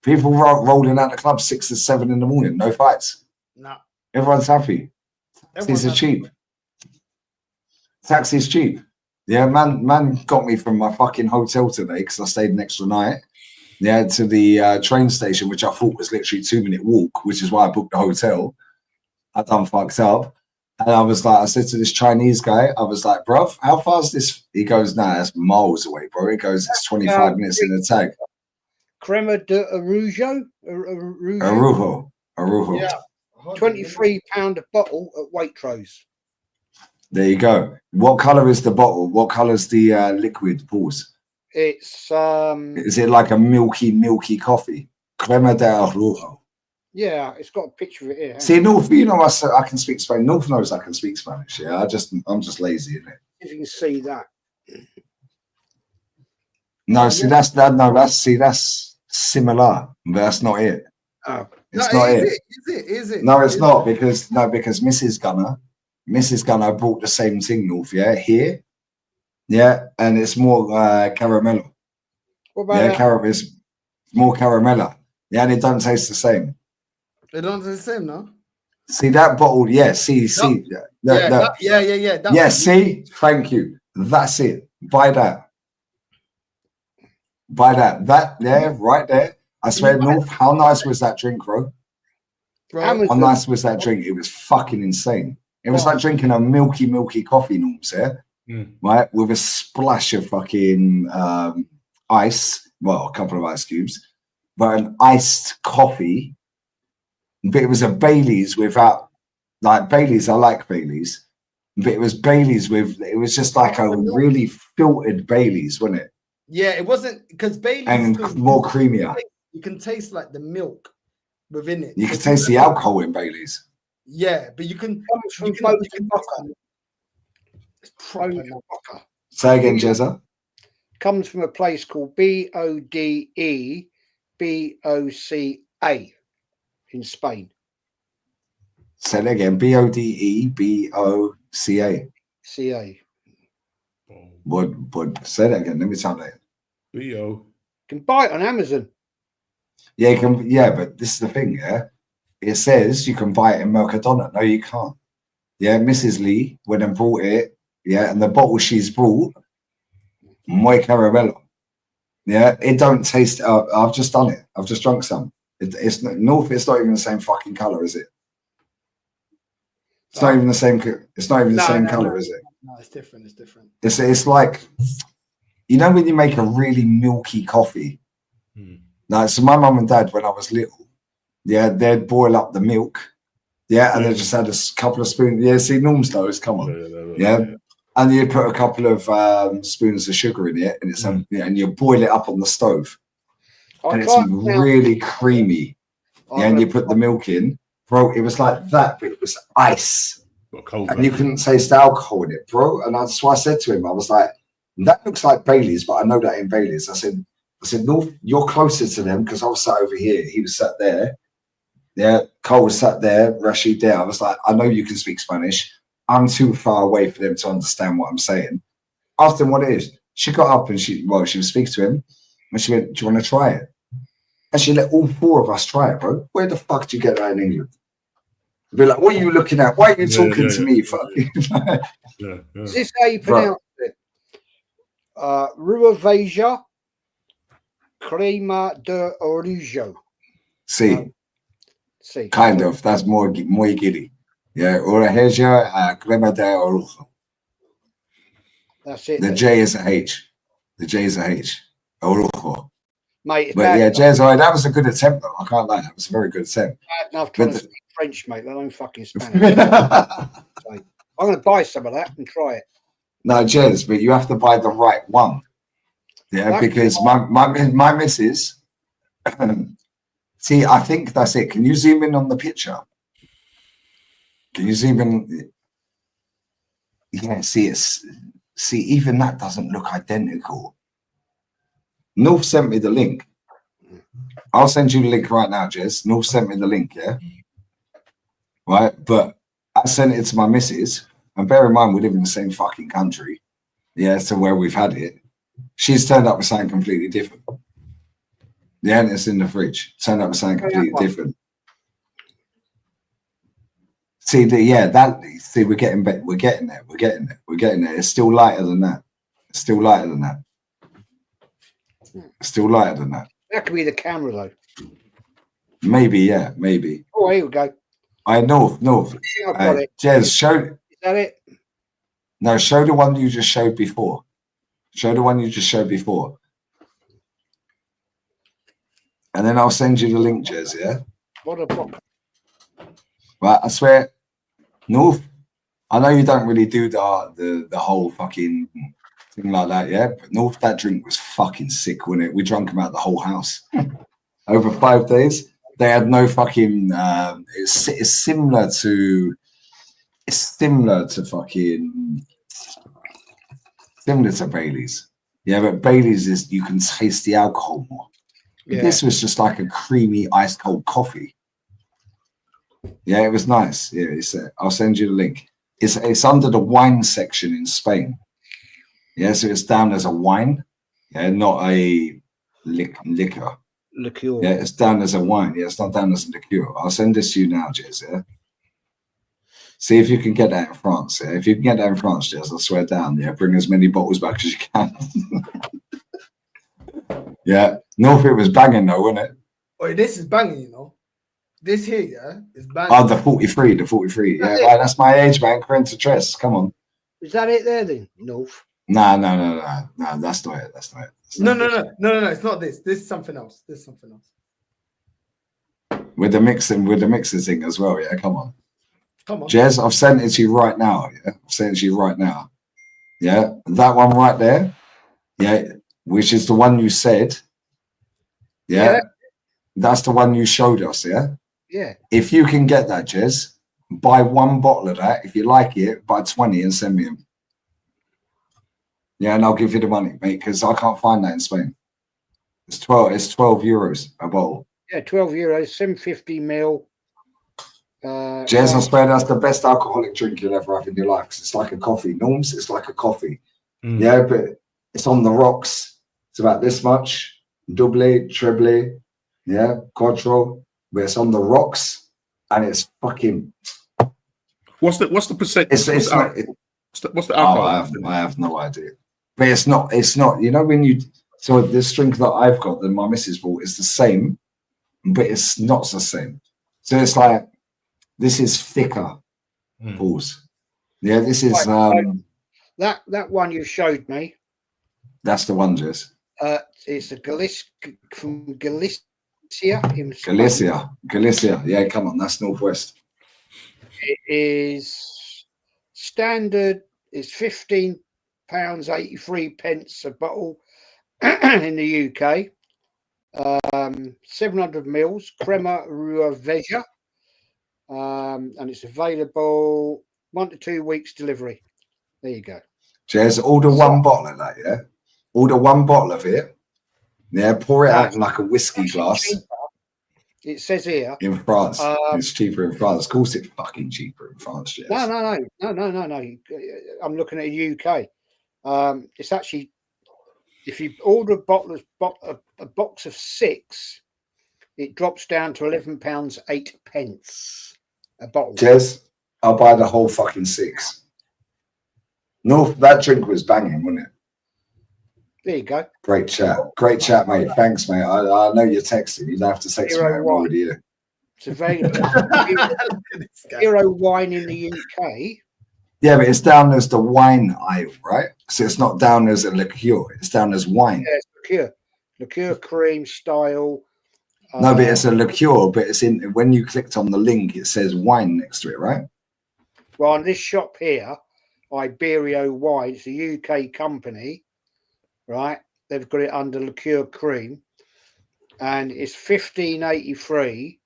Speaker 11: People rolling out the club 6 or 7 in the morning. No fights.
Speaker 7: Nah.
Speaker 11: Everyone's happy. Taxis are cheap. Taxi's cheap. Yeah, man got me from my fucking hotel today because I stayed an extra night. Yeah, to the train station, which I thought was literally 2-minute walk, which is why I booked the hotel. I done fucked up. And I was like, I said to this Chinese guy, I was like, bruv, how far is this? He goes, nah, that's miles away, bro. He goes, it's 25 minutes in the tag.
Speaker 8: Crema de Arujo?
Speaker 11: Arujo.
Speaker 8: Yeah. £23 a bottle at Waitrose.
Speaker 11: There you go. What colour is the bottle? What colour is the liquid? Pause.
Speaker 8: It's
Speaker 11: Is it like a milky coffee? Crema de Arujo.
Speaker 8: Yeah, it's got a picture of it here.
Speaker 11: See, North, you know, I can speak Spanish. North knows I can speak Spanish. Yeah, I'm just lazy, isn't it?
Speaker 8: If you can see that.
Speaker 11: No, see, that's similar, but that's not it.
Speaker 8: Oh,
Speaker 11: it's not it.
Speaker 7: Is it?
Speaker 11: No, it's not because Mrs. Gunner brought the same thing, North. Yeah, here. Yeah, and it's more caramello.
Speaker 8: What about
Speaker 11: it's more caramello. Yeah, and it don't taste the same.
Speaker 7: They don't taste the same, no?
Speaker 11: See that bottle? Yeah, see.
Speaker 7: Yeah.
Speaker 11: See, thank you. That's it. Buy that. That there, right there. I swear, North. How nice was that drink, bro? How nice was that drink? It was fucking insane. It was like drinking a milky coffee, Norms, right? With a splash of fucking ice. Well, a couple of ice cubes, but an iced coffee. But it was a Bailey's without, like Bailey's. I like Bailey's, but it was Bailey's with. It was just like a really filtered Bailey's, wasn't it?
Speaker 7: Yeah, it wasn't because Bailey's
Speaker 11: and more creamier.
Speaker 7: You can taste like the milk within it.
Speaker 11: You can taste the alcohol in Bailey's.
Speaker 7: Yeah, but you can.
Speaker 8: It's proper.
Speaker 11: Say again, Jezza.
Speaker 8: Comes from a place called Bodeboca in Spain.
Speaker 11: Say that again. Bodeboca.
Speaker 8: CA.
Speaker 11: Would say that again. Let me tell that.
Speaker 9: BO.
Speaker 8: You can buy it on Amazon.
Speaker 11: Yeah, you can. Yeah, but this is the thing. Yeah, it says you can buy it in Mercadona. No, you can't. Yeah, Mrs. Lee went and brought it. Yeah, and the bottle she's brought, muy caramello. Yeah, it don't taste. I've just done it. I've just drunk some. It's North. It's not even the same fucking color, is it? It's not even the same. It's not even the same color, is it?
Speaker 7: No, it's different. It's different.
Speaker 11: It's like, you know, when you make a really milky coffee. Like, so my mum and dad, when I was little, yeah, they'd boil up the milk, yeah, and they just had a couple of spoons. Yeah, see, Norm's knows. Come on, yeah. And you put a couple of spoons of sugar in it, and it's and you boil it up on the stove, and it's really creamy. Yeah, and you put the milk in, bro. It was like that, but it was ice, and you couldn't taste alcohol in it, bro. And that's why I said to him, I was like, "That looks like Bailey's, but I know that ain't Bailey's." I said, "North, you're closer to them because I was sat over here. He was sat there. Yeah, Cole was sat there, Rashid there. I was like, I know you can speak Spanish. I'm too far away for them to understand what I'm saying." Asked him what it is. She got up and she was speaking to him, and she went, "Do you want to try it?" And she let all 4 of us try it, bro. Where the fuck did you get that in England? Be like, what are you looking at? Why are you talking to me? Fucking.
Speaker 8: Is this how you pronounce it? Ruaveja Crema de Orujo.
Speaker 11: See, kind of. That's more giddy. Yeah, Ruaveja Crema de Orujo.
Speaker 8: That's it.
Speaker 11: The J is a H. The J is a H. Orujo.
Speaker 8: Mate,
Speaker 11: but yeah, Jez, that was a good attempt, though. I can't lie. That was a very good attempt.
Speaker 8: Bad enough trying to speak French, mate. Let alone fucking Spanish. I'm going to buy some of that and try it.
Speaker 11: No, Jez, but you have to buy the right one. Yeah, because my missus. See, I think that's it. Can you zoom in on the picture? Can you zoom in? Yeah, see, it's See, even that doesn't look identical. North sent me the link. I'll send you the link right now, Jez. North sent me the link, yeah? Right? But I sent it to my missus. And bear in mind, we live in the same fucking country. Yeah, so where we've had it. She's turned up with something completely different. Yeah, and it's in the fridge. Turned up with something completely different. See, we're getting there. We're getting there. It's still lighter than that. It's still lighter than that. Still lighter than that.
Speaker 8: That could be the camera, though.
Speaker 11: Maybe, yeah, maybe.
Speaker 8: Oh, here we go.
Speaker 11: North.
Speaker 8: I've got it.
Speaker 11: Jez, show.
Speaker 8: Is that it?
Speaker 11: No, show the one you just showed before. Show the one you just showed before. And then I'll send you the link, Jez, yeah?
Speaker 8: What a book.
Speaker 11: Right, I swear, North, I know you don't really do the whole fucking thing like that, yeah? But North, that drink was fucking sick, wasn't it? We drank them out the whole house. Over 5 days. They had no fucking it's similar to Bailey's. Yeah, but Bailey's is you can taste the alcohol more. Yeah. This was just like a creamy ice cold coffee. Yeah, it was nice. Yeah, I'll send you the link. It's under the wine section in Spain. Yeah, so it's down as a wine. Yeah, not a liquor.
Speaker 8: Liqueur.
Speaker 11: Yeah, it's down as a wine. Yeah, it's not down as a liqueur. I'll send this to you now, Jez. Yeah. See if you can get that in France. Yeah, if you can get that in France, Jez, I swear down. Yeah, bring as many bottles back as you can. Yeah, North, it was banging though, wasn't it?
Speaker 7: Oh, this is banging, you know. This here, yeah, is banging.
Speaker 11: Oh, the 43. Yeah, right, that's my age, man. Corrente Tres. Come on.
Speaker 8: Is that it there then, North?
Speaker 11: No, that's not it.
Speaker 7: No, it's not this. This is something else.
Speaker 11: With the mixing thing as well, yeah. Come on.
Speaker 7: Come on.
Speaker 11: Jez, I've sent it to you right now. Yeah, I've sent it to you right now. Yeah, that one right there. Yeah, which is the one you said. Yeah. That's the one you showed us, yeah?
Speaker 8: Yeah.
Speaker 11: If you can get that, Jez, buy 1 bottle of that. If you like it, buy 20 and send me them. Yeah, and I'll give you the money, mate, because I can't find that in Spain. It's 12 euros a bottle.
Speaker 8: Yeah, 12 euros, 750 ml.
Speaker 11: Jez, I swear that's the best alcoholic drink you'll ever have in your life, because it's like a coffee. Norms, it's like a coffee. Yeah, but it's on the rocks. It's about this much. Double, treble, yeah, quattro. But it's on the rocks, and it's fucking.
Speaker 9: What's the percent? What's the alcohol?
Speaker 11: I have no idea. But it's not. You know when you. So this drink that I've got that my missus bought is the same, but it's not the same. So it's like this is thicker. Pause. Yeah, this is
Speaker 8: that one you showed me.
Speaker 11: That's the one, Jess.
Speaker 8: It's from Galicia.
Speaker 11: Galicia. Yeah, come on, that's northwest.
Speaker 8: It is standard. It's £15.83 a bottle in the UK. 700 mils crema ruveja, and it's available 1 to 2 weeks delivery. There you go.
Speaker 11: Jez, order 1 bottle of that, yeah? Order 1 bottle of it. Yeah, pour it out in like a whiskey glass.
Speaker 8: Cheaper. It says here
Speaker 11: in France, it's cheaper in France. Of course, it's fucking cheaper in France. Jez.
Speaker 8: No. I'm looking at the UK. It's actually, if you order a box of 6, it drops down to £11.08 a bottle.
Speaker 11: Jez, I'll buy the whole fucking 6. No, that drink was banging, wasn't it?
Speaker 8: There you go.
Speaker 11: Great chat, mate. Thanks, mate. I know you're texting. You don't have to text me. I'm already here.
Speaker 8: It's available. Zero wine in the UK.
Speaker 11: Yeah, but it's down as the wine aisle, right? So it's not down as a liqueur. It's down as wine.
Speaker 8: Yeah, it's liqueur cream style.
Speaker 11: No, but it's a liqueur. But it's in when you clicked on the link, it says wine next to it, right?
Speaker 8: Well, on this shop here, Iberio Wine, it's a UK company, right? They've got it under liqueur cream, and it's £15.83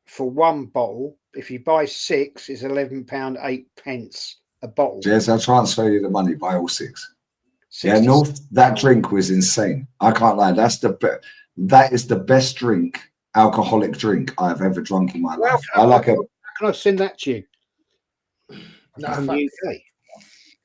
Speaker 8: for 1 bottle. If you buy 6, it's £11.08 a bottle.
Speaker 11: Jez, I'll transfer you the money. Buy all 6.
Speaker 8: 60.
Speaker 11: Yeah, North. That drink was insane. I can't lie. That is the best drink, alcoholic drink I've ever drunk in my life. I like it.
Speaker 8: Can I send that to you?
Speaker 7: Nah,
Speaker 8: From the UK.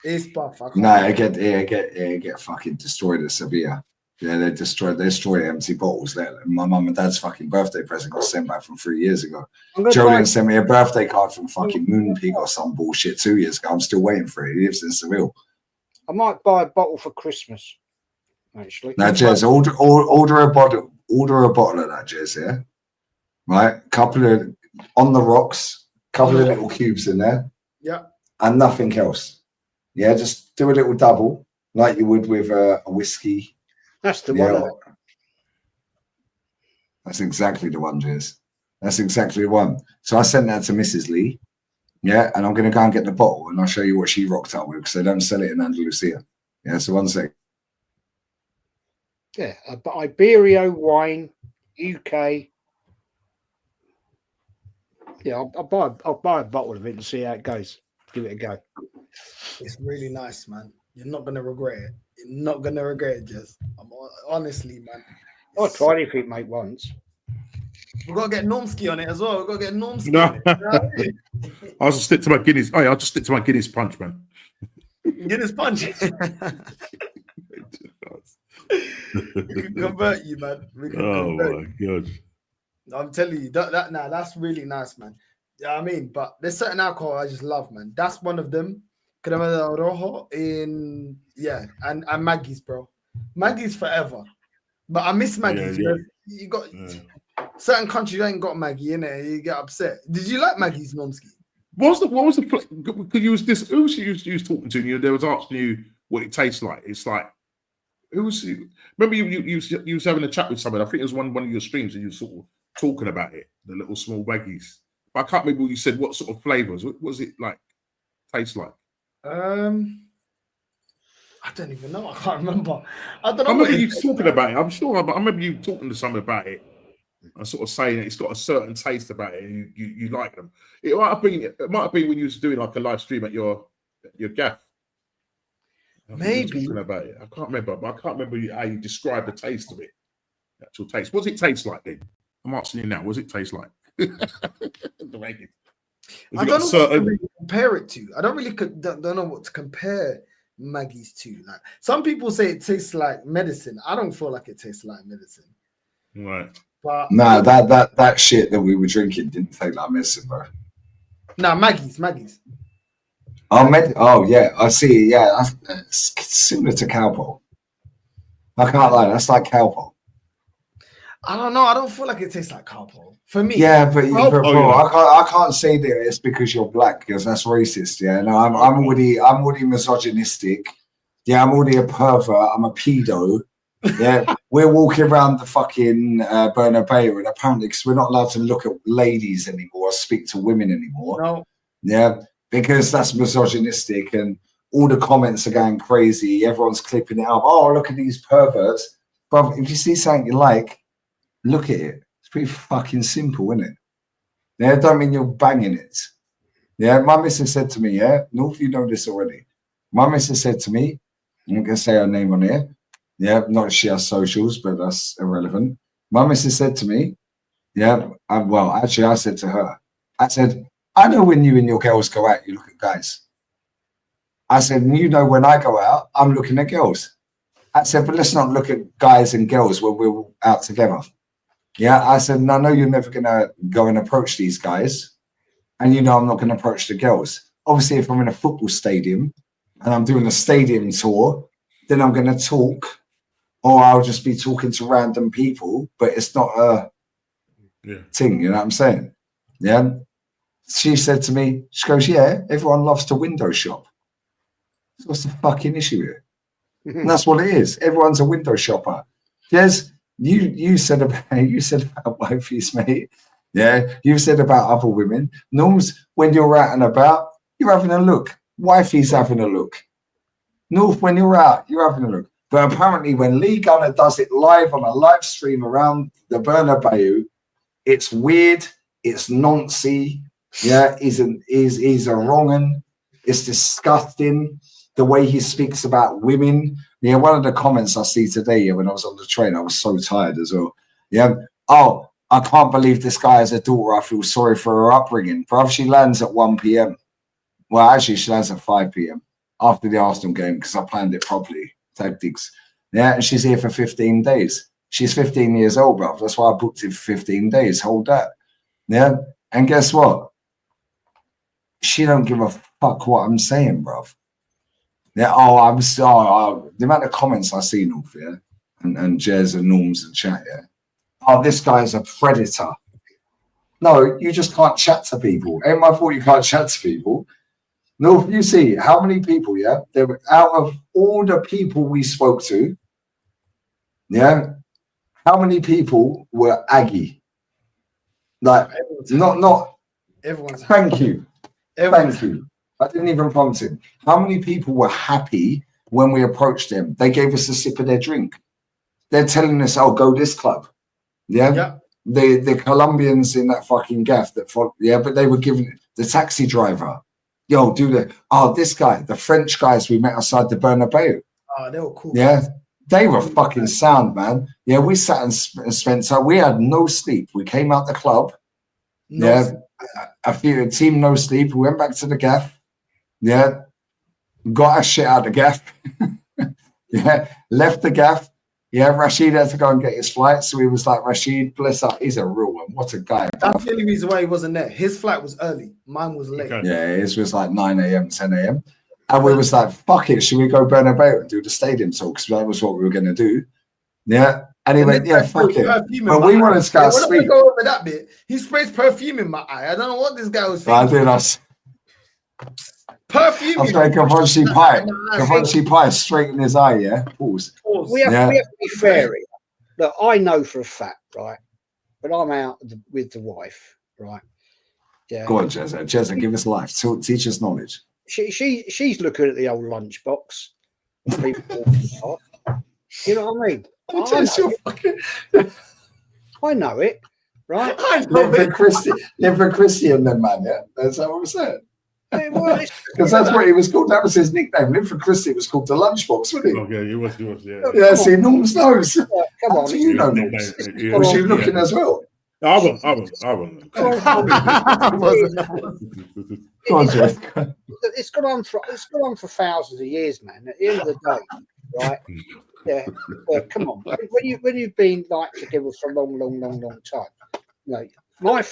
Speaker 7: It's buff.
Speaker 11: No, it get fucking destroyed at Sevilla. Yeah, they destroy empty bottles. My mum and dad's fucking birthday present got sent back from 3 years ago. Julian sent me a birthday card from fucking Moonpig or some bullshit 2 years ago. I'm still waiting for it. He lives in Seville.
Speaker 8: I might buy a bottle for Christmas. Actually,
Speaker 11: Now, Jez, order a bottle of that, Jez. Yeah, right. Couple of on the rocks, couple of little cubes in there.
Speaker 7: Yeah,
Speaker 11: and nothing else. Yeah, just do a little double like you would with a whiskey.
Speaker 8: That's the one.
Speaker 11: That's exactly the one, Jez. That's exactly the one. So I sent that to Mrs. Lee. Yeah, and I'm going to go and get the bottle, and I'll show you what she rocked up with because they don't sell it in Andalusia. Yeah, so 1 sec.
Speaker 8: Yeah, but Iberio wine, UK. Yeah, I'll buy a bottle of it and see how it goes. Give it a go.
Speaker 7: it's really nice, man. You're not gonna regret it. You're not gonna regret it, Jez. Honestly, man.
Speaker 8: I tried it, mate, once.
Speaker 7: We've got to get Normski on it as well. We've got to get Normski
Speaker 9: No.
Speaker 7: on it. You know what I mean?
Speaker 9: I'll just stick to my Guinness. Oh, yeah, I'll just stick to my Guinness punch, man.
Speaker 7: Guinness punch. We can convert you, man. We can convert you.
Speaker 9: God.
Speaker 7: I'm telling you, that's really nice, man. Yeah, I mean, but there's certain alcohol I just love, man. That's one of them. Crema de Rojo and Maggie's, bro. Maggie's forever. But I miss Maggie's.
Speaker 9: Yeah.
Speaker 7: You got certain countries ain't got Maggie in it. You get upset. Did you like Maggie's, Normski?
Speaker 9: What was the because you was this who was you was talking to and they was asking you what it tastes like. It's like who was remember you was having a chat with someone. I think it was one of your streams and you were sort of talking about it, the little small baggies. But I can't remember what you said. What sort of flavors? What was it like? Taste like?
Speaker 7: I don't even know. I can't remember. I don't know.
Speaker 9: I remember you talking about it. I'm sure, but I remember you talking to someone about it. And sort of saying it's got a certain taste about it, and you like them. It might have been when you was doing like a live stream at your gaff.
Speaker 7: Maybe
Speaker 9: talking about it. I can't remember, but I can't remember how you described the taste of it. The actual taste. What does it taste like then? I'm asking you now. What does it taste like?
Speaker 7: I don't know what to really compare it to. I don't really don't know what to compare Maggie's to. Like some people say it tastes like medicine. I don't feel like it tastes like medicine.
Speaker 9: Right.
Speaker 7: But
Speaker 11: no, that shit that we were drinking didn't taste like medicine, bro.
Speaker 7: No, Maggie's.
Speaker 11: Oh yeah, I see. Yeah, that's similar to Cowpole. I can't lie, that's like Cowpole.
Speaker 7: I don't know. I don't feel like it tastes like Cowpole for me.
Speaker 11: Yeah, but bro, I can't say that it's because you're black because that's racist. Yeah, no, I'm already misogynistic. Yeah, I'm already a pervert. I'm a pedo. Yeah, we're walking around the fucking Bernabeu, and apparently, because we're not allowed to look at ladies anymore, or speak to women anymore.
Speaker 7: No.
Speaker 11: Yeah, because that's misogynistic, and all the comments are going crazy. Everyone's clipping it up. Oh, look at these perverts. But if you see something you like, look at it. It's pretty fucking simple, isn't it? Yeah, don't mean you're banging it. Yeah, my missus said to me, yeah, North, you know this already. My missus said to me, I'm not going to say her name on here. Yeah, not that she has socials, but that's irrelevant. My missus said to me, yeah, I said to her, I said, I know when you and your girls go out, you look at guys. I said, you know, when I go out, I'm looking at girls. I said, but let's not look at guys and girls when we're out together. Yeah, I said, no, you're never going to go and approach these guys. And you know I'm not going to approach the girls. Obviously, if I'm in a football stadium and I'm doing a stadium tour, then I'm going to talk, or I'll just be talking to random people, but it's not a thing, you know what I'm saying? Yeah. She said to me, she goes, yeah, everyone loves to window shop. So what's the fucking issue here? And that's what it is. Everyone's a window shopper. Yes, you said about wifeys, mate. Yeah, you said about other women. Norms, when you're out and about, you're having a look. Wifey's having a look. North, when you're out, you're having a look. But apparently when Lee Gunner does it live on a live stream around the Bernabeu, it's weird, it's noncy, yeah, he's a wrong un. It's disgusting the way he speaks about women. Yeah, one of the comments I see today when I was on the train, I was so tired as well. Yeah. Oh, I can't believe this guy has a daughter. I feel sorry for her upbringing. Bruv, she lands at 1 p.m. Well, actually, she lands at 5 p.m. after the Arsenal game because I planned it properly. Tactics. Yeah, and she's here for 15 days. She's 15 years old, bruv. That's why I booked it for 15 days. Hold that. Yeah. And guess what? She don't give a fuck what I'm saying, bruv. Yeah. Oh, the amount of comments I see, North, yeah, and Jez and Norms and chat, yeah. Oh, this guy's a predator. No, you just can't chat to people. Ain't my fault you can't chat to people. No, you see how many people, yeah, there were out of all the people we spoke to, yeah, how many people were Aggie? Like, not
Speaker 7: everyone's
Speaker 11: thank you. Thank you. I didn't even prompt him. How many people were happy when we approached them? They gave us a sip of their drink. They're telling us, oh, go this club. Yeah. The Colombians in that fucking gaff that fought, yeah, but they were giving the taxi driver, yo, this guy, the French guys we met outside the Bernabeu.
Speaker 7: Oh, they were cool.
Speaker 11: Yeah, they were fucking sound, man. Yeah, we sat and spent time. We had no sleep. We came out the club. A team no sleep. We went back to the gaff. Yeah, got our shit out of the gaff. Yeah, left the gaff. Yeah, Rashid had to go and get his flight. So he was like, Rashid, bless up. He's a real one. What a guy.
Speaker 7: That's the only reason why he wasn't there. His flight was early. Mine was late.
Speaker 11: Yeah, his was like 9 a.m., 10 a.m. And we was like, fuck it. Should we go Bernabeu and do the stadium talk? Because that was what we were going to do. Yeah. And he went, yeah, fuck it. But we wanted to go sleep.
Speaker 7: Go over that bit. He sprays perfume in my eye. I don't know what this guy was thinking.
Speaker 11: I did.
Speaker 7: Perfume.
Speaker 11: I was like, Kavonchi Pie straight in his eye, yeah? Pause.
Speaker 8: We have to be fair here. Look, I know for a fact, right, when I'm out with the wife, right? Yeah.
Speaker 11: Go on, Jezza, give us life. Teach us knowledge.
Speaker 8: She's looking at the old lunchbox. You know what I mean? I know it, right?
Speaker 11: Live for Christian, then, man. Yeah, that's how I'm saying. Because that's what he was called. That was his nickname. Live for Christy was called the lunchbox, wasn't he?
Speaker 9: Okay, he was, yeah.
Speaker 11: Yeah, see, Norm's knows.
Speaker 8: Come on,
Speaker 11: do you know Norm's? Was you looking as well?
Speaker 9: I wasn't.
Speaker 8: It's gone on for thousands of years, man. At the end of the day, right? Yeah, come on. When you've been like together for a long time, you know, my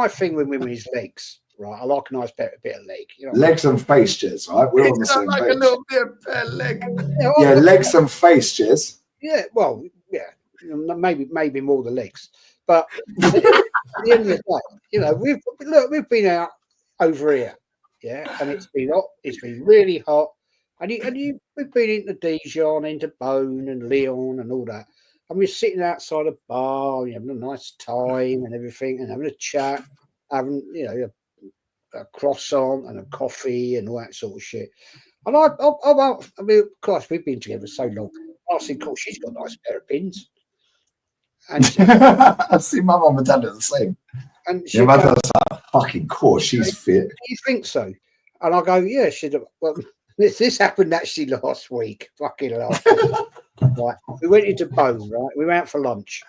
Speaker 8: thing with women is legs. Right, I like a nice bit of leg. You know,
Speaker 11: legs and face, Jez. Right, we're on the same page.
Speaker 7: A little bit of better leg.
Speaker 11: Yeah, legs and face, Jez.
Speaker 8: Yeah, well, yeah, maybe more the legs, but at the end of the day, you know, we've been out over here, yeah, and it's been hot. It's been really hot, and we've been into Dijon, into Beaune and Lyon and all that, and we're sitting outside a bar, having a nice time and everything, and having a chat, having a croissant and a coffee and all that sort of shit. And I mean, of course, we've been together so long. I think, of course, she's got a nice pair of pins. And
Speaker 11: I see my mum and dad are the same.
Speaker 8: And
Speaker 11: yeah, my dad's like, fucking course, she's fit.
Speaker 8: Do you think so? And I go, yeah, well, this happened actually last week. Fucking last week. Right. We went into Beaune, right? We went out for lunch.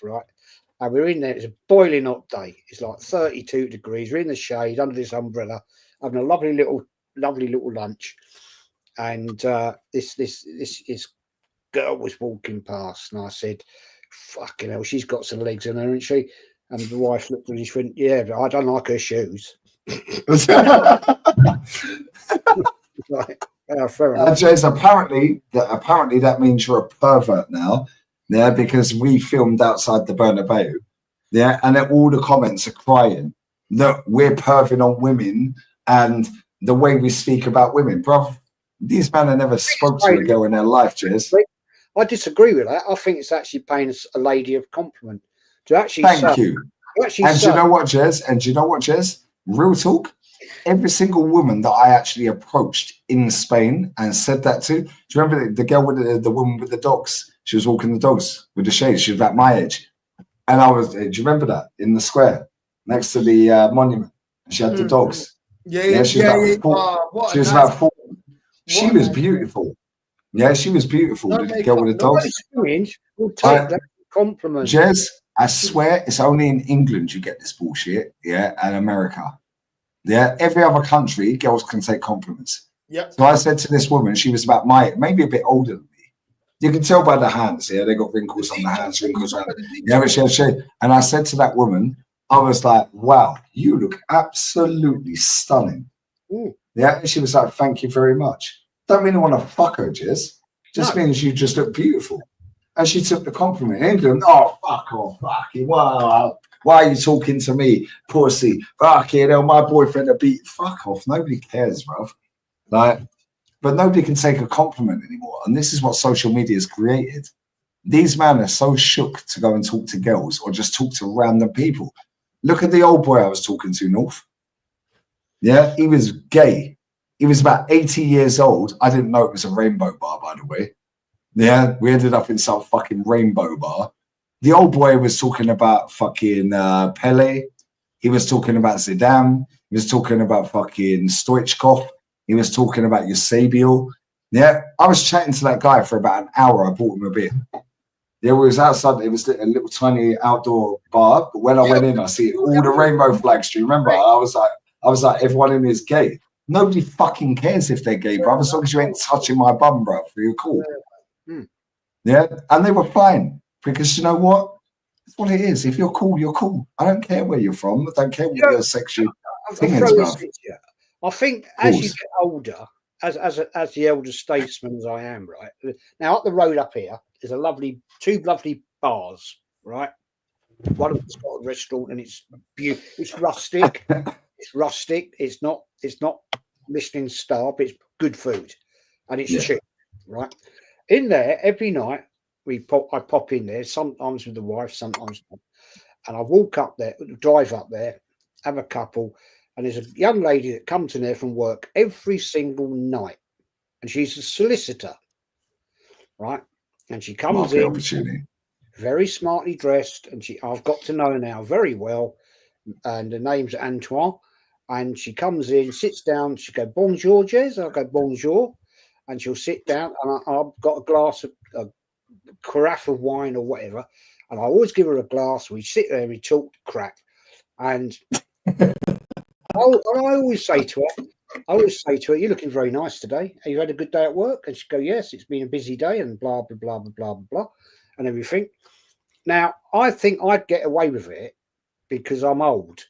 Speaker 8: Right? And we're in there. It's a boiling hot day. It's like 32 degrees. We're in the shade under this umbrella, having a lovely little lunch. And this girl was walking past, and I said, "Fucking hell, she's got some legs in her, hasn't she?" And the wife looked at me and she went, "Yeah, but I don't like her shoes." Right. Yeah, fair enough.
Speaker 11: James, apparently that means you're a pervert now. Yeah, because we filmed outside the Bernabeu. Yeah, and then all the comments are crying that we're perving on women and the way we speak about women. Bruv, these men have never spoke to a girl in their life, Jez.
Speaker 8: I disagree with that. I think it's actually paying us a lady a compliment to actually
Speaker 11: Thank you. And do you know what, Jez? Real talk. Every single woman that I actually approached in Spain and said that to. Do you remember the girl with the woman with the dogs? She was walking the dogs with the shades. She was about my age. And I was, do you remember that? In the square next to the monument. She had the dogs.
Speaker 7: Yeah.
Speaker 11: She was about 4.
Speaker 7: What
Speaker 11: She
Speaker 7: a
Speaker 11: was
Speaker 7: nice.
Speaker 11: about 4. She
Speaker 7: What
Speaker 11: was
Speaker 7: a-
Speaker 11: beautiful. Yeah, she was beautiful.
Speaker 7: No
Speaker 11: The girl with the
Speaker 7: makeup,
Speaker 11: dogs.
Speaker 8: We'll take that compliment.
Speaker 11: Jez, I swear it's only in England you get this bullshit. Yeah, and America. Yeah, every other country, girls can take compliments.
Speaker 7: Yep.
Speaker 11: So I said to this woman, she was about maybe a bit older than me. You can tell by the hands. Yeah, they got wrinkles on the hands, wrinkles on. Yeah, but she had shade. And I said to that woman, I was like, "Wow, you look absolutely stunning."
Speaker 8: Ooh.
Speaker 11: Yeah, and she was like, "Thank you very much." Don't really want to fuck her, Jez. Just means you just look beautiful. And she took the compliment. England, oh, fuck off, fucking wow. Why are you talking to me, pussy? Fuck you know, my boyfriend a beat. Fuck off. Nobody cares, bruv. Like, but nobody can take a compliment anymore. And this is what social media has created. These men are so shook to go and talk to girls or just talk to random people. Look at the old boy I was talking to, North. Yeah, he was gay. He was about 80 years old. I didn't know it was a rainbow bar, by the way. Yeah, we ended up in some fucking rainbow bar. The old boy was talking about fucking Pele. He was talking about Zidane. He was talking about fucking Stoichkov. He was talking about Eusebio. Yeah, I was chatting to that guy for about an hour. I bought him a beer. Yeah, we was outside. It was a little tiny outdoor bar. But when I went in, I see all the rainbow flags. Do you remember? I was like, everyone in is gay. Nobody fucking cares if they're gay, bro. As long as you ain't touching my bum, bro. You're cool. Yeah, and they were fine because you know what? That's what it is. If you're cool, you're cool. I don't care where you're from. I don't care what your sexual thing is, bro.
Speaker 8: I think as you get older, as the elder statesman as I am, right now up the road up here is two lovely bars, right? One of them's got a restaurant and it's beautiful. It's rustic. It's rustic. It's not Michelin star, but it's good food, and it's cheap, right? In there every night I pop in there, sometimes with the wife, sometimes not. And I walk up there, drive up there, have a couple, and there's a young lady that comes in there from work every single night, and she's a solicitor, right? And she comes in very smartly dressed, and I've got to know her now very well, and her name's Antoine. And she comes in, sits down, she go, "Bonjour, Jez." I go, "Bonjour." And she'll sit down, and I've got a carafe of wine or whatever, and I always give her a glass. We sit there and we talk crap, and I always say to her, "You're looking very nice today. Have you had a good day at work?" And she go, "Yes, it's been a busy day," and blah blah blah blah blah blah, and everything. Now I think I'd get away with it because I'm old,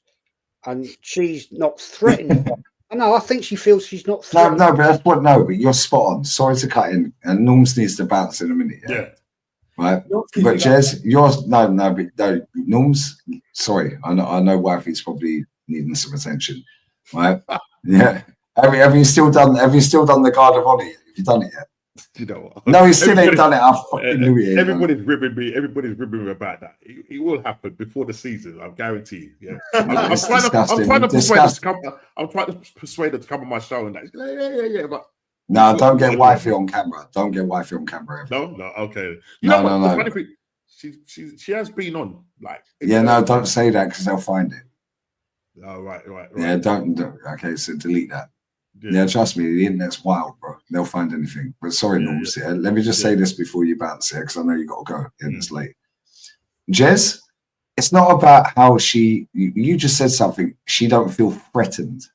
Speaker 8: and she's not threatened. I think she feels she's not threatened.
Speaker 11: No, but that's what. No, but you're spot on. Sorry to cut in, and Norms needs to bounce in a minute. Yeah. Right, but Jez, yours no, but Norms. Sorry, I know wifey's probably needing some attention. Right? Yeah. Have you still done the Guard of Honor? Have you done it yet?
Speaker 9: You know what?
Speaker 11: No, he still ain't done it. I fucking knew it.
Speaker 9: Everybody's ribbing me. Everybody's ribbing me about that. It will happen before the season. I guarantee you. Yeah. I'm trying to persuade her to come on my show and that. Yeah. But
Speaker 11: no, don't get wifey on camera. Don't get wifey on camera.
Speaker 9: No. Okay.
Speaker 11: No.
Speaker 9: She has been on. Like.
Speaker 11: Yeah. No, don't say that because they'll find it.
Speaker 9: Oh, right.
Speaker 11: Yeah. Don't. Okay. So delete that. Yeah, trust me, the internet's wild, bro. They'll find anything. But sorry, Norms. Yeah. Let me just say this before you bounce here, because I know you got to go. And it's late. Jez, it's not about how you just said something. She don't feel threatened.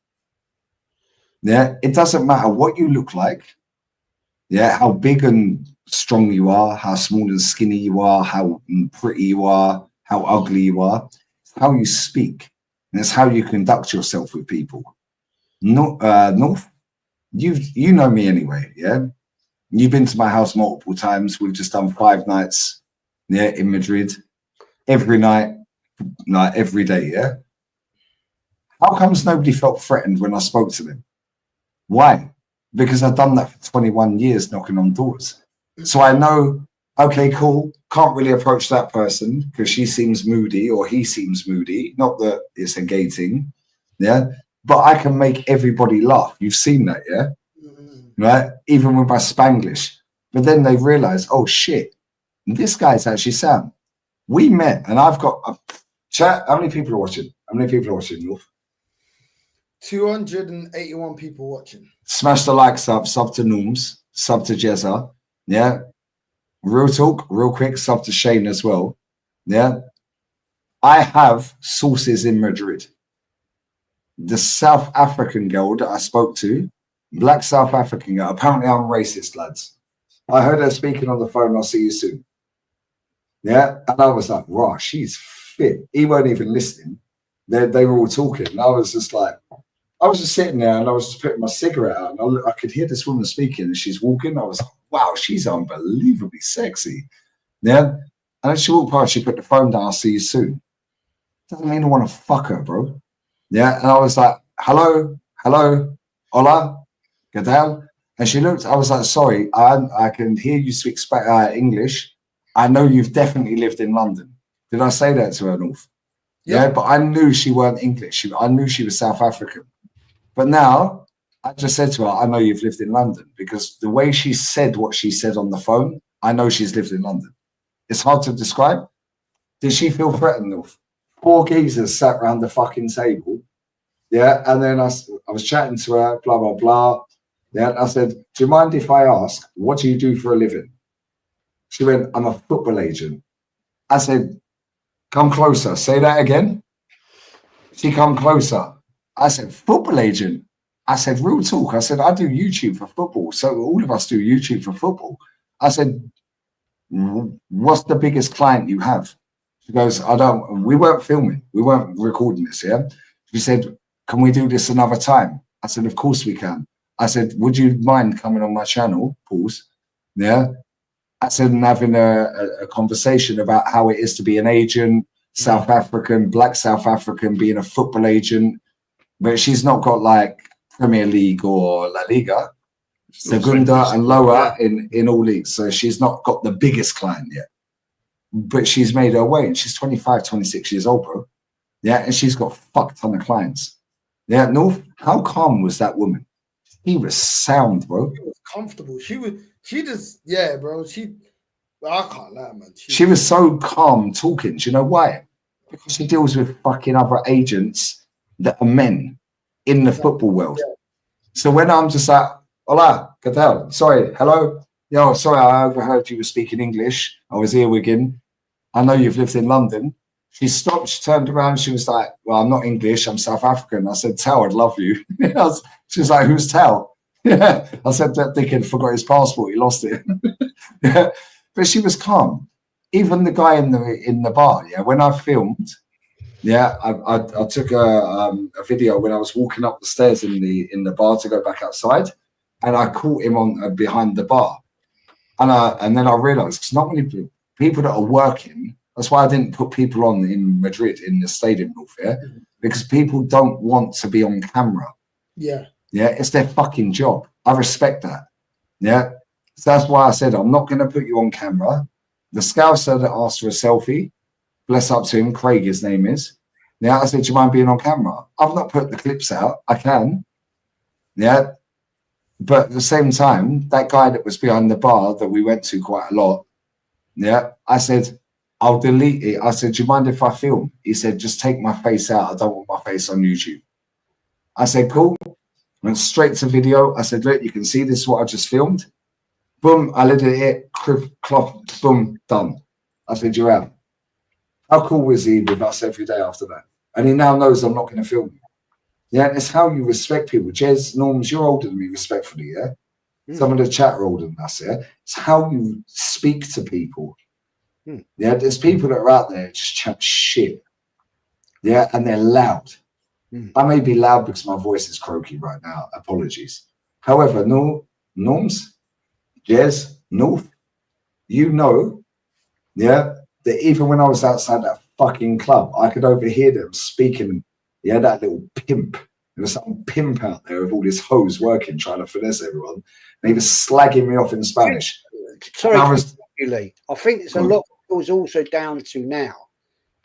Speaker 11: Yeah, it doesn't matter what you look like. Yeah, how big and strong you are, how small and skinny you are, how pretty you are, how ugly you are. It's how you speak, and it's how you conduct yourself with people. North, you know me anyway, yeah. You've been to my house multiple times. We've just done 5 nights, yeah, in Madrid, every night, like every day, yeah. How comes nobody felt threatened when I spoke to them? Why? Because I've done that for 21 years, knocking on doors. So I know, okay, cool. Can't really approach that person because she seems moody or he seems moody. Not that it's a gay thing, yeah. But I can make everybody laugh. You've seen that, yeah? Right? Even with my Spanglish. But then they realize, oh, shit, this guy's actually Sam. We met, and I've got a chat. How many people are watching? North?
Speaker 7: 281 people watching.
Speaker 11: Smash the likes up, sub to Norms, sub to Jezza. Yeah. Real talk, real quick, sub to Shane as well. Yeah. I have sources in Madrid. The South African girl that I spoke to, black South African girl, apparently I'm racist, lads. I heard her speaking on the phone, I'll see you soon. Yeah. And I was like, wow, she's fit. He weren't even listening. They were all talking. And I was just like, I was just sitting there and I was just putting my cigarette out and I could hear this woman speaking and she's walking. I was like, wow, she's unbelievably sexy. Yeah. And then she walked past, she put the phone down, I'll see you soon. Doesn't mean I want to fuck her, bro. Yeah. And I was like, hello, hola, Gadal. And she looked, I was like, sorry, I can hear you speak English. I know you've definitely lived in London. Did I say that to her, North? Yeah, but I knew she weren't English. I knew she was South African. But now I just said to her, I know you've lived in London because the way she said what she said on the phone, I know she's lived in London. It's hard to describe. Did she feel threatened, North? 4 geezers sat around the fucking table. Yeah, and then I was chatting to her, blah, blah, blah. Yeah, and I said, do you mind if I ask, what do you do for a living? She went, I'm a football agent. I said, come closer. Say that again. She come closer. I said, football agent. I said, real talk. I said, I do YouTube for football. So all of us do YouTube for football. I said, what's the biggest client you have? She goes, we weren't filming. We weren't recording this, yeah? She said, can we do this another time? I said, of course we can. I said, would you mind coming on my channel? Pause. Yeah. I said, and having a conversation about how it is to be an agent, South African, black South African, being a football agent, but she's not got like Premier League or La Liga, Segunda and lower in all leagues. So she's not got the biggest client yet, but she's made her way and she's 25, 26 years old, bro. Yeah. And she's got a fuck ton of clients. Yeah. North, how calm was that woman? He was sound, bro.
Speaker 7: She was comfortable. She just, yeah, bro. I can't lie, man.
Speaker 11: She was so calm talking. Do you know why? Because she deals with fucking other agents that are men in the football world. Yeah. So when I'm just like, hola, ¿qué tal? Sorry, hello? Yo, sorry, I overheard you were speaking English. I was here again. I know you've lived in London. She stopped, she turned around, she was like, well, I'm not English, I'm South African. I said, Tal, I'd love you. She was like, who's Tal? Yeah. I said, that dickhead forgot his passport, he lost it. Yeah. But she was calm. Even the guy in the bar, yeah, when I filmed, yeah, I took a video when I was walking up the stairs in the bar to go back outside, and I caught him on behind the bar. And then I realized it's not many people that are working. That's why I didn't put people on in Madrid in the stadium, because people don't want to be on camera.
Speaker 7: Yeah.
Speaker 11: Yeah, it's their fucking job. I respect that. Yeah. So that's why I said, I'm not going to put you on camera. The Scouser that asked for a selfie, bless up to him, Craig, his name is. Yeah, I said, do you mind being on camera? I've not put the clips out. I can. Yeah. But at the same time, that guy that was behind the bar that we went to quite a lot, yeah, I said, I'll delete it. I said, do you mind if I film? He said, just take my face out. I don't want my face on YouTube. I said, cool. Went straight to video. I said, look, you can see this is what I just filmed. Boom, I let it hit, cloth, boom, done. I said, you're out. How cool was he with us every day after that? And he now knows I'm not going to film you. Yeah, it's how you respect people. Jez, Norms, you're older than me, respectfully, yeah? Some of the chat are older than us, yeah? It's how you speak to people. Yeah, there's people that are out there just chat shit. Yeah, and they're loud. I may be loud because my voice is croaky right now. Apologies. However, Norms, Jez, North, you know, yeah, that even when I was outside that fucking club, I could overhear them speaking. Yeah, that little pimp. There was some pimp out there with all this hose working, trying to finesse everyone. And he was slagging me off in Spanish.
Speaker 8: Sorry, I think it's a lot. It was also down to now.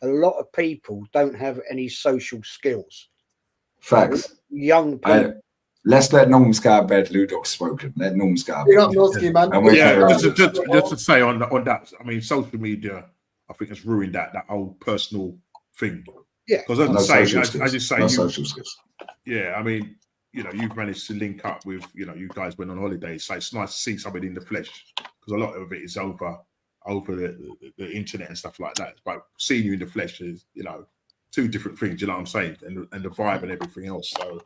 Speaker 8: A lot of people don't have any social skills.
Speaker 11: Facts.
Speaker 8: Young people.
Speaker 11: Let's let Norms go to bed. Ludoc's spoken. Let Norms go.
Speaker 9: Yeah, just to say on that, I mean, social media, I think it's ruined that whole personal thing.
Speaker 8: Yeah,
Speaker 9: because as I say,
Speaker 11: social skills.
Speaker 9: yeah, I mean, you know, you've managed to link up with, you know, you guys went on holiday, so it's nice to see somebody in the flesh because a lot of it is over the internet and stuff like that. But seeing you in the flesh is, you know, two different things. You know what I'm saying, and the vibe and everything else. So,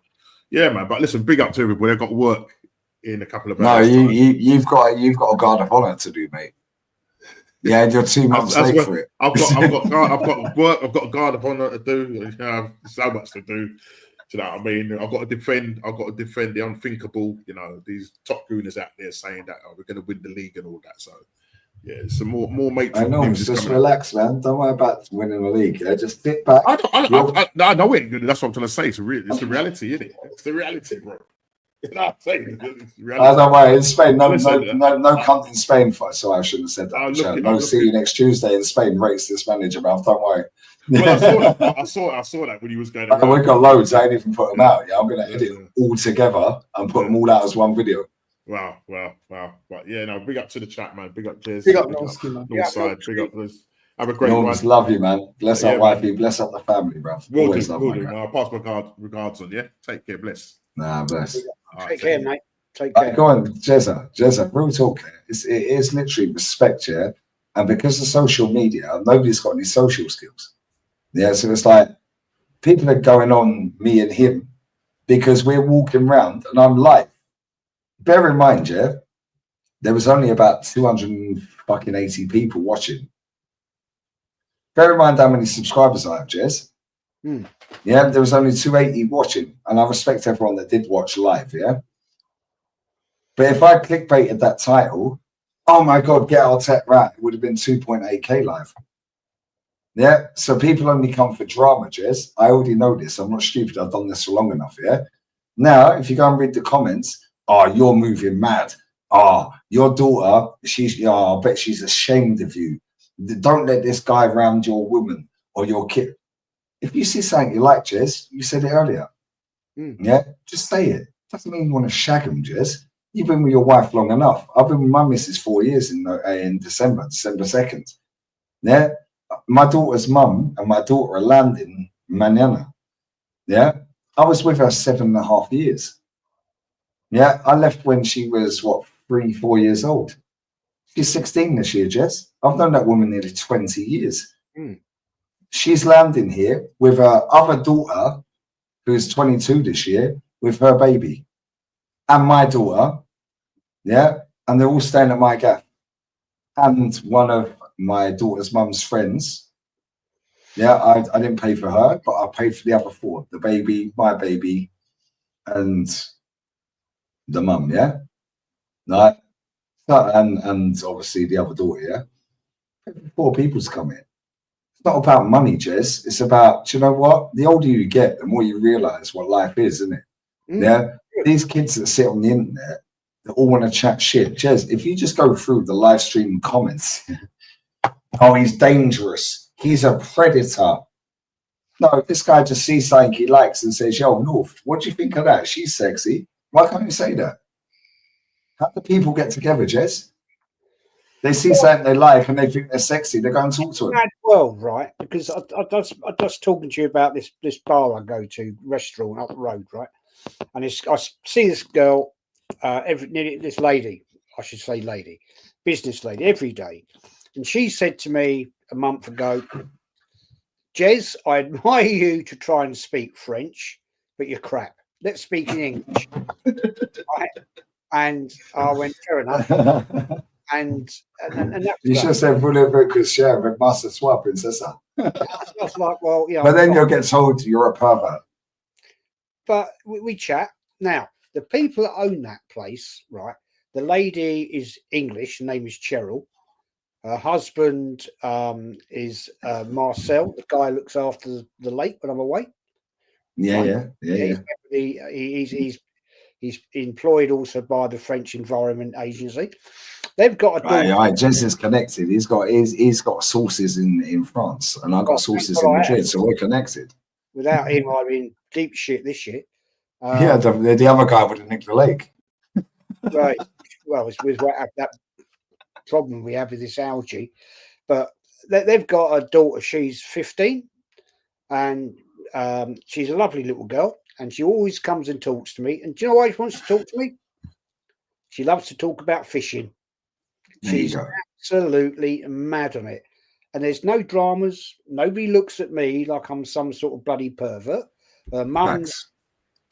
Speaker 9: yeah, man. But listen, big up to everybody. I've got work in a couple of hours.
Speaker 11: No, you've got a guard of honor to do, mate. Yeah, you're 2 months late for it.
Speaker 9: I've got work. I've got a guard of honor to do. You know, so much to do. Do you know what I mean? I've got to defend the unthinkable. You know, these top gooners out there saying that we're going to win the league and all that. So, yeah, some more mates.
Speaker 11: I know. Just relax, man. Don't worry about winning the league. Yeah? Just sit back.
Speaker 9: I know it. That's what I'm trying to say. It's the reality, isn't it? It's the reality, bro. You know what I'm saying? It's reality.
Speaker 11: I don't worry. In Spain, no cunt in Spain. So I shouldn't have said that. No, see you next Tuesday in Spain. Rates this manager, bruv. Don't worry.
Speaker 9: Well, I saw that when he was going.
Speaker 11: We've got loads. I ain't even put them out. Yeah, I'm going to edit all together and put them all out as one video.
Speaker 9: Wow. But yeah, no, big up to the chat, man. Big up, Jez.
Speaker 7: Big up, Norski, man.
Speaker 9: Northside. Big up, Liz. Have a great
Speaker 11: one. Love you, man. Bless up wifey. Bless up the family, bro.
Speaker 9: Will do. I'll pass my regards on. Yeah, take care. Bless.
Speaker 11: Nah, bless.
Speaker 8: Take care, mate. Take care.
Speaker 11: Go on, Jezza. Real talk. It is literally respect, yeah. And because of social media, nobody's got any social skills. Yeah, so it's like people are going on me and him because we're walking around and I'm live. Bear in mind, yeah, there was only about 280 people watching. Bear in mind how many subscribers I have, Jez. Yeah, there was only 280 watching, and I respect everyone that did watch live, yeah. But if I clickbaited that title, oh my God, get our tech right, it would have been 2.8K live. Yeah, so people only come for drama, Jez. I already know this. I'm not stupid. I've done this for long enough, yeah. Now, if you go and read the comments, oh, you're moving mad. Oh, your daughter, I bet she's ashamed of you. Don't let this guy round your woman or your kid. If you see something you like, Jez, you said it earlier. Yeah, just say it. Doesn't mean you want to shag him, Jez. You've been with your wife long enough. I've been with my missus 4 years in December 2nd. Yeah, my daughter's mum and my daughter are landing mañana. Yeah, I was with her 7.5 years. Yeah, I left when she was 3-4 years old. She's 16 this year, Jess. I've known that woman nearly 20 years. She's landing here with her other daughter, who's 22 this year, with her baby, and my daughter. Yeah, and they're all staying at my gaff. And one of my daughter's mum's friends. Yeah, I didn't pay for her, but I paid for the other 4: the baby, my baby, and the mum. Yeah, right. And obviously the other daughter. Yeah, 4 people's come in. It's not about money, Jez. It's about, do you know what? The older you get, the more you realise what life is, isn't it? Yeah. These kids that sit on the internet, they all want to chat shit. Jez, if you just go through the live stream comments, oh, he's dangerous. He's a predator. No, this guy just sees something he likes and says, yo, North, what do you think of that? She's sexy. Why can't you say that? How do people get together, Jez? They see something they like and they think they're sexy. They go and talk to them.
Speaker 8: Well, right, because I just talking to you about this bar I go to, restaurant up the road, right? And I see this girl, this lady, I should say lady, business lady, every day. And she said to me a month ago, Jez, I admire you to try and speak French, but you're crap. Let's speak in English. Right? And I went, fair enough. And that
Speaker 11: you should say voulez-vous que je avec ma soeur, princessa.
Speaker 8: I was like, well, yeah.
Speaker 11: But then you'll get told you're a pervert.
Speaker 8: But we chat. Now, the people that own that place, right? The lady is English. Her name is Cheryl. Her husband is Marcel. The guy who looks after the lake when I'm away.
Speaker 11: Yeah.
Speaker 8: He's employed also by the French Environment Agency. They've got a
Speaker 11: right. Jez is connected. He's got sources in France, and I've got sources in Madrid, so we're connected.
Speaker 8: Without him, I'd be in deep shit this shit.
Speaker 11: Yeah, the other guy would have nicked the lake.
Speaker 8: Right. Well, it's with that problem we have with this algae, but they've got a daughter. She's 15, and she's a lovely little girl. and she always comes and talks to me. And do you know why she wants to talk to me? She loves to talk about fishing. She's absolutely mad on it. And there's no dramas. Nobody looks at me like I'm some sort of bloody pervert. Her mum's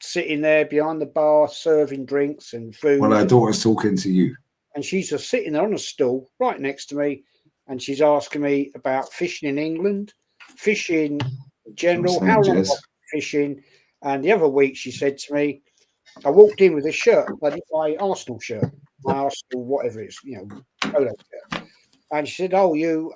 Speaker 8: sitting there behind the bar serving drinks and food.
Speaker 11: Well, her daughter's talking to you.
Speaker 8: And she's just sitting there on a stool right next to me. And she's asking me about fishing in England, fishing in general, how long I've been fishing. And the other week she said to me, I walked in with a shirt, bloody my Arsenal shirt, my Arsenal, whatever it is, polo shirt. And she said, "Oh, you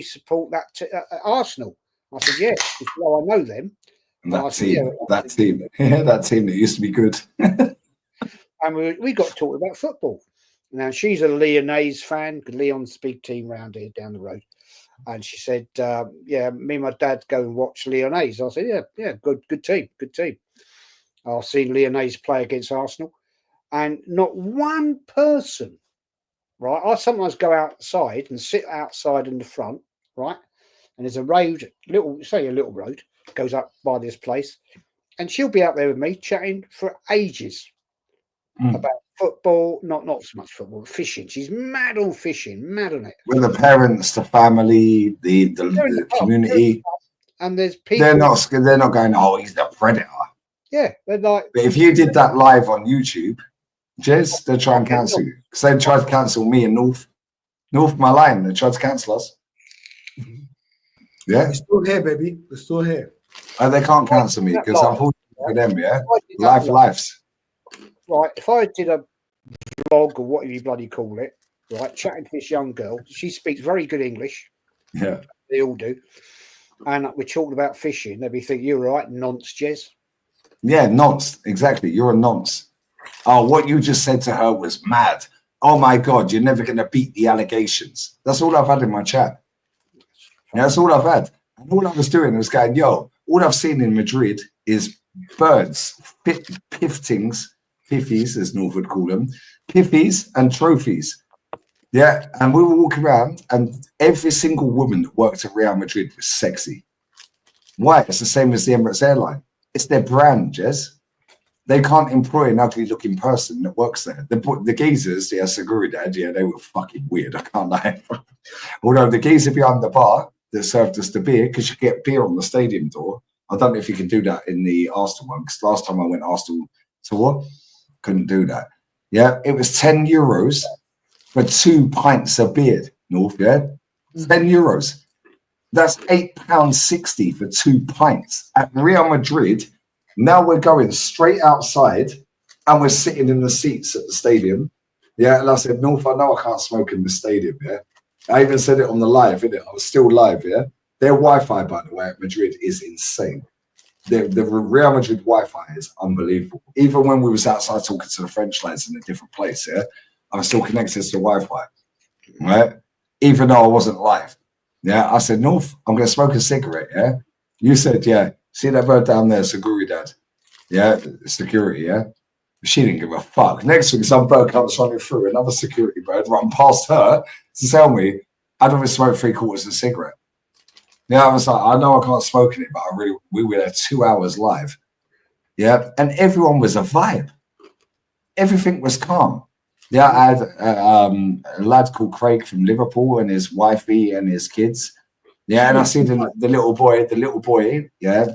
Speaker 8: support that Arsenal?" I said, "Yeah." She said, "Oh, I know them."
Speaker 11: And that team, that team that used to be good.
Speaker 8: And we got talking about football. Now she's a Lyonnaise fan because Lyon's big team round here down the road. And she said, "Yeah, me and my dad go and watch Lyonnaise." I said, "Yeah, good team. I've seen Lyonnaise play against Arsenal, and not one person." Right, I sometimes go outside and sit outside in the front, right, and there's a road, a little road goes up by this place, and she'll be out there with me chatting for ages about football, not so much football, fishing. She's mad on fishing, mad on it.
Speaker 11: With the parents, the family, the community,
Speaker 8: and there's people.
Speaker 11: They're not going, "Oh, he's the predator."
Speaker 8: Yeah, they're like.
Speaker 11: But if you did that live on YouTube, Jez, they'll try and cancel you because they tried to cancel me and North, my line. They tried to cancel us. Yeah,
Speaker 7: we're still here, baby. We're still here.
Speaker 11: They can't cancel me because I'm holding for them. Yeah, lives.
Speaker 8: Right, if I did a vlog or whatever you bloody call it, right, chatting to this young girl, she speaks very good English.
Speaker 11: Yeah,
Speaker 8: they all do. And we're talking about fishing. They'd be thinking, "You're right, nonce, Jez."
Speaker 11: Yeah, nonce. Exactly. You're a nonce. Oh, what you just said to her was mad. Oh my God, you're never going to beat the allegations. That's all I've had in my chat. Yeah, that's all I've had. And all I was doing was going, yo, all I've seen in Madrid is birds, piffies, as North would call them, piffies and trophies. Yeah, and we were walking around and every single woman that worked at Real Madrid was sexy. Why? It's the same as the Emirates airline. It's their brand, Jez. They can't employ an ugly-looking person that works there. The geezers, Seguridad, they were fucking weird. I can't lie. Although the geezer behind the bar that served us the beer, because you get beer on the stadium door. I don't know if you can do that in the Arsenal one, because last time I went Arsenal tour, couldn't do that. Yeah, it was 10 euros for 2 pints of beer, North, yeah? 10 euros. That's £8.60 for 2 pints. At Real Madrid, now we're going straight outside and we're sitting in the seats at the stadium. Yeah, and I said, North, I know I can't smoke in the stadium, yeah? I even said it on the live, innit? I was still live, yeah? Their Wi-Fi, by the way, at Madrid is insane. The Real Madrid Wi-Fi is unbelievable. Even when we was outside talking to the French lads in a different place, yeah? I was still connected to the Wi-Fi, right? Even though I wasn't live. Yeah, I said, North, I'm going to smoke a cigarette, yeah? You said, yeah. See that bird down there, Seguridad? Yeah, security, yeah? She didn't give a fuck. Next week, some bird comes running through, another security bird, run past her to tell me I don't even smoke 3/4 of a cigarette. Yeah, I was like, I know I can't smoke in it, but we were there 2 hours live. Yeah, and everyone was a vibe. Everything was calm. Yeah, I had a lad called Craig from Liverpool and his wifey and his kids. Yeah, and I see the little boy, yeah.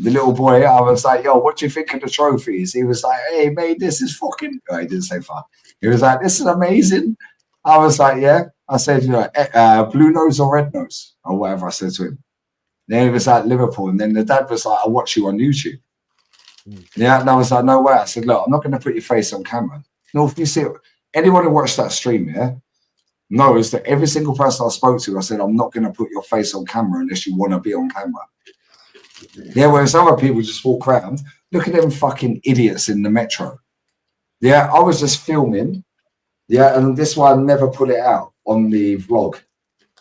Speaker 11: The little boy, I was like, yo, what do you think of the trophies? He was like, hey, mate, this is fucking... Oh, he didn't say fuck. He was like, this is amazing. I was like, yeah. I said, blue nose or red nose? Or whatever I said to him. Then he was like, Liverpool. And then the dad was like, I watch you on YouTube. Yeah, and I was like, no way. I said, look, I'm not going to put your face on camera. No, if you see it, anyone who watched that stream, yeah, knows that every single person I spoke to, I said, I'm not going to put your face on camera unless you want to be on camera. Yeah, whereas other people just walk around, look at them fucking idiots in the metro. Yeah, I was just filming. Yeah, and this one I never put it out on the vlog.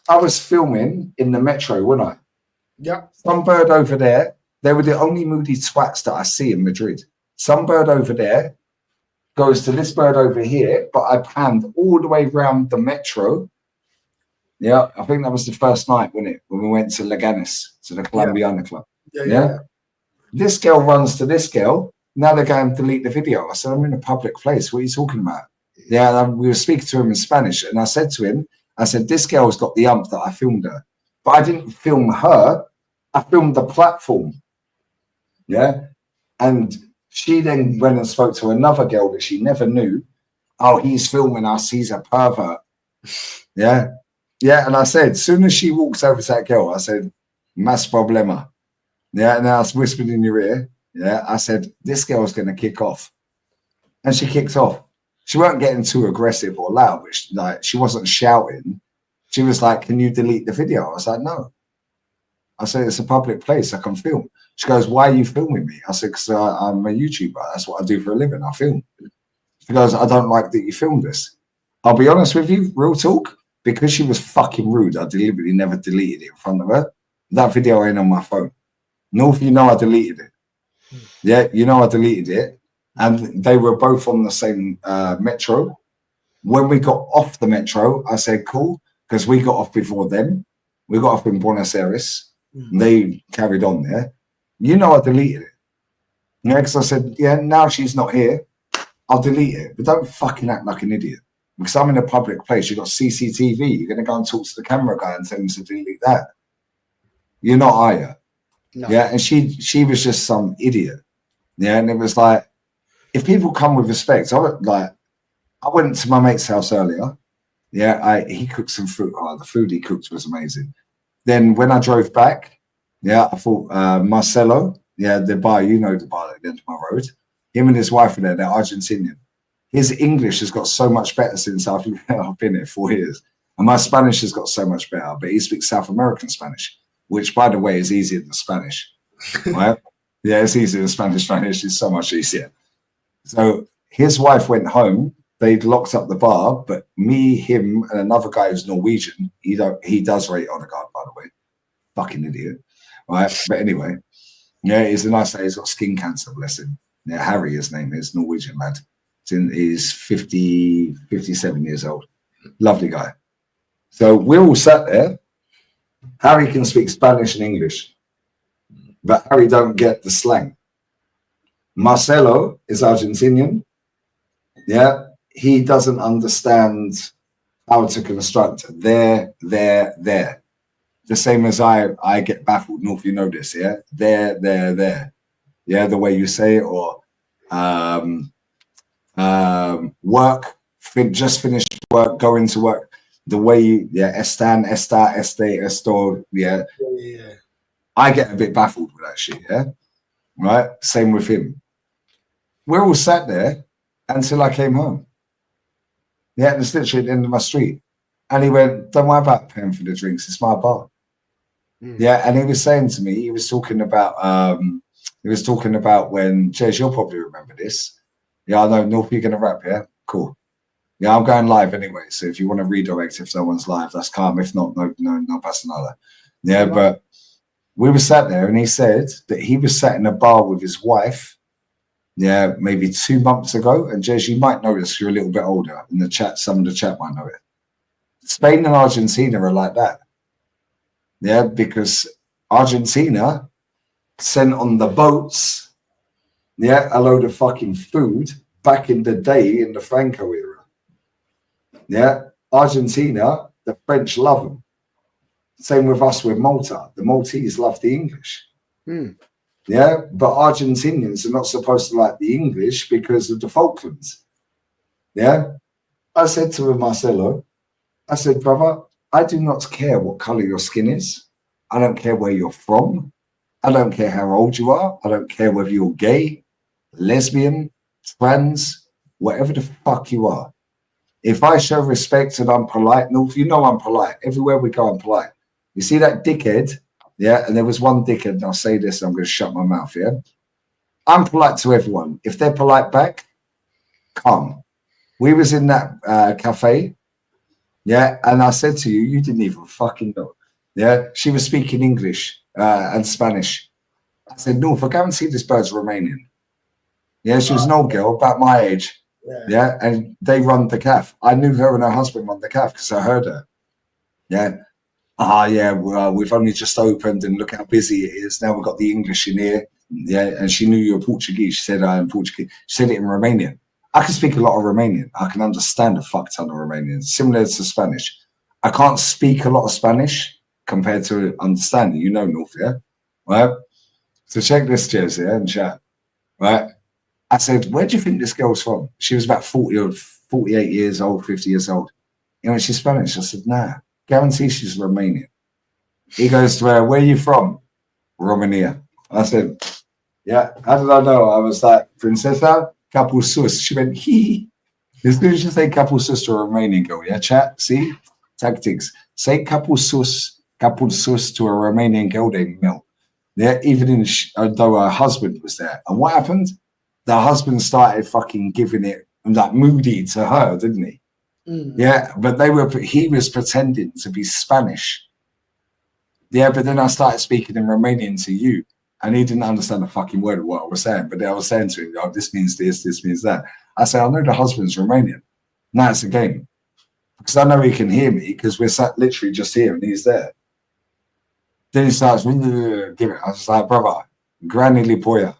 Speaker 11: I was filming in the metro, wasn't I?
Speaker 7: Yeah.
Speaker 11: Some bird over there, they were the only moody twats that I see in Madrid. Some bird over there goes to this bird over here, but I panned all the way around the metro. Yeah, I think that was the first night, wasn't it? When we went to Leganes, to the Colombiana club.
Speaker 7: Yeah.
Speaker 11: This girl runs to this girl. Now they're going to delete the video. I said, I'm in a public place. What are you talking about? Yeah, and we were speaking to him in Spanish. And I said to him, I said, this girl's got the ump that I filmed her. But I didn't film her. I filmed the platform. Yeah. And she then went and spoke to another girl that she never knew. Oh, he's filming us. He's a pervert. Yeah. Yeah. And I said, as soon as she walks over to that girl, I said, mas problema. Yeah. And I was whispered in your ear. Yeah. I said, this girl's going to kick off. And she kicked off. She weren't getting too aggressive or loud, but she wasn't shouting. She was like, can you delete the video? I was like, no. I said, it's a public place. I can film. She goes, why are you filming me? I said, because I'm a YouTuber. That's what I do for a living. I film. She goes, I don't like that you filmed this. I'll be honest with you, real talk, because she was fucking rude, I deliberately never deleted it in front of her. That video ain't on my phone. North, you know I deleted it. Yeah, you know I deleted it. And they were both on the same metro. When we got off the metro, I said, cool, because we got off before them. We got off in Buenos Aires. They carried on there. You know I deleted it. Yeah, because I said, yeah, now she's not here. I'll delete it. But don't fucking act like an idiot. Because I'm in a public place. You've got CCTV. You're going to go and talk to the camera guy and tell him to delete that. You're not, are you? No. Yeah, and she was just some idiot. Yeah, and it was like, if people come with respect, I went to my mate's house earlier. Yeah, he cooked some food. Oh, the food he cooked was amazing. Then when I drove back, yeah, I thought Marcelo, yeah, the bar, you know the bar at the end of my road. Him and his wife are there. They're Argentinian. His English has got so much better since I've been here 4 years. And my Spanish has got so much better. But he speaks South American Spanish, which, by the way, is easier than Spanish. Right? Yeah, it's easier than Spanish. Spanish is so much easier. So his wife went home. They'd locked up the bar, but me, him, and another guy who's Norwegian, he does rate on a guard, by the way. Fucking idiot. Right? But anyway, yeah, he's a nice guy. He's got skin cancer, bless him. Yeah, Harry, his name is, Norwegian lad. He's 57 years old. Lovely guy. So we're all sat there. Harry can speak Spanish and English, but Harry don't get the slang. Marcelo is Argentinian. Yeah. He doesn't understand how to construct there. The same as I get baffled. North, you know this, yeah? There. Yeah, the way you say it, or work, just finished work, go into work. The way you, yeah, están, está, este, esto, yeah. I get a bit baffled with that shit, yeah? Right? Same with him. We're all sat there until I came home. Yeah, and it's literally at the end of my street. And he went, don't worry about paying for the drinks, it's my bar. Yeah, and he was saying to me, he was talking about when, Jez, you'll probably remember this. Yeah, I know, North, you're going to rap, yeah? Cool. Yeah, I'm going live anyway, so if you want to redirect if someone's live, that's calm. If not, no pasa nada. Yeah, but we were sat there and he said that he was sat in a bar with his wife, yeah, maybe 2 months ago. And Jez, you might know this, you're a little bit older. In the chat, some of the chat might know it. Spain and Argentina are like that. Yeah, because Argentina sent on the boats, yeah, a load of fucking food back in the day in the Franco era. Yeah, Argentina, the French love them. Same with us with Malta. The Maltese love the English. Yeah, but Argentinians are not supposed to like the English because of the Falklands. Yeah, I said to Marcelo, I said, brother, I do not care what color your skin is. I don't care where you're from. I don't care how old you are. I don't care whether you're gay, lesbian, trans, whatever the fuck you are. If I show respect and I'm polite, North, you know I'm polite. Everywhere we go, I'm polite. You see that dickhead? Yeah, and there was one dickhead, and I'll say this, and I'm going to shut my mouth, yeah? I'm polite to everyone. If they're polite back, come. We was in that cafe, yeah, and I said to you, you didn't even fucking know. Yeah, she was speaking English and Spanish. I said, no, go and see this bird's Romanian. Yeah, she was an old girl, about my age. Yeah, and they run the cafe. I knew her and her husband run the cafe because I heard her. Yeah. Well, we've only just opened and look how busy it is. Now we've got the English in here. Yeah, and she knew you were Portuguese. She said, I am Portuguese. She said it in Romanian. I can speak a lot of Romanian. I can understand a fuck ton of Romanian, similar to Spanish. I can't speak a lot of Spanish compared to understanding. You know, North, yeah? Right? So check this, Jez, yeah, and chat. Right? I said, where do you think this girl's from? She was about 40 or 48 years old, 50 years old. You know, she's Spanish. I said, nah, guarantee she's Romanian. He goes to her, where are you from? Romania. I said, yeah, how did I know? I was like, Princesa Capul Sus. She went, hee. As soon as you say Capul Sus to a Romanian girl, yeah, chat, see? Tactics. Say Capul Sus to a Romanian girl, they melt. Yeah, even in, though her husband was there. And what happened? The husband started fucking giving it like moody to her, didn't he? Yeah, but he was pretending to be Spanish. Yeah, but then I started speaking in Romanian to you, and he didn't understand a fucking word of what I was saying. But then I was saying to him, oh, this means this means that. I say, I know the husband's Romanian. Now it's a game. Because I know he can hear me, because we're sat literally just here and he's there. Then he starts giving it. I was like, brother, granny lipoya.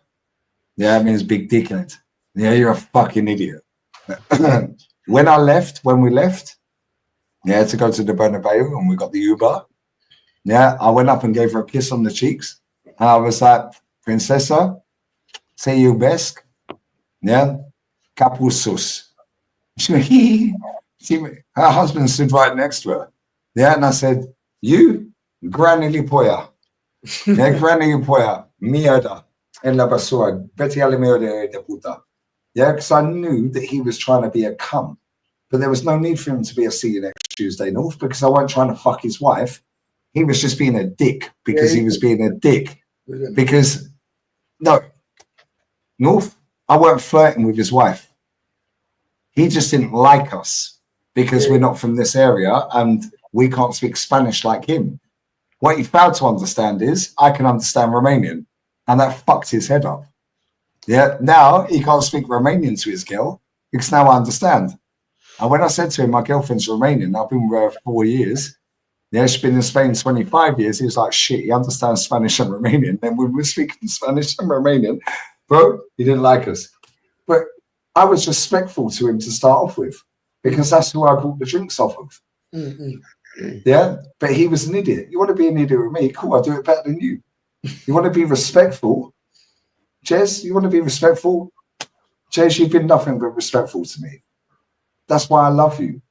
Speaker 11: Yeah, it means big dickhead. Yeah, you're a fucking idiot. When we left, yeah, to go to the Bernabeu, and we got the Uber, yeah, I went up and gave her a kiss on the cheeks. And I was like, Princesa, say you best. Yeah, Capul Sus. She went, hee. Her husband stood right next to her. Yeah, and I said, you, Granny Lipoya. Yeah, Granny Lipoya, mierda. En la basura, vete al medio de puta. Yeah, because I knew that he was trying to be a cunt. But there was no need for him to be a see you next Tuesday, North, because I wasn't trying to fuck his wife. He was just being a dick because he was being a dick. Because, no, North, I weren't flirting with his wife. He just didn't like us because we're not from this area and we can't speak Spanish like him. What he failed to understand is I can understand Romanian, and that fucked his head up. Yeah, now he can't speak Romanian to his girl because now I understand. And when I said to him, my girlfriend's Romanian, I've been with her 4 years. Yeah, she's been in Spain 25 years. He was like, shit, he understands Spanish and Romanian. Then we were speaking Spanish and Romanian. Bro, he didn't like us. But I was respectful to him to start off with because that's who I bought the drinks off of. Yeah, but he was an idiot. You want to be an idiot with me? Cool, I'll do it better than you. You want to be respectful? Jez, you want to be respectful? Jez, you've been nothing but respectful to me. That's why I love you.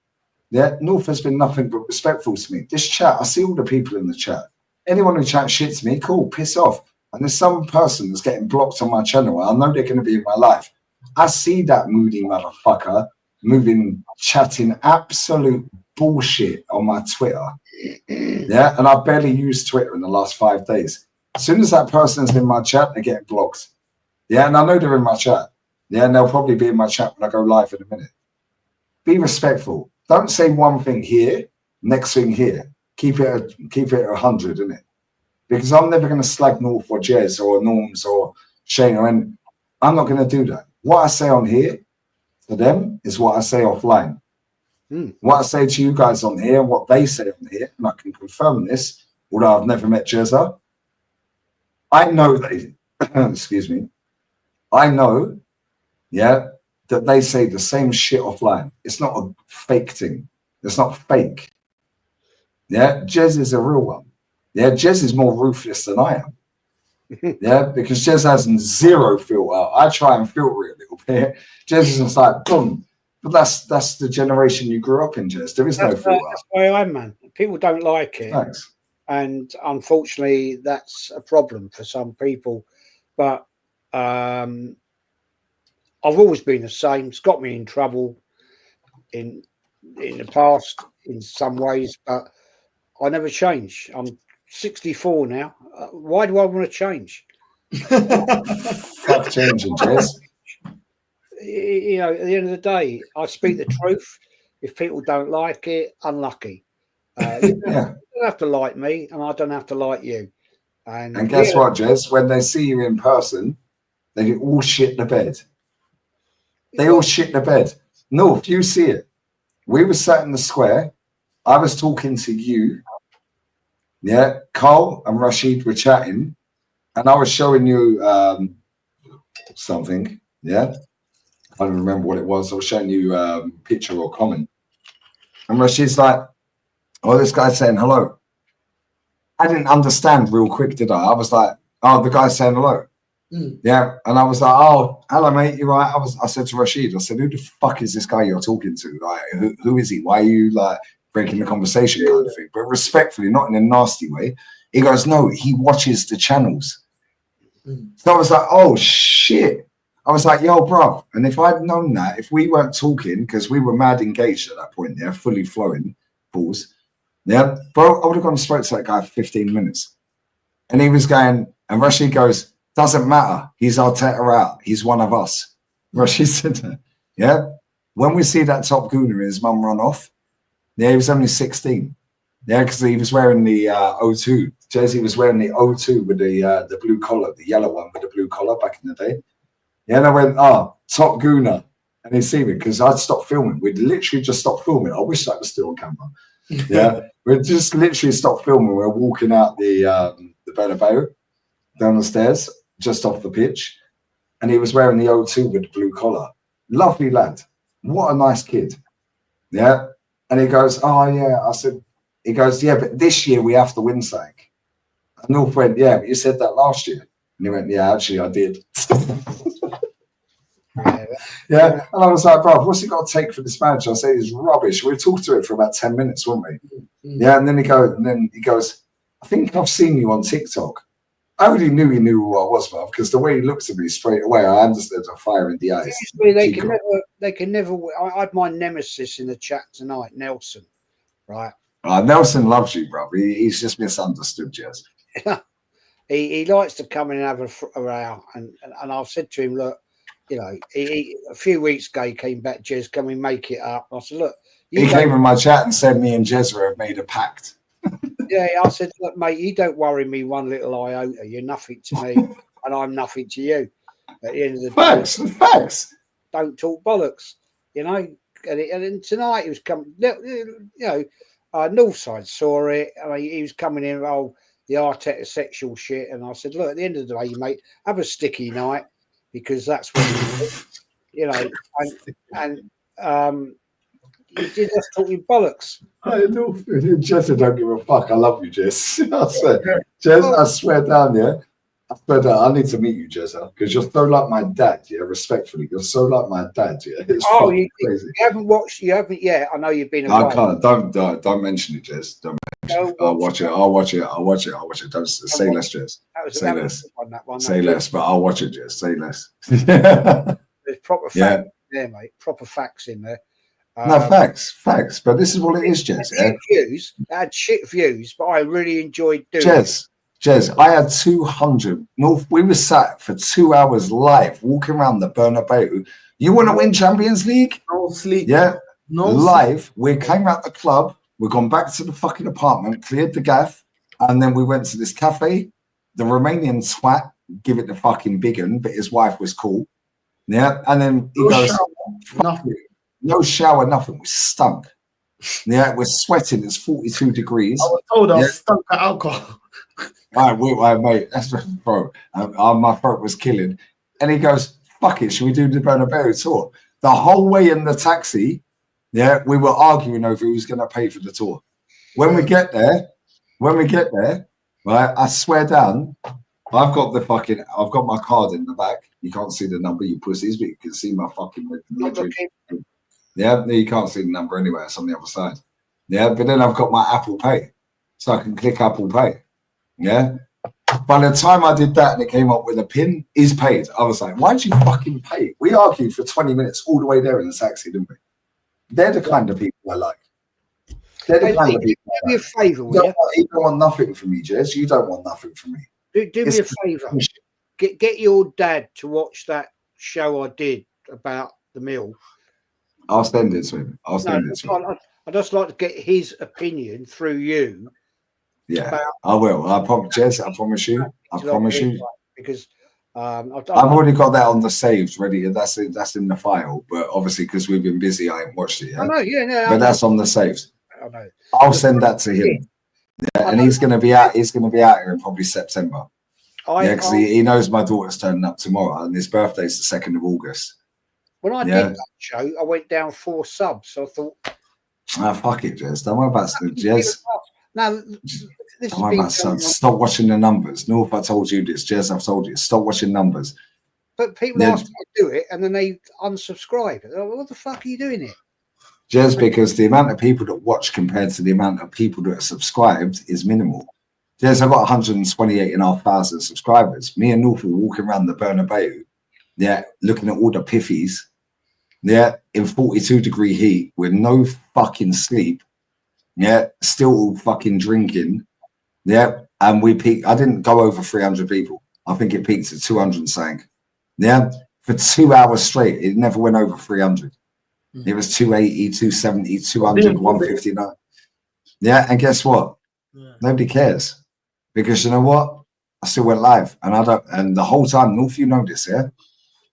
Speaker 11: Yeah, North has been nothing but respectful to me. This chat, I see all the people in the chat. Anyone who chats shit to me, cool, piss off. And there's some person that's getting blocked on my channel. I know they're going to be in my life. I see that moody motherfucker chatting absolute bullshit on my Twitter. Yeah, and I barely used Twitter in the last 5 days. As soon as that person's in my chat, they get blocked. Yeah, and I know they're in my chat. Yeah, and they'll probably be in my chat when I go live in a minute. Be respectful. Don't say one thing here, next thing here. Keep it at 100, innit? Because I'm never going to slag North or Jez or Norms or Shane or any. I'm not going to do that. What I say on here to them is what I say offline. What I say to you guys on here, what they say on here, and I can confirm this, although I've never met Jezza. I know they, excuse me, I know, yeah, that they say the same shit offline. It's not a fake thing. It's not fake. Yeah, Jez is a real one. Yeah, Jez is more ruthless than I am. Yeah, because Jez has zero filter. I try and filter it a little bit. Jez is just like, boom. But that's the generation you grew up in, Jez. There is no filter.
Speaker 8: That's where I am, man. People don't like it.
Speaker 11: Thanks.
Speaker 8: And unfortunately, that's a problem for some people. But I've always been the same. It's got me in trouble in the past in some ways, but I never change. I'm 64 now. Why do I want to change?
Speaker 11: Fuck changing, Jez.
Speaker 8: You know, at the end of the day, I speak the truth. If people don't like it, unlucky. You don't have to like me, and I don't have to like you. And
Speaker 11: guess what, Jez? When they see you in person, they all shit the bed. They all shit the bed. No, you see it. We were sat in the square. I was talking to you. Yeah, Carl and Rashid were chatting, and I was showing you something. Yeah, I don't remember what it was. I was showing you picture or comment, and Rashid's like, "Oh, this guy's saying hello." I didn't understand real quick, did I? I was like, "Oh, the guy's saying hello." Yeah, and I was like, "Oh, hello, mate. You're right." I said to Rashid, I said, "Who the fuck is this guy you're talking to? Like, who is he? Why are you like breaking the conversation kind of thing?" But respectfully, not in a nasty way. He goes, "No, he watches the channels." So I was like, "Oh shit." I was like, "Yo, bro." And if I'd known that, if we weren't talking, because we were mad engaged at that point, yeah, fully flowing, balls, yeah, bro, I would have gone and spoke to that guy for 15 minutes. And he was going, and Rashid goes, "Doesn't matter. He's Arteta out. He's one of us." Rashid said that. Yeah. When we see that top gooner and his mum run off, yeah, he was only 16. Yeah, because he was wearing the O2 jersey. He was wearing the O2 with the blue collar, the yellow one with the blue collar back in the day. Yeah, and I went, "Oh, top gooner." And he see me because I'd stopped filming. We'd literally just stopped filming. I wish that was still on camera. Yeah, we just literally stopped filming. We were walking out the Bernabeu down the stairs, just off the pitch, and he was wearing the O2 with the blue collar. Lovely lad. What a nice kid. Yeah. And he goes, "Oh, yeah." I said, he goes, "Yeah, but this year we have to win something." And North went, "Yeah, but you said that last year." And he went, "Yeah, actually, I did." Yeah. And I was like, "Bro, what's he got to take for this match?" I said, "It's rubbish." We were talking to it for about 10 minutes, weren't we? Yeah. And then he goes, "I think I've seen you on TikTok." I already knew he knew who I was, Bob, because the way he looks at me straight away, I understood the fire in the eyes.
Speaker 8: They can never. I had my nemesis in the chat tonight, Nelson. Right.
Speaker 11: Nelson loves you, bro. He's just misunderstood, Jez.
Speaker 8: he likes to come in and have a row, and I've said to him, "Look, you know, a few weeks ago he came back, Jez, can we make it up?" I said, "Look."
Speaker 11: He came in my chat and said me and Jezra have made a pact.
Speaker 8: Yeah, I said, "Look, mate, you don't worry me one little iota. You're nothing to me, and I'm nothing to you." At the end of the day,
Speaker 11: facts.
Speaker 8: Don't talk bollocks, you know. And tonight he was coming. You know, Northside saw it. And he was coming in. "Oh, the Arteta sexual shit." And I said, "Look, at the end of the day, mate, have a sticky night, because that's what you know." And you're just talking bollocks.
Speaker 11: I know, Jess, I don't give a fuck. I love you, Jess. I swear, Jess, I swear down, yeah. I swear down, I need to meet you, Jess, because you're so like my dad, yeah. Respectfully, you're so like my dad, yeah. It's fucking crazy.
Speaker 8: You haven't watched? You haven't yet? I know you've been.
Speaker 11: I can't. Don't mention it, Jess. Don't mention it. I'll watch it. I'll watch it. Don't say less, Jess. Say less. Say less, but I'll watch it, Jess. Say less.
Speaker 8: There's proper facts there, mate. Proper facts in there.
Speaker 11: No, facts. But this is what it is, Jez.
Speaker 8: I had shit views, but I really enjoyed doing
Speaker 11: it. Jez, I had 200. We were sat for 2 hours live, walking around the Bernabeu. You want to win Champions League?
Speaker 7: No sleep.
Speaker 11: Yeah. No live. Sleep. We came out the club. We've gone back to the fucking apartment, cleared the gaff, and then we went to this cafe. The Romanian twat, give it the fucking big un, but his wife was cool. Yeah. And then he goes, "Fuck you." No shower, nothing. We stunk. Yeah, we're sweating. It's 42 degrees.
Speaker 7: I was told I stunk at alcohol.
Speaker 11: All right, mate. That's bro. My throat was killing. And he goes, "Fuck it. Should we do the Bernabeu tour?" The whole way in the taxi, yeah, we were arguing over who was going to pay for the tour. When we get there, right, I swear down, I've got my card in the back. You can't see the number, you pussies, but you can see my fucking Yeah, you can't see the number anyway. It's on the other side. Yeah, but then I've got my Apple Pay, so I can click Apple Pay. Yeah. By the time I did that and it came up with a PIN, he's paid. I was like, "Why'd you fucking pay?" We argued for 20 minutes all the way there in the taxi, didn't we? They're the kind of people I like. They're the kind of people.
Speaker 8: Do me a favour,
Speaker 11: you don't want nothing from me, Jez. You don't want nothing from me.
Speaker 8: Do me a favour. Get your dad to watch that show I did about the mill.
Speaker 11: I'll send it to him.
Speaker 8: I'd just like to get his opinion through you.
Speaker 11: Yeah, I will. I promise, Jez. I promise you. I promise you.
Speaker 8: Because
Speaker 11: I've already got that on the saved ready. That's in the file. But obviously, because we've been busy, I haven't watched it yet.
Speaker 8: I know. Yeah,
Speaker 11: but that's on the saved.
Speaker 8: I know.
Speaker 11: I'll send that to him. Yeah, and he's going to be out. He's going to be out here in probably September. Yeah, because he knows my daughter's turning up tomorrow, and his birthday's the 2nd of August.
Speaker 8: When I did that show, I went down 4 subs. So I thought,
Speaker 11: fuck it, Jez. Don't worry about it, Jez.
Speaker 8: No, this
Speaker 11: Don't worry about subs. Stop watching the numbers. No, if I told you this, Jez, I've told you. Stop watching numbers.
Speaker 8: But people ask me to do it, and then they unsubscribe. What the fuck are you doing here?
Speaker 11: Just because the amount of people that watch compared to the amount of people that are subscribed is minimal. Yes, I've got 128,500 subscribers. Me and North were walking around the Bernabeu, looking at all the piffies, in 42-degree heat with no fucking sleep, still fucking drinking, and we peaked. I didn't go over 300 people. I think it peaked at 200 and something. For 2 hours straight, it never went over 300. It was 280, 270, 200, 159. And guess what? Nobody cares. Because you know what? I still went live. And the whole time, North, you know this, the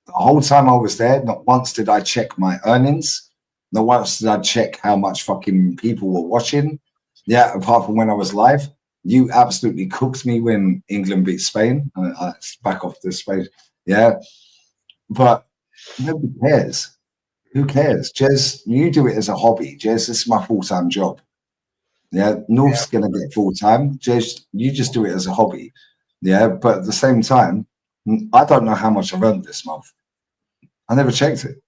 Speaker 11: whole time I was there, not once did I check my earnings. Not once did I check how much fucking people were watching. Apart from when I was live. You absolutely cooked me when England beat Spain. Back off to Spain. But nobody cares. Who cares? Jez, you do it as a hobby. Jez, this is my full-time job. North's going to get full-time. Jez, you just do it as a hobby. But at the same time, I don't know how much I've earned this month. I never checked it.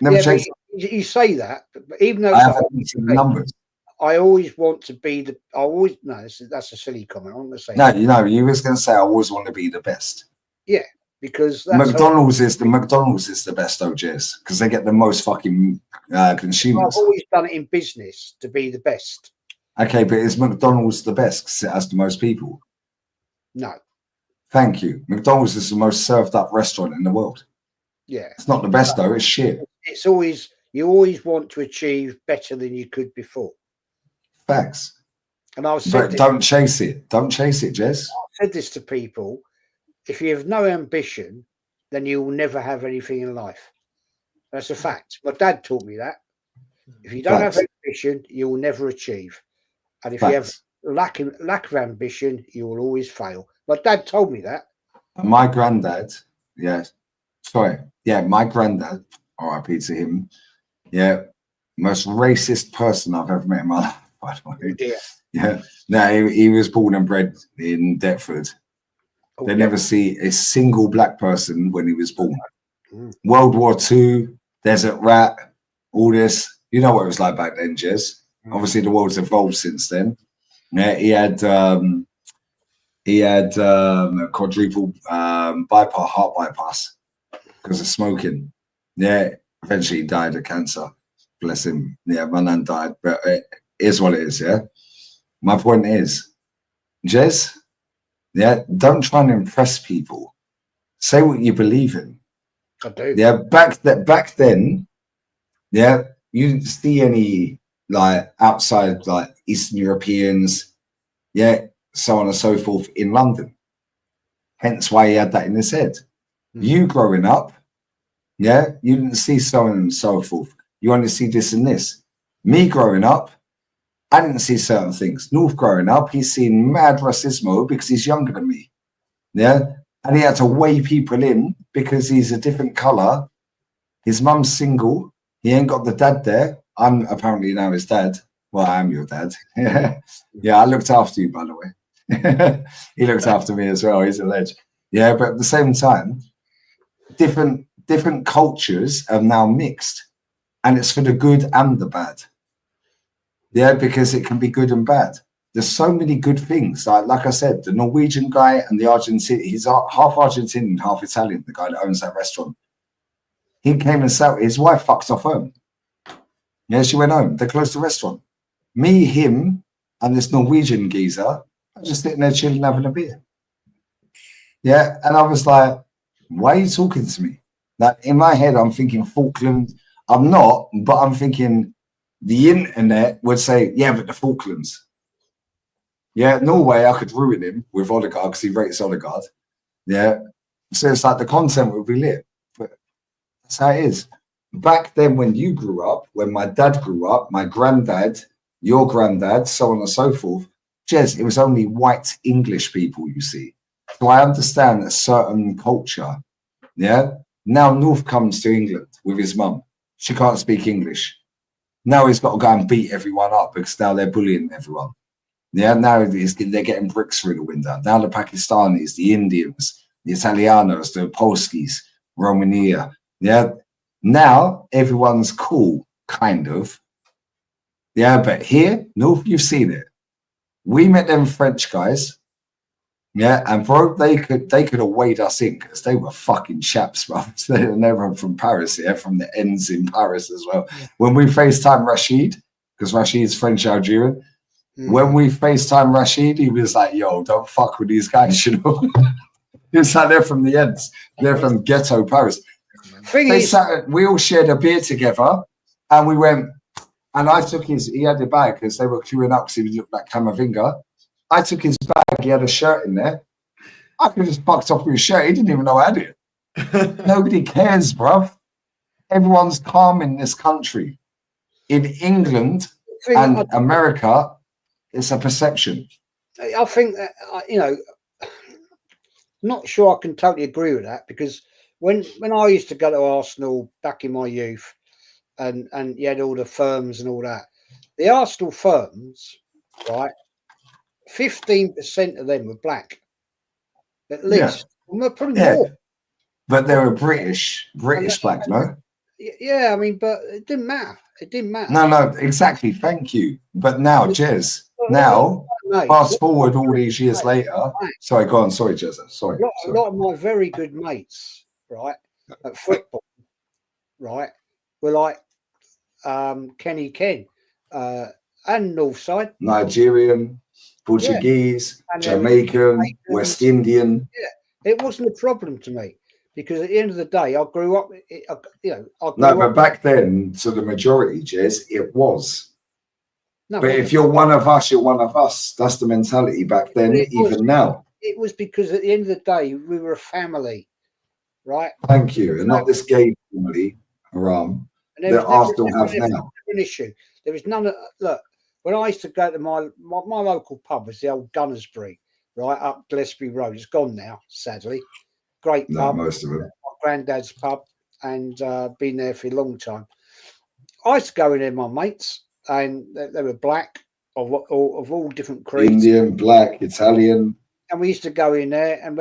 Speaker 11: Checked
Speaker 8: it. You say that, but even though
Speaker 11: I haven't seen the numbers.
Speaker 8: I always want to be the. That's a silly comment. I'm going to say.
Speaker 11: No, you was going to say I always want to be the best.
Speaker 8: Yeah. Because
Speaker 11: McDonald's is the best OJs because they get the most fucking consumers.
Speaker 8: I've always done it in business to be the best.
Speaker 11: Okay, but is McDonald's the best because it has the most people?
Speaker 8: No.
Speaker 11: Thank you. McDonald's is the most served up restaurant in the world.
Speaker 8: Yeah.
Speaker 11: It's not the best though, it's shit.
Speaker 8: It's always you always want to achieve better than you could before.
Speaker 11: Facts.
Speaker 8: And I've said
Speaker 11: but don't chase it. Don't chase it, Jez.
Speaker 8: I've said this to people. If you have no ambition, then you will never have anything in life. That's a fact. My dad taught me that. If you don't have ambition, you will never achieve. And if you have lack of ambition, you will always fail. My dad told me that.
Speaker 11: My granddad, my granddad, RIP to him, most racist person I've ever met in my life, by the way. He was born and bred in Deptford. They never see a single black person when he was born. World War II, Desert Rat, all this. You know what it was like back then, Jez. Obviously, the world's evolved since then. He had a quadruple heart bypass because of smoking. Eventually he died of cancer. Bless him. My nan died, but it is what it is. My point is, Jez. Don't try and impress people. Say what you believe in.
Speaker 8: I do.
Speaker 11: Back then, you didn't see any outside Eastern Europeans, so on and so forth in London. Hence why he had that in his head. You growing up, you didn't see so on and so forth. You only see this and this. Me growing up, I didn't see certain things. North growing up, he's seen mad racismo because he's younger than me. And he had to weigh people in because he's a different colour. His mum's single. He ain't got the dad there. I'm apparently now his dad. Well, I am your dad. I looked after you, by the way. He looked after me as well. He's a ledge. But at the same time, different cultures are now mixed. And it's for the good and the bad. Because it can be good and bad. There's so many good things. Like I said, the Norwegian guy and the Argentinian, he's half Argentinian, half Italian, the guy that owns that restaurant. He came and sat, his wife fucked off home. She went home. They closed the restaurant. Me, him, and this Norwegian geezer are just sitting there chilling, having a beer. And I was like, why are you talking to me? In my head, I'm thinking Falkland. I'm not, but I'm thinking the internet would say, but the Falklands. Norway, I could ruin him with Odegaard because he rates Odegaard. So it's like the content would be lit. But that's how it is. Back then, when you grew up, when my dad grew up, my granddad, your granddad, so on and so forth, Jez, it was only white English people you see. So I understand a certain culture. Yeah. Now North comes to England with his mum. She can't speak English. Now he's got to go and beat everyone up because now they're bullying everyone. Yeah. Now they're getting bricks through the window. Now the Pakistanis, the Indians, the Italianos, the Polskis, Romania. Yeah. Now everyone's cool, kind of. Yeah. But here, North, you've seen it. We met them French guys. Yeah, and bro, they could have weighed us in because they were fucking chaps, bro. They were never from Paris, yeah, from the ends in Paris as well. When we FaceTime Rashid, because Rashid's French Algerian, when we FaceTime Rashid, he was like, yo, don't fuck with these guys, you know. He was like, they're from the ends, they're from ghetto Paris. We all shared a beer together, and we went, and I took he had the bag because they were queuing up because he looked like Camavinga. I took his bag, he had a shirt in there. I could have just fucked off with his shirt. He didn't even know I had it. Nobody cares, bruv. Everyone's calm in this country. In England and America, it's a perception.
Speaker 8: I think that, you know, not sure I can totally agree with that because when I used to go to Arsenal back in my youth and you had all the firms and all that, the Arsenal firms, right, 15% of them were black, at least. Yeah. Probably more.
Speaker 11: But they were British black, no?
Speaker 8: Yeah, I mean, but it didn't matter. It didn't matter.
Speaker 11: No, exactly. Thank you. But now, Jez, fast forward all these years later. Sorry, go on. Sorry, Jez. Sorry.
Speaker 8: A lot of my very good mates, right, at football, right, were like Kenny Ken and Northside.
Speaker 11: Nigerian. Portuguese, Jamaican, West Indian.
Speaker 8: Yeah, it wasn't a problem to me because at the end of the day, I grew up.
Speaker 11: But back then, to the majority, Jez, it was. No, but if you're one of us, you're one of us. That's the mentality back then, even now.
Speaker 8: It was because at the end of the day, we were a family, right?
Speaker 11: Thank you, and not this gay family, Haram, that Arsenal have now.
Speaker 8: An issue. There was none of look. When I used to go to my local pub was the old Gunnersbury, right up Gillespie Road. It's gone now, sadly. Great pub.
Speaker 11: Most of them.
Speaker 8: My granddad's pub, and been there for a long time. I used to go in there, my mates, and they were black of all different creeds.
Speaker 11: Indian, black, Italian.
Speaker 8: And we used to go in there, and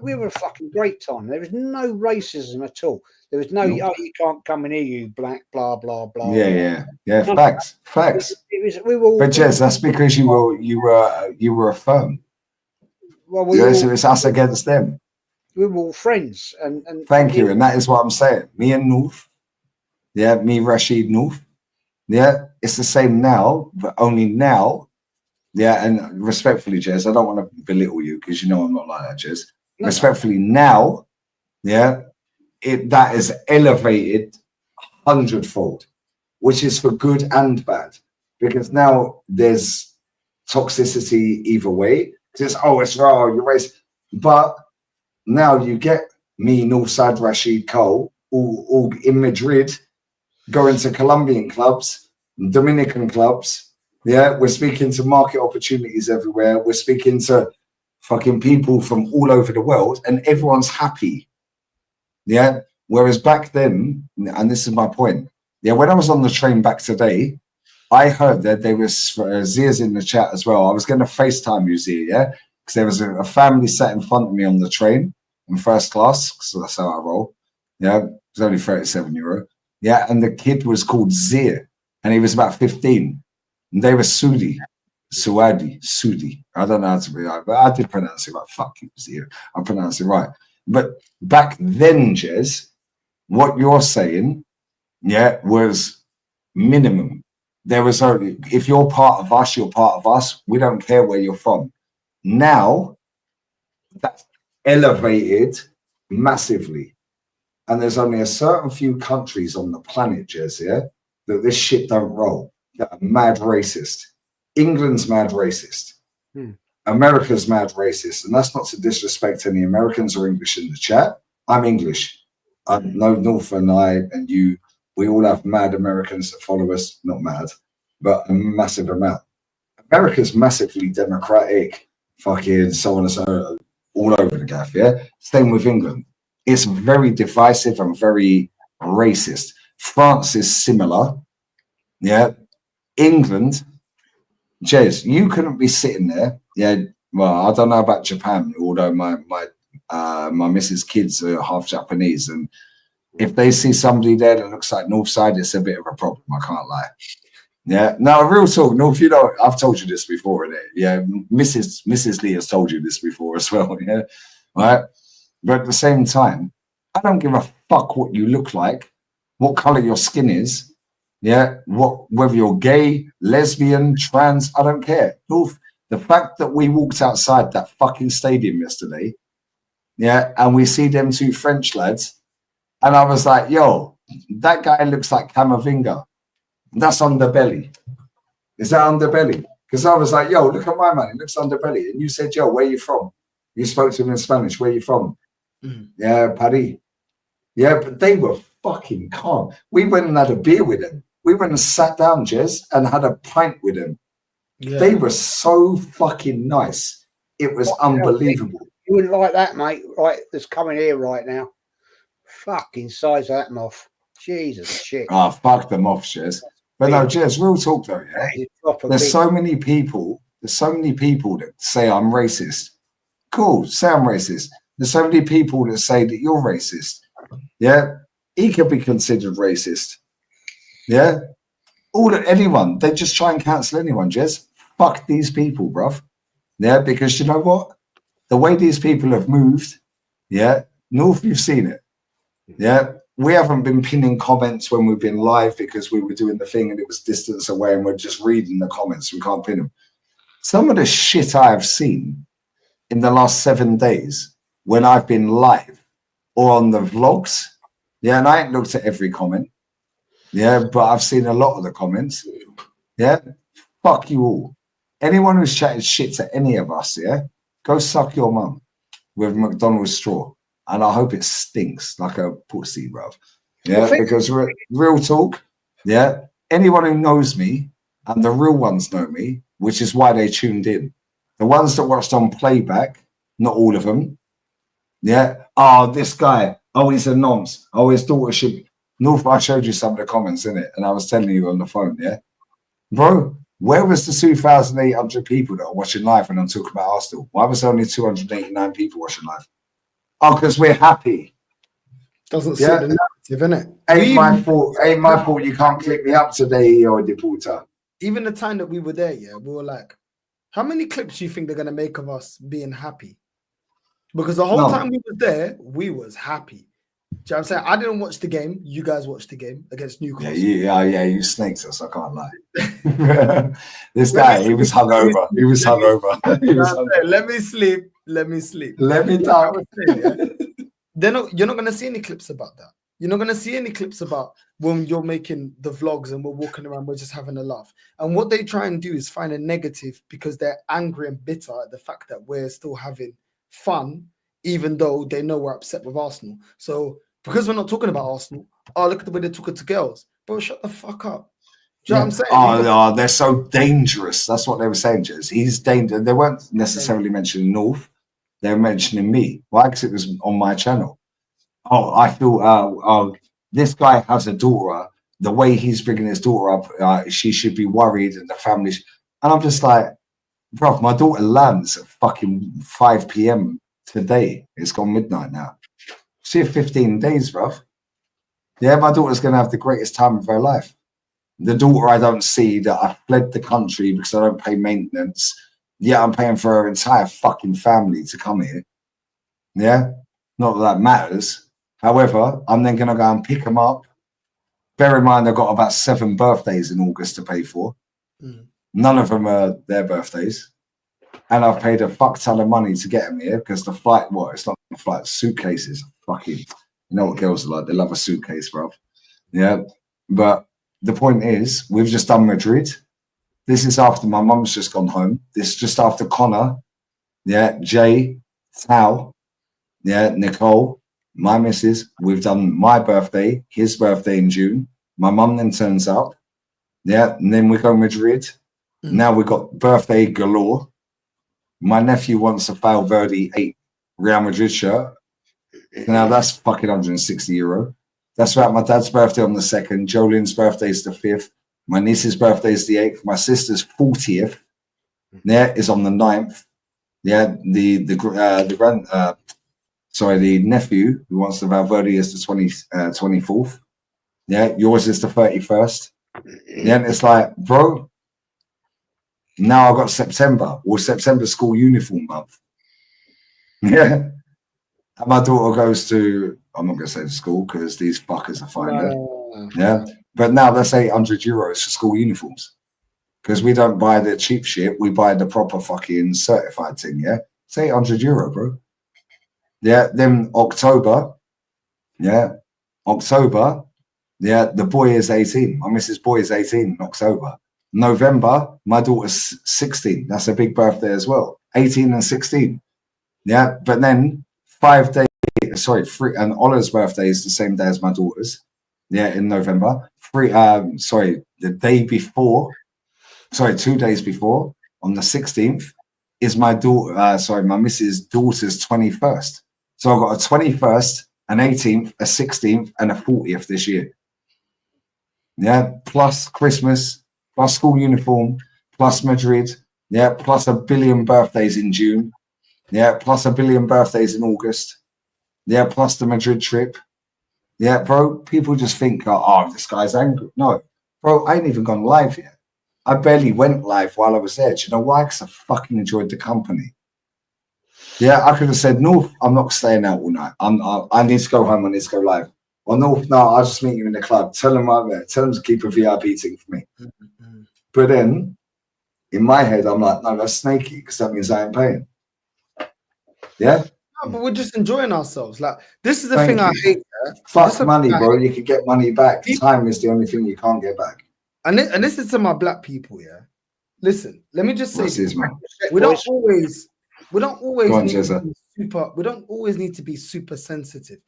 Speaker 8: we were a fucking great time. There was no racism at all. There was no, oh, you can't come in here, you black, blah blah blah.
Speaker 11: Yeah. Facts.
Speaker 8: We were all,
Speaker 11: but Jez, that's because you were a firm.
Speaker 8: Well,
Speaker 11: so it's us against them.
Speaker 8: We were all friends, and
Speaker 11: thank you, and that is what I'm saying. Me and Noof, me Rashid Noof, it's the same now, but only now. Yeah, and respectfully, Jez, I don't want to belittle you because you know I'm not like that, Jez. No, respectfully, now, that is elevated 100-fold, which is for good and bad, because now there's toxicity either way. It's it's raw, you're racist, but now you get me, Northside Rashid Cole, all in Madrid, going to Colombian clubs, Dominican clubs. Yeah, we're speaking to market opportunities everywhere. We're speaking to fucking people from all over the world, and everyone's happy. Yeah. Whereas back then, and this is my point. Yeah, when I was on the train back today, I heard that there was Zia's in the chat as well. I was going to FaceTime you, Zia, yeah, because there was a family sat in front of me on the train in first class. So that's how I roll. Yeah, it was only €37. Yeah, and the kid was called Zia, and he was about 15. And they were Sudi. I don't know how to be right, but I did pronounce it right. Fuck you, Zia. I pronounced it right. But back then, Jez, what you're saying, was minimum. There was only, if you're part of us, you're part of us. We don't care where you're from. Now, that's elevated massively. And there's only a certain few countries on the planet, Jez, that this shit don't roll. That are mad racist. England's mad racist. America's mad racist. And that's not to disrespect any Americans or English in the chat. I'm English. I know North and I and you, we all have mad Americans that follow us. Not mad, but a massive amount. America's massively democratic, fucking so on and so on, all over the gaff. Yeah, same with England. It's very divisive and very racist. France is similar. Yeah, England, Jez, you couldn't be sitting there. Yeah, well, I don't know about Japan, although my missus' kids are half Japanese, and if they see somebody there that looks like Northside, it's a bit of a problem. I can't lie. Yeah, no, real talk. North, you know, I've told you this before, innit? Yeah, Mrs. Lee has told you this before as well. Yeah, right. But at the same time, I don't give a fuck what you look like, what color your skin is. Yeah, whether you're gay, lesbian, trans, I don't care. North, the fact that we walked outside that fucking stadium yesterday, yeah, and we see them two French lads, and I was like, yo, that guy looks like Camavinga. That's underbelly. Is that underbelly? Because I was like, yo, look at my man. It looks underbelly. And you said, yo, where you from? You spoke to him in Spanish. Where you from? Yeah, Paris. Yeah, but they were fucking calm. We went and had a beer with them. We went and sat down, Jez, and had a pint with them. Yeah. They were so fucking nice. It was unbelievable.
Speaker 8: You wouldn't like that, mate, right? That's coming here right now. Fucking size of that moth. Jesus shit.
Speaker 11: Oh, fuck them off, Jez. But no, Jez, real talk though, yeah. There's so many people that say I'm racist. Cool, say I'm racist. There's so many people that say that you're racist. Yeah. He could be considered racist. Yeah. Anyone. They just try and cancel anyone, Jez. Fuck these people, bruv. Yeah, because you know what? The way these people have moved, yeah, North, you've seen it. Yeah. We haven't been pinning comments when we've been live because we were doing the thing and it was distance away and we're just reading the comments. We can't pin them. Some of the shit I have seen in the last 7 days when I've been live or on the vlogs, yeah, and I ain't looked at every comment, yeah, but I've seen a lot of the comments, yeah, fuck you all. Anyone who's chatted shit to any of us, yeah, go suck your mum with McDonald's straw. And I hope it stinks like a pussy, bruv. Yeah, because real talk, yeah, anyone who knows me, and the real ones know me, which is why they tuned in. The ones that watched on playback, not all of them, yeah, oh, this guy, oh, he's a nonce, oh, his daughter should... North, I showed you some of the comments, innit? And I was telling you on the phone, yeah? Bro, where was the 2,800 people that are watching live when I'm talking about Arsenal? Why was there only 289 people watching live? Oh, because we're happy.
Speaker 7: Doesn't suit the narrative, innit?
Speaker 11: Ain't my fault you can't click me up today or Deporter.
Speaker 7: Even the time that we were there, yeah, we were like, how many clips do you think they're gonna make of us being happy? Because the whole time we were there, we was happy. Do you know what I'm saying? I didn't watch the game. You guys watched the game against Newcastle.
Speaker 11: Yeah, you snaked us. I can't lie. This guy, he was hungover. He was hungover.
Speaker 7: Let me sleep. Let me sleep.
Speaker 11: Let me talk.
Speaker 7: You're not going to see any clips about that. You're not going to see any clips about when you're making the vlogs and we're walking around, we're just having a laugh. And what they try and do is find a negative because they're angry and bitter at the fact that we're still having fun, even though they know we're upset with Arsenal. So because we're not talking about Arsenal, oh, look at the way they took it to girls. Bro, shut the fuck up. Do you know what I'm saying?
Speaker 11: Oh, they're so dangerous. That's what they were saying, Jez. He's dangerous. They weren't necessarily mentioning North. They were mentioning me. Why? Because it was on my channel. Oh, I feel, this guy has a daughter. The way he's bringing his daughter up, she should be worried and the family. And I'm just like, bro, my daughter lands at fucking 5 p.m. today. It's gone midnight now. See 15 days, bro. Yeah, my daughter's going to have the greatest time of her life. The daughter I don't see that I fled the country because I don't pay maintenance. Yeah, I'm paying for her entire fucking family to come here. Yeah, not that matters. However, I'm then going to go and pick them up. Bear in mind, I've got about 7 birthdays in August to pay for. None of them are their birthdays. And I've paid a fuck ton of money to get them here because the flight, it's not the flight, suitcases. Fucking, you know what girls are like? They love a suitcase, bro. Yeah, but the point is, we've just done Madrid. This is after my mum's just gone home. This is just after Connor, yeah, Jay, Tao, yeah, Nicole, my missus. We've done my birthday, his birthday in June. My mum then turns up, yeah, and then we go Madrid. Now we've got birthday galore. My nephew wants a Valverde 8 Real Madrid shirt. Now that's fucking €160. That's right. My dad's birthday on the 2nd. Jolene's birthday is the 5th. My niece's birthday is the 8th. My sister's 40th. Yeah, is on the 9th. Yeah, the nephew who wants the Valverde is the 24th. Yeah, yours is the 31st. Yeah, it's like, bro, now I've got September. Or September school uniform month. Yeah. And my daughter goes to, I'm not going to say the school because these fuckers are fine there. Yeah. But now that's €800 for school uniforms. Because we don't buy the cheap shit. We buy the proper fucking certified thing. Yeah. It's €800, bro. Yeah. Then October. Yeah. October. Yeah. The boy is 18. My missus' boy is 18 in October. November, my daughter's 16. That's a big birthday as well. 18 and 16. Yeah. But then 5 days, and Ola's birthday is the same day as my daughter's. Yeah, in November. The day before, 2 days before, on the 16th, is my missus' daughter's 21st. So I've got a 21st, an 18th, a 16th, and a 40th this year. Yeah, plus Christmas, plus school uniform, plus Madrid. Yeah, plus a billion birthdays in June. Yeah, plus a billion birthdays in August. Yeah, plus the Madrid trip. Yeah, bro, people just think, oh, this guy's angry. No, bro, I ain't even gone live yet. I barely went live while I was there. Do you know why? Because I fucking enjoyed the company. Yeah, I could have said, no, I'm not staying out all night. I need to go home. I need to go live. Or no, I'll just meet you in the club. Tell them I'm there. Tell them to keep a VIP thing for me. But then, in my head, I'm like, no, that's snaky because that means I ain't paying. Yeah?
Speaker 7: No, but we're just enjoying ourselves. Like, this is the thing I hate.
Speaker 11: Fuck money, bro. You can get money back. Time is the only thing you can't get back.
Speaker 7: And this is to my black people, yeah. Listen, let me just say this. We don't always need to be super sensitive.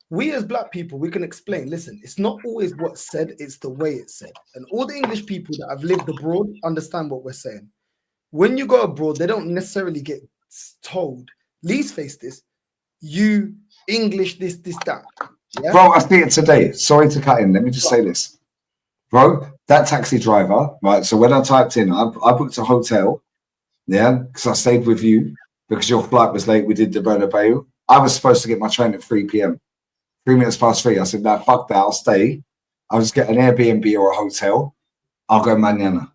Speaker 7: We as black people, we can explain. Listen, it's not always what's said, it's the way it's said. And all the English people that have lived abroad understand what we're saying. When you go abroad, they don't necessarily get told, Lee's face this, you English this, that. Yeah?
Speaker 11: Bro, I see it today. Sorry to cut in. Let me just say this. Bro, that taxi driver, right? So when I typed in, I booked a hotel, yeah, because I stayed with you because your flight was late. We did the Bernabeu. I was supposed to get my train at 3 p.m. 3 minutes past 3. I said, no, fuck that. I'll stay. I'll just get an Airbnb or a hotel. I'll go mañana.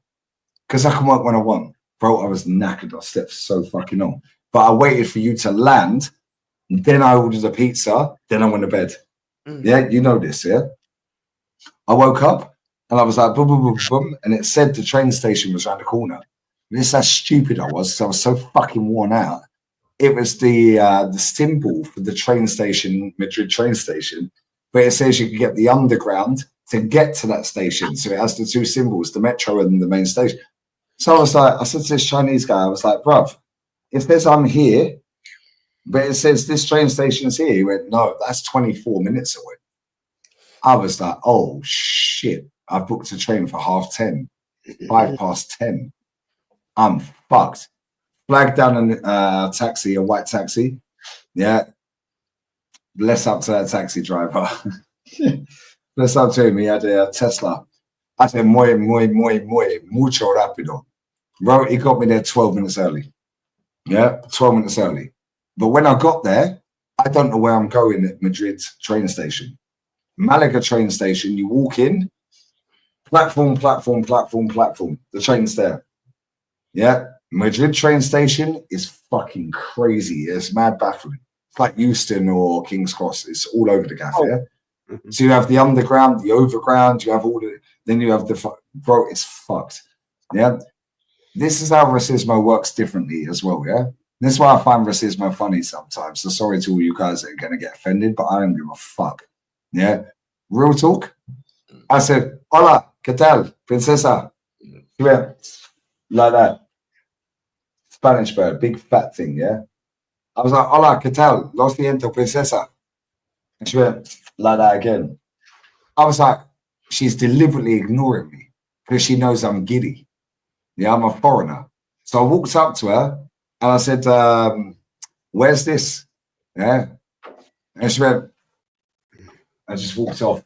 Speaker 11: Because I can work when I want. Bro, I was knackered. I slept so fucking long. But I waited for you to land. Then I ordered a pizza. Then I went to bed. Yeah, you know this, yeah? I woke up. And I was like, boom, boom, boom, boom. And it said the train station was around the corner. This is how stupid I was because I was so fucking worn out. It was the symbol for the train station, Madrid train station, but it says you can get the underground to get to that station. So it has the two symbols, the metro and the main station. So I said to this Chinese guy, I was like, bruv, it says I'm here, but it says this train station's here. He went, no, that's 24 minutes away. I was like, oh, shit. I booked a train for 10:30, 10:05. I'm fucked. Flagged down a taxi, a white taxi. Yeah. Bless up to that taxi driver. Bless up to him. He had a Tesla. I said, mucho rápido. Bro, he got me there 12 minutes early. Yeah, 12 minutes early. But when I got there, I don't know where I'm going at Madrid train station. Malaga train station, you walk in, platform. The train's there. Yeah. Madrid train station is fucking crazy. It's mad baffling. It's like Euston or King's Cross. It's all over the gaff, yeah? So you have the underground, the overground, you have all the, then you have the, bro, it's fucked. Yeah. This is how racismo works differently as well, yeah? This is why I find racismo funny sometimes. So sorry to all you guys that are going to get offended, but I don't give a fuck. Yeah. Real talk. I said, hola, ¿qué tal, princesa? Yeah. Like that. Spanish bird, big fat thing, yeah? I was like, hola, ¿qué tal? Lo siento, princesa. And she went like that again. I was like, she's deliberately ignoring me because she knows I'm giddy. Yeah, I'm a foreigner. So I walked up to her and I said, where's this? Yeah. And she went, I just walked off.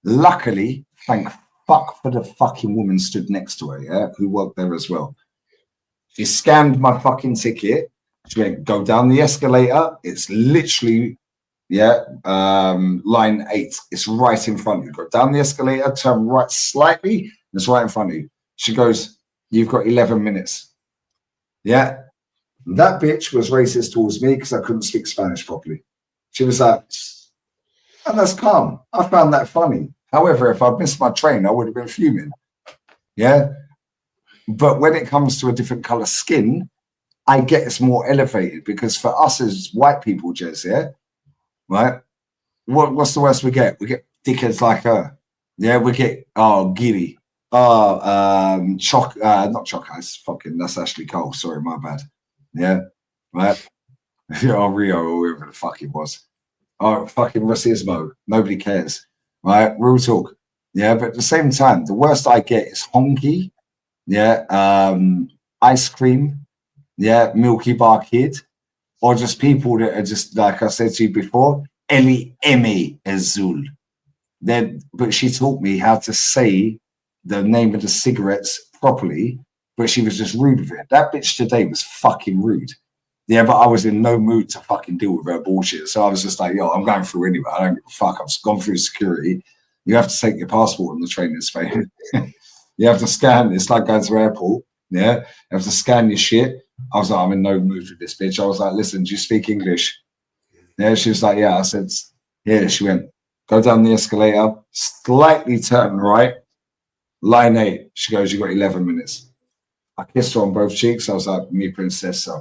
Speaker 11: Luckily, thank fuck for the fucking woman stood next to her, yeah, who worked there as well. She scanned my fucking ticket. She went, go down the escalator. It's literally, line 8. It's right in front of you. Go down the escalator, turn right slightly, and it's right in front of you. She goes, you've got 11 minutes. Yeah. That bitch was racist towards me because I couldn't speak Spanish properly. She was like, and that's calm. I found that funny. However, if I'd missed my train, I would have been fuming. Yeah. But when it comes to a different color skin, I get it's more elevated because for us as white people, Jez, yeah, right? What's the worst we get? We get dickheads like her. Yeah, we get giddy. Not Choc Ice. Fucking that's Ashley Cole. Sorry, my bad. Yeah, right. Rio or whoever the fuck it was. Fucking racismo. Nobody cares. Right? Real talk. Yeah, but at the same time, the worst I get is honky. Yeah, ice cream. Yeah, Milky Bar Kid. Or just people that are just, like I said to you before, Ellie Emmy Azul. But she taught me how to say the name of the cigarettes properly, but she was just rude with it. That bitch today was fucking rude. Yeah, but I was in no mood to fucking deal with her bullshit. So I was just like, yo, I'm going through anyway. I don't give a fuck. I've gone through security. You have to take your passport on the train in Spain. You have to scan. It's like going to the airport. Yeah, you have to scan your shit. I was like, I'm in no mood with this bitch. I was like, listen, do you speak English? Yeah, she was like, yeah. I said, yeah. She went, go down the escalator, slightly turn right, line 8. She goes, you got 11 minutes. I kissed her on both cheeks. I was like, mi princesa.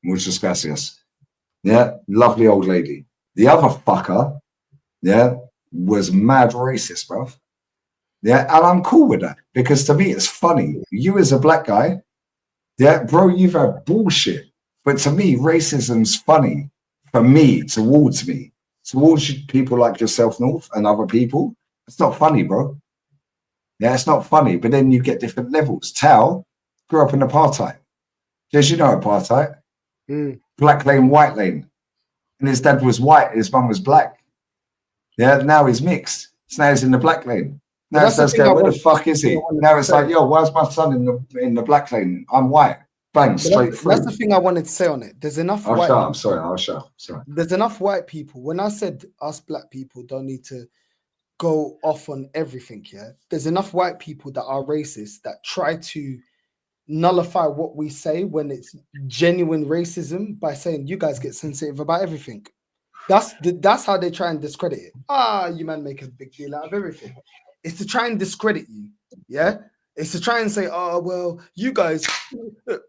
Speaker 11: Muchas gracias. Yeah, lovely old lady. The other fucker, yeah, was mad racist, bruv. Yeah, and I'm cool with that because to me it's funny. You as a black guy, yeah, bro, you've had bullshit. But to me, racism's funny for me, towards people like yourself, North, and other people. It's not funny, bro. Yeah, it's not funny. But then you get different levels. Tao grew up in apartheid. As you know, apartheid. Black lane, white lane. And his dad was white, his mum was black. Yeah, now he's mixed. So now he's in the black lane. Now it's just going, where the fuck is he? Now it's like, yo, why's my son in the black lane? I'm white. Bang, straight through.
Speaker 7: That's the thing I wanted to say on it. There's enough white people.
Speaker 11: I'm sorry, I'll shut up. Sorry.
Speaker 7: There's enough white people. When I said us black people don't need to go off on everything, yeah, there's enough white people that are racist that try to nullify what we say when it's genuine racism by saying you guys get sensitive about everything. That's how they try and discredit it. You man make a big deal out of everything. It's to try and discredit you. Yeah, it's to try and say, oh well, you guys,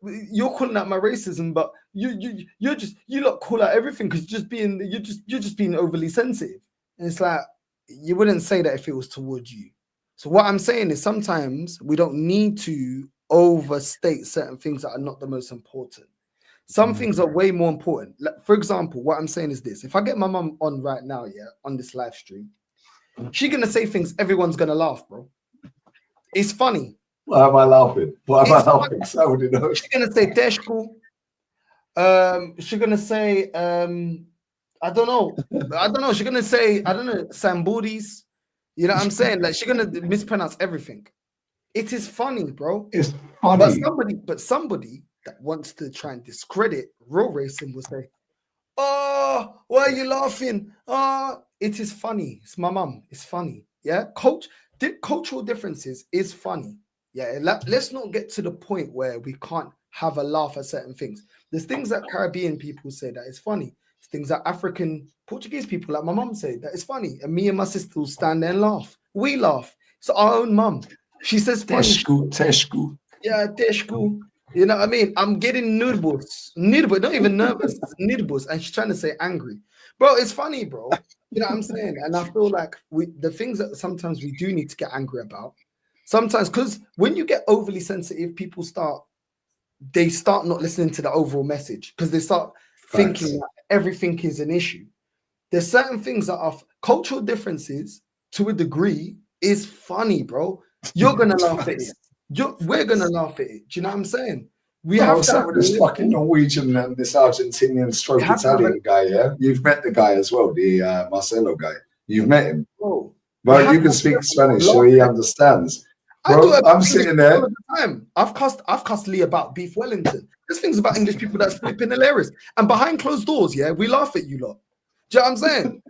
Speaker 7: you're calling out my racism, but you lot call out everything because you're just being overly sensitive. And it's like you wouldn't say that if it was towards you. So what I'm saying is sometimes we don't need to overstate certain things that are not the most important. Some things are way more important. Like, for example, what I'm saying is this: if I get my mum on right now, yeah, on this live stream, she's gonna say things everyone's gonna laugh, bro. It's funny.
Speaker 11: Why am I laughing? Why am I laughing? So,
Speaker 7: she's gonna say Deshku. She's gonna say I don't know. She's gonna say, I don't know, Samburis. You know what I'm saying? Like she's gonna mispronounce everything. It is funny, bro.
Speaker 11: It's funny.
Speaker 7: But somebody that wants to try and discredit real racism will say, oh, why are you laughing? It is funny. It's my mum. It's funny. Yeah. Cultural differences is funny. Yeah. Let's not get to the point where we can't have a laugh at certain things. There's things that Caribbean people say that is funny. There's things that African Portuguese people like my mum say that is funny. And me and my sister will stand there and laugh. We laugh. It's our own mum. She says
Speaker 11: Teshku.
Speaker 7: Yeah, Teshku. You know what I mean? I'm getting nervous, not even nervous, nervous. And she's trying to say angry. Bro, it's funny, bro. You know what I'm saying? And I feel like the things that sometimes we do need to get angry about, sometimes, because when you get overly sensitive, people start not listening to the overall message because they start thinking that everything is an issue. There's certain things that are cultural differences to a degree is funny, bro. You're gonna laugh at it. We're gonna laugh at it. Do you know what I'm saying? We
Speaker 11: No,
Speaker 7: have
Speaker 11: what's
Speaker 7: to
Speaker 11: up
Speaker 7: have
Speaker 11: with this fucking Norwegian and this Argentinian stroke
Speaker 7: We have to have
Speaker 11: Italian guy, yeah? You've met the guy as well, the Marcelo guy. You've met him.
Speaker 7: Bro,
Speaker 11: But
Speaker 7: have
Speaker 11: you can
Speaker 7: to
Speaker 11: speak
Speaker 7: have
Speaker 11: Spanish,
Speaker 7: love
Speaker 11: so he
Speaker 7: it.
Speaker 11: understands.
Speaker 7: I
Speaker 11: Bro,
Speaker 7: do it
Speaker 11: I'm
Speaker 7: about
Speaker 11: sitting
Speaker 7: English people
Speaker 11: there.
Speaker 7: all the time. I've cussed Lee about Beef Wellington. There's things about English people that's flipping hilarious. And behind closed doors, yeah, we laugh at you lot. Do you know what I'm saying?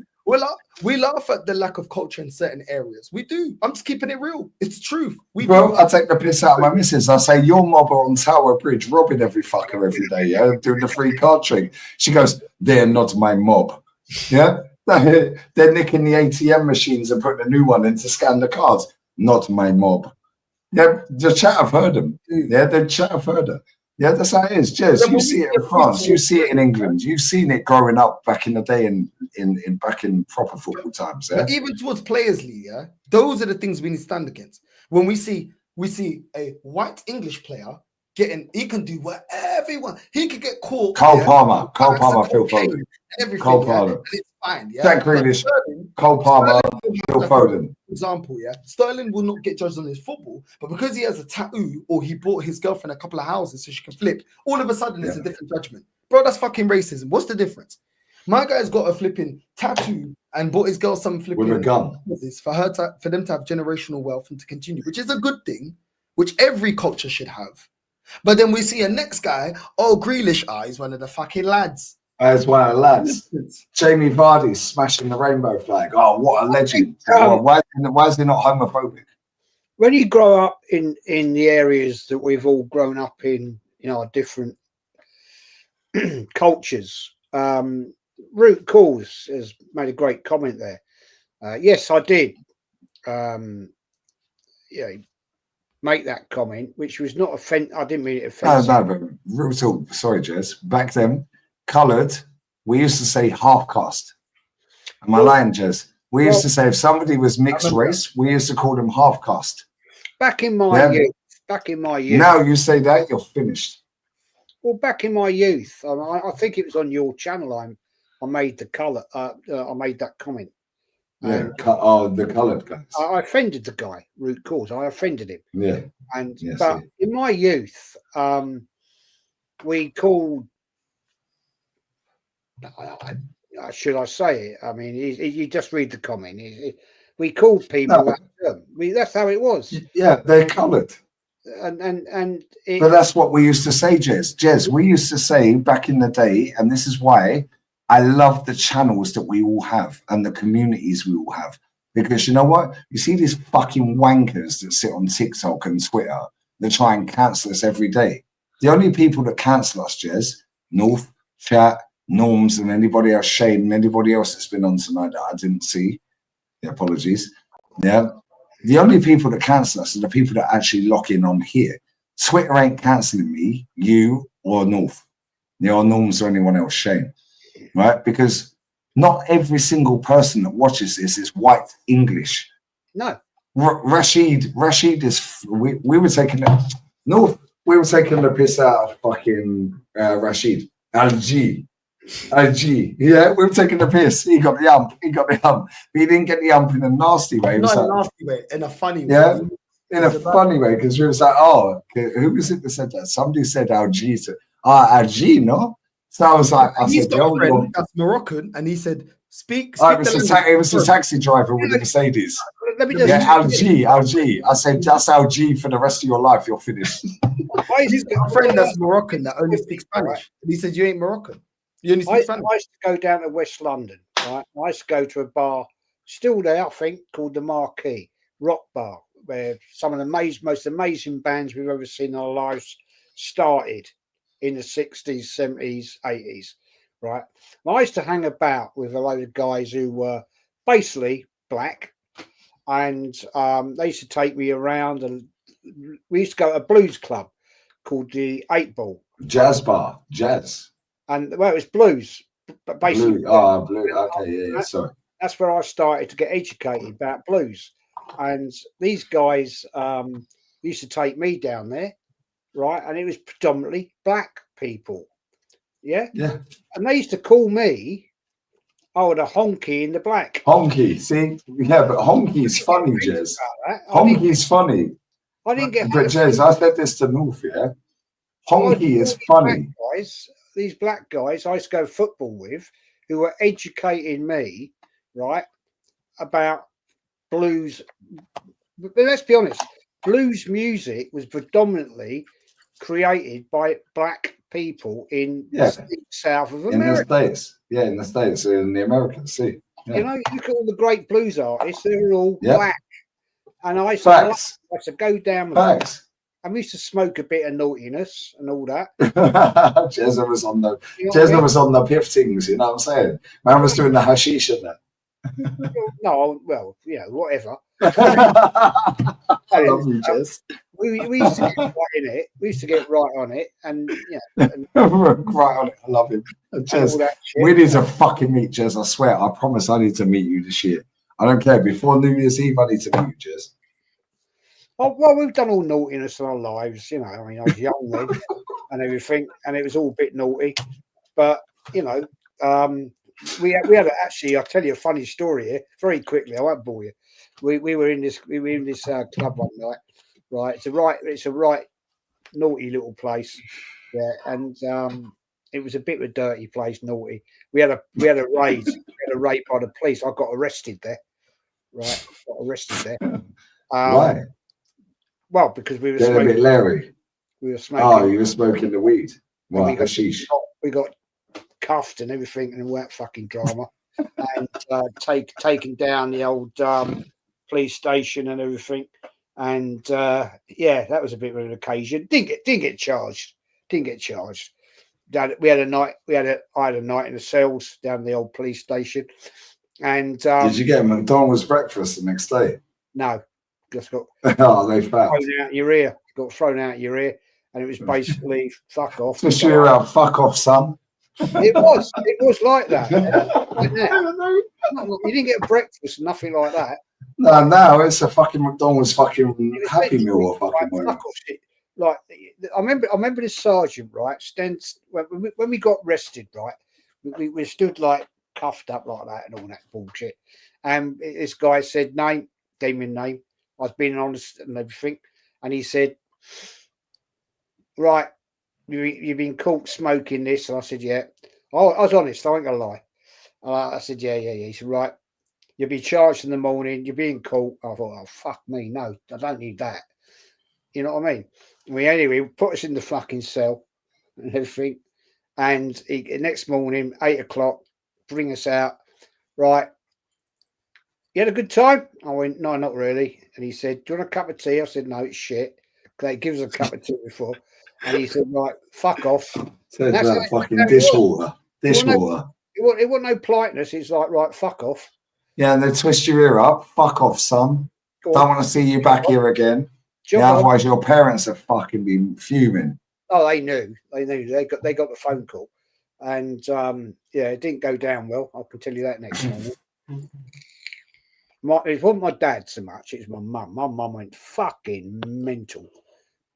Speaker 7: We laugh at the lack of culture in certain areas. We do. I'm just keeping it real. It's the truth. We
Speaker 11: Bro,
Speaker 7: do.
Speaker 11: I take the piss out of my missus. I say, your mob are on Tower Bridge robbing every fucker every day, yeah, doing the free card trick. She goes, they're not my mob. Yeah? They're nicking the ATM machines and putting a new one in to scan the cards. Not my mob. Yeah, the chat have heard them. Yeah, the chat have heard her. Yeah, that's how it is. Jez, you see it in France, you see it in England, you've seen it growing up back in the day in back in proper football times. Yeah?
Speaker 7: But even towards players, Lee, yeah, those are the things we need to stand against. When we see a white English player he can do whatever he wants. He could get caught.
Speaker 11: Cole Palmer, Phil Foden.
Speaker 7: And everything,
Speaker 11: Cole
Speaker 7: yeah,
Speaker 11: Palmer.
Speaker 7: and it's fine. Yeah,
Speaker 11: Jack Grealish, Cole Palmer, Phil Foden.
Speaker 7: Example, yeah, Sterling will not get judged on his football, but because he has a tattoo or he bought his girlfriend a couple of houses so she can flip, all of a sudden it's a different judgment. Bro, that's fucking racism. What's the difference? My guy's got a flipping tattoo and bought his girl some flipping
Speaker 11: with a gun
Speaker 7: for them to have generational wealth and to continue, which is a good thing, which every culture should have. But then we see a next guy, Grealish, he's one of the fucking lads.
Speaker 11: As one of the lads. Jamie Vardy smashing the rainbow flag. Oh, what a legend. Why is he not homophobic?
Speaker 8: When you grow up in the areas that we've all grown up in, our different cultures, Root Cause has made a great comment there. Yes, I did. Make that comment, which was not I didn't mean it offensive.
Speaker 11: No, but Rutal, sorry, Jez. Back then, coloured, we used to say half caste. Am I lying, Jez? We used to say if somebody was mixed race, we used to call them half caste.
Speaker 8: Back in my youth.
Speaker 11: Now you say that, you're finished.
Speaker 8: Well, back in my youth, I think it was on your channel. I made the colour. I made that comment.
Speaker 11: Yeah, the coloured guys.
Speaker 8: I offended the guy, Root Cause. I offended him.
Speaker 11: Yeah.
Speaker 8: But in my youth, we called. Should I say it? I mean, you just read the comment. We called people that term. That's how it was.
Speaker 11: Yeah, they're coloured.
Speaker 8: But
Speaker 11: that's what we used to say, Jez. Jez, we used to say back in the day, and this is why I love the channels that we all have and the communities we all have. Because you know what? You see these fucking wankers that sit on TikTok and Twitter that try and cancel us every day. The only people that cancel us, Jez, North, Chat, Norms, and anybody else, Shane, and anybody else that's been on tonight that I didn't see. Yeah, apologies. Yeah. The only people that cancel us are the people that actually lock in on here. Twitter ain't cancelling me, you, or North. Or Norms or anyone else, Shane. Right? Because not every single person that watches this is white English.
Speaker 8: No.
Speaker 11: Rashid is, we were taking the piss out of fucking Rashid. LG. Yeah, we were taking the piss. He got the ump. But he didn't get the ump in a nasty way.
Speaker 7: Not in a nasty way, in a funny way.
Speaker 11: Yeah, in a funny way, because we was like, oh, who was it that said that? Somebody said LG. LG, no? So I was like,
Speaker 7: he's got a friend that's Moroccan, and he said, speak
Speaker 11: it was a taxi driver with a Mercedes. LG. I said, just LG for the rest of your life, you're finished.
Speaker 7: He's got a friend that's Moroccan that only speaks Spanish. And he said, you ain't Moroccan. You only speak Spanish.
Speaker 8: I used to go down to West London, right? I used to go to a bar, still there, I think, called the Marquee Rock Bar, where some of the most amazing bands we've ever seen in our lives started in the 60s, 70s, 80s, right? And I used to hang about with a load of guys who were basically black, and they used to take me around, and we used to go to a blues club called the 8 Ball.
Speaker 11: Jazz bar, jazz.
Speaker 8: And, well, it was blues, but basically.
Speaker 11: Blue. Oh, blue, okay, yeah, sorry.
Speaker 8: That's where I started to get educated about blues. And these guys used to take me down there, right? And it was predominantly black people. Yeah?
Speaker 11: Yeah.
Speaker 8: And they used to call me, the honky in the black.
Speaker 11: Honky, see? Yeah, but honky is funny, Jez. Honky is funny.
Speaker 8: I didn't get.
Speaker 11: But Jez, I said this to North, yeah? Honky is funny.
Speaker 8: These black guys I used to go football with, who were educating me, right, about blues. But let's be honest, blues music was predominantly created by black people in the south of America.
Speaker 11: In the States. Yeah, in the States, in the Americans, see. Yeah.
Speaker 8: You know, you look at all the great blues artists, they're all black. And I used to go down with them. And we used to smoke a bit of naughtiness and all that.
Speaker 11: Jezza was on the piff things, you know what I'm saying? Man was doing the hashish and that.
Speaker 8: No, well, whatever.
Speaker 11: I love you, Jez.
Speaker 8: We used to get right in it. We used to get right on it, and
Speaker 11: right on it. I love him. Jez, we need to fucking meet Jez. I swear. I promise I need to meet you this year. I don't care. Before New Year's Eve, I need to meet you, Jez.
Speaker 8: Oh, well, we've done all naughtiness in our lives, you know. I mean, I was young then and everything, and it was all a bit naughty. But, you know, we had actually, I'll tell you a funny story here very quickly. I won't bore you. We were in this club one night, right? It's a right naughty little place, yeah, and it was a bit of a dirty place, naughty. We had a raid, by the police. I got arrested there, right? Got arrested there.
Speaker 11: Why?
Speaker 8: Well, because we were
Speaker 11: smoking. A bit Larry.
Speaker 8: We were smoking.
Speaker 11: Oh, you were smoking the weed. Well,
Speaker 8: we got cuffed and everything, and all that fucking drama, and taken down the old police station and everything, and that was a bit of an occasion. Didn't get charged. I had a night in the cells down the old police station, and
Speaker 11: did you get McDonald's breakfast the next day?
Speaker 8: No. Just got
Speaker 11: they found
Speaker 8: thrown out your ear. Got thrown out your ear, and it was basically fuck off.
Speaker 11: Just your ear, fuck off, son.
Speaker 8: It was like that. You didn't get breakfast, nothing like that.
Speaker 11: No, it's a fucking McDonald's fucking Happy Meal or fucking
Speaker 8: fuck off shit. Like I remember this sergeant, right? When we got arrested, right, we stood like cuffed up like that and all that bullshit. And this guy said gave me a name. I was being honest and everything, and he said, "Right, you've been caught smoking this." And I said, "Yeah." Oh, I was honest. I ain't gonna lie. I said, "Yeah." He said, "Right, you'll be charged in the morning. You're being caught." I thought, "Oh fuck me, no, I don't need that." You know what I mean? Anyway, put us in the fucking cell and everything, and next morning, 8 o'clock, bring us out. Right. You had a good time? I went, no, not really. And he said, do you want a cup of tea? I said, no, it's shit. They give us a cup of tea before. And he said, right, fuck off.
Speaker 11: Said that fucking dishwater. Dishwater.
Speaker 8: It wasn't no politeness. It's like, right, fuck off.
Speaker 11: Yeah, and they twist your ear up. Fuck off, son. Don't want to see you back here again. Otherwise your parents have fucking been fuming.
Speaker 8: Oh, they knew. They got the phone call. And it didn't go down well. I can tell you that next morning. It wasn't my dad so much, it was my mum. My mum went fucking mental.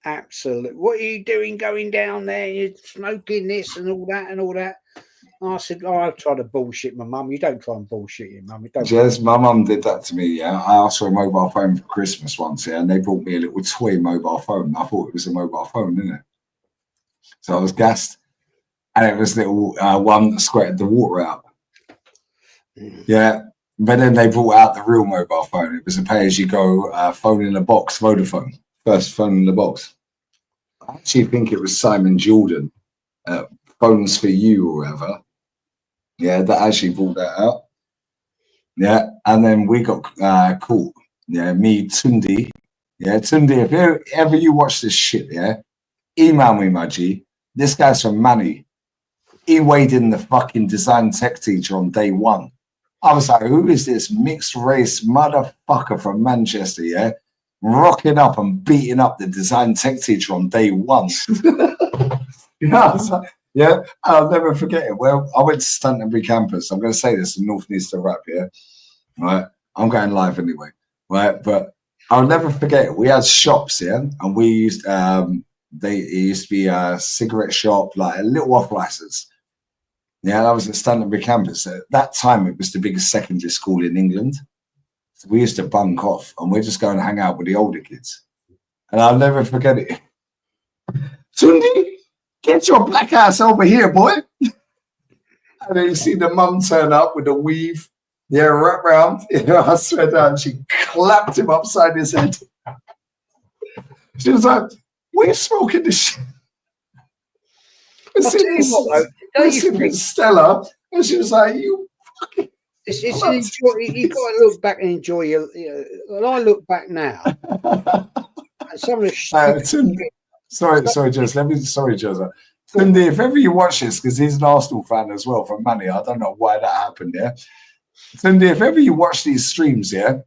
Speaker 8: Absolute. What are you doing going down there? You're smoking this and all that and all that. And I said, I try to bullshit my mum. You don't try and bullshit your mum.
Speaker 11: Jez, my mum did that to me, yeah. I asked for a mobile phone for Christmas once, yeah, and they brought me a little toy mobile phone. I thought it was a mobile phone, didn't it? So I was gassed. And it was little one that squirted the water out. Yeah. But then they brought out the real mobile phone. It was a pay-as-you-go phone in a box, Vodafone. First phone in the box. I actually think it was Simon Jordan, Phones for You or whatever. Yeah, that actually brought that out. Yeah, and then we got caught. Yeah, me, Tundi. Yeah, Tundi, if ever you watch this shit, yeah, email me, my G. This guy's from Manny. He weighed in the fucking design tech teacher on day one. I was like, who is this mixed race motherfucker from Manchester, yeah? Rocking up and beating up the design tech teacher on day one. Yeah, I'll never forget it. Well, I went to Stantonbury campus. I'm going to say this in North Easter Rap, yeah? Right? I'm going live anyway, right? But I'll never forget it. We had shops, yeah? And we used, it used to be a cigarette shop, like a little off-license. Yeah, that was at Stantonbury campus. At that time, it was the biggest secondary school in England. So we used to bunk off and we're just going to hang out with the older kids. And I'll never forget it. Tundi, Get your black ass over here, boy. And then you see the mum turn up with the weave. Yeah, wrap round. I swear down, she clapped him upside his head. She was like, we're smoking this shit. We're sipping Stella. And she was like, you fucking...
Speaker 8: You got to look back and enjoy your... when I look back now, and some of the
Speaker 11: sorry, Jez. Sorry, Jez. Tunde, if ever you watch this, because he's an Arsenal fan as well for money, I don't know why that happened, yeah? Tunde, if ever you watch these streams, yeah,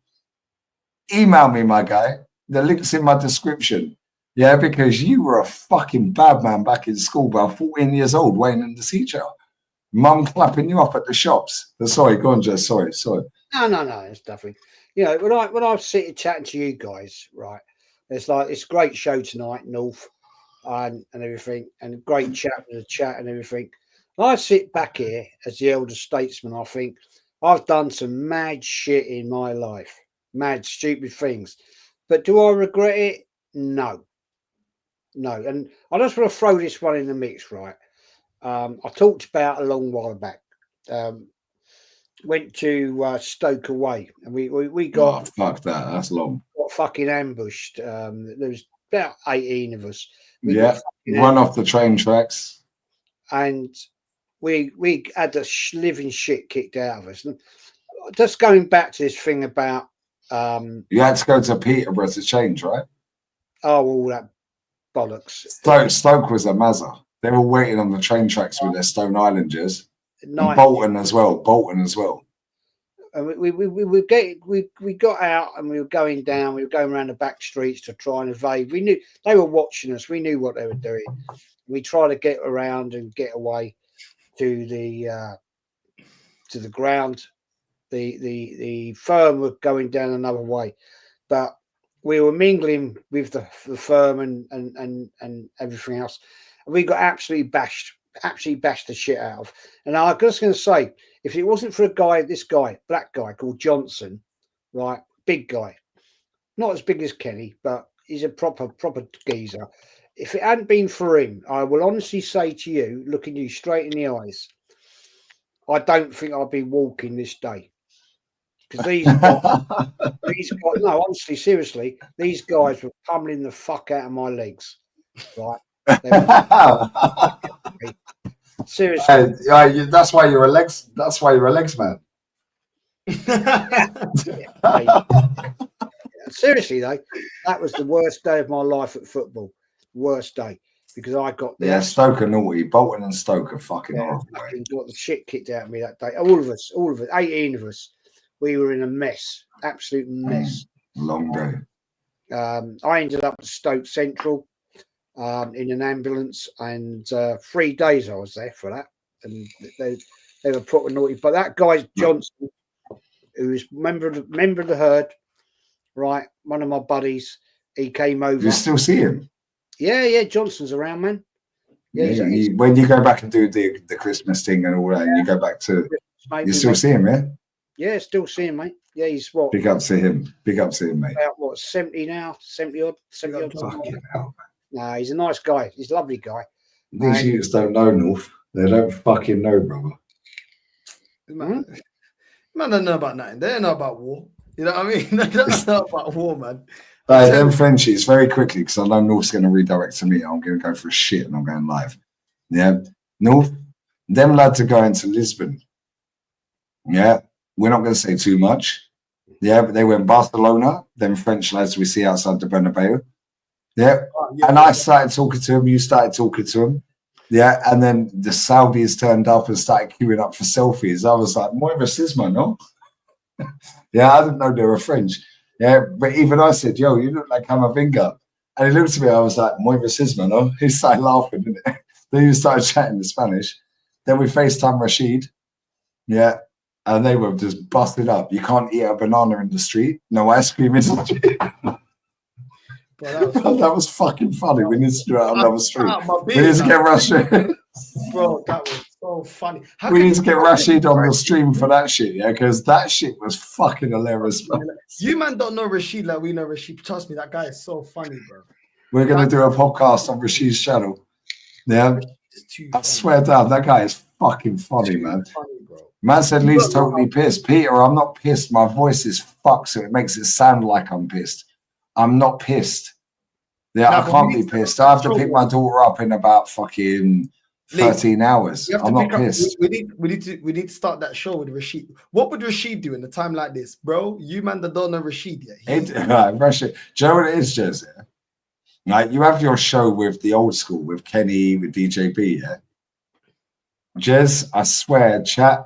Speaker 11: email me, my guy. The link's in my description. Yeah, because you were a fucking bad man back in school, about 14 years old, waiting in the teacher. Mum clapping you up at the shops. Sorry, go on, Jez. Sorry.
Speaker 8: No, it's nothing. You know, when I sit chatting to you guys, right, it's like it's a great show tonight, North. And everything, and great chat with the chat and everything. I sit back here as the elder statesman. I think I've done some mad shit in my life, mad, stupid things. But do I regret it? No. And I just want to throw this one in the mix, right? I talked about a long while back. Went to Stoke away, and we got
Speaker 11: fuck that. That's long.
Speaker 8: Got fucking ambushed. There was about 18 of us.
Speaker 11: Run off the train tracks,
Speaker 8: and we had the living shit kicked out of us. And just going back to this thing about
Speaker 11: you had to go to Peterborough to change, right?
Speaker 8: Oh, all that bollocks.
Speaker 11: Stoke was a mazza. They were waiting on the train tracks with their Stone Islanders. And Bolton as well. And we got out and we were going down. We were going around the back streets to try and evade. We knew they were watching us. We knew what they were doing. We tried to get around and get away to the ground. The firm were going down another way, but we were mingling with the firm and everything else. And we got absolutely bashed the shit out of. And I was just going to say, if it wasn't for this black guy called Johnson, right, big guy, not as big as Kenny, but he's a proper geezer. If it hadn't been for him, I will honestly say to you, looking you straight in the eyes, I don't think I'd be walking this day. Because no, honestly, seriously, these guys were pummeling the fuck out of my legs, right? Seriously, that's why you're a legs. That's why you're a legs man.
Speaker 8: Seriously though, that was the worst day of my life at football. Worst day because I got there.
Speaker 11: Yeah, Stoke are naughty. Bolton and Stoke are fucking horrible.
Speaker 8: Got the shit kicked out of me that day. All of us, 18 of us, we were in a mess, absolute mess.
Speaker 11: Long day.
Speaker 8: I ended up at Stoke Central. In an ambulance, and 3 days I was there for that, and they were proper naughty. But that guy Johnson, who was member of the herd, right? One of my buddies, he came over.
Speaker 11: You still see him?
Speaker 8: Yeah, Johnson's around, man. Yeah,
Speaker 11: when you go back and do the Christmas thing and all that, and you go back to, you still see him, yeah?
Speaker 8: Yeah, still see him, mate. Yeah, he's what?
Speaker 11: Big up to him, mate.
Speaker 8: About what, 70 now? 70 odd.
Speaker 11: Fucking hell, man.
Speaker 8: No, he's a nice guy. He's a lovely guy.
Speaker 11: These youths don't know, North. They don't fucking know, brother.
Speaker 7: Man don't know about nothing. They don't know about war. You know what I mean? They don't know about war, man.
Speaker 11: Them Frenchies, very quickly, because I know North's going to redirect to me. I'm going to go for a shit and I'm going live. Yeah. North, them lads are going to Lisbon. Yeah. We're not going to say too much. Yeah, but they went Barcelona, them French lads we see outside the Bernabeu. Yeah. And I started talking to him. You started talking to him. Yeah. And then the Saudis turned up and started queuing up for selfies. I was like, more of a cisma, no? Yeah, I didn't know they were French. Yeah. But even I said, yo, you look like Camavinga. And he looked at me. I was like, more of a cisma, no? He started laughing. Didn't he? Then he started chatting in Spanish. Then we FaceTime Rashid. Yeah. And they were just busted up. You can't eat a banana in the street. No ice cream in the street. That was fucking funny. We need to do it on another street. We need to get Rashid.
Speaker 7: Bro, that was so funny.
Speaker 11: We need to get Rashid on the stream for that shit, yeah? Because that shit was fucking hilarious.
Speaker 7: You man don't know Rashid like we know Rashid. Trust me, that guy is so funny, bro.
Speaker 11: We're going to do a podcast on Rashid's channel. Yeah,
Speaker 7: It's too
Speaker 11: I
Speaker 7: funny.
Speaker 11: swear down, that guy is fucking funny,
Speaker 7: Too
Speaker 11: man.
Speaker 7: funny, bro.
Speaker 11: Man said Lee's totally pissed. Peter, I'm not pissed. My voice is fucked, so it makes it sound like I'm pissed. I'm not pissed. Yeah,
Speaker 7: Nah,
Speaker 11: I
Speaker 7: but
Speaker 11: can't
Speaker 7: we
Speaker 11: be
Speaker 7: need to
Speaker 11: pissed. I have to
Speaker 7: show
Speaker 11: pick my daughter up in about fucking
Speaker 7: Lee,
Speaker 11: 13 hours.
Speaker 7: We have
Speaker 11: I'm
Speaker 7: to
Speaker 11: not
Speaker 7: pick up.
Speaker 11: pissed.
Speaker 7: We need to start that show with Rashid. What would Rashid do in a time like this, bro? You man that don't know Rashid yet.
Speaker 11: Rashid, do you know what it is, Jez? Yeah? Like you have your show with the old school with Kenny, with DJB, yeah. Jez, I swear, chat.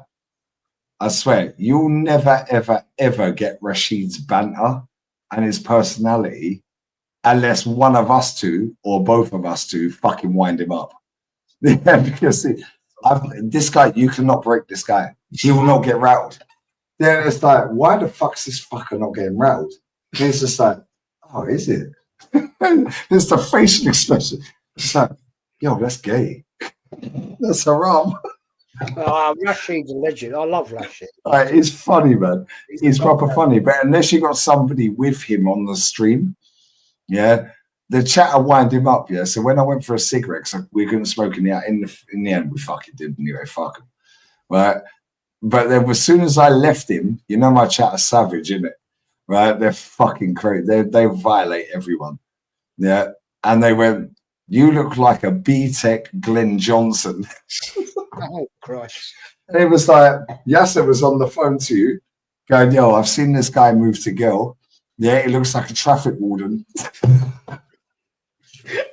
Speaker 11: I swear, you'll never, ever, ever get Rashid's banter and his personality unless one of us two or both of us two fucking wind him up. Yeah, because this guy, you cannot break this guy. He will not get rattled. Then it's like, why the fuck's this fucker not getting rattled? And it's just like, oh, is it? It's the facial expression. It's like, yo, that's gay. That's haram.
Speaker 8: Rashid's a legend. I love Rashid.
Speaker 11: It's funny, man. He's proper funny. But unless you got somebody with him on the stream, yeah, the chatter wind him up. Yeah. So when I went for a cigarette, so we couldn't smoke in the end, we fucking did anyway. Fuck him. Right. But then as soon as I left him, you know my chatter's savage, isn't it? Right? They're fucking crazy. They violate everyone. Yeah. And they went, you look like a B-Tech Glenn Johnson.
Speaker 8: Oh, Christ.
Speaker 11: And it was like, Yasser was on the phone to you, going, yo, I've seen this guy move to girl. Yeah, he looks like a traffic warden.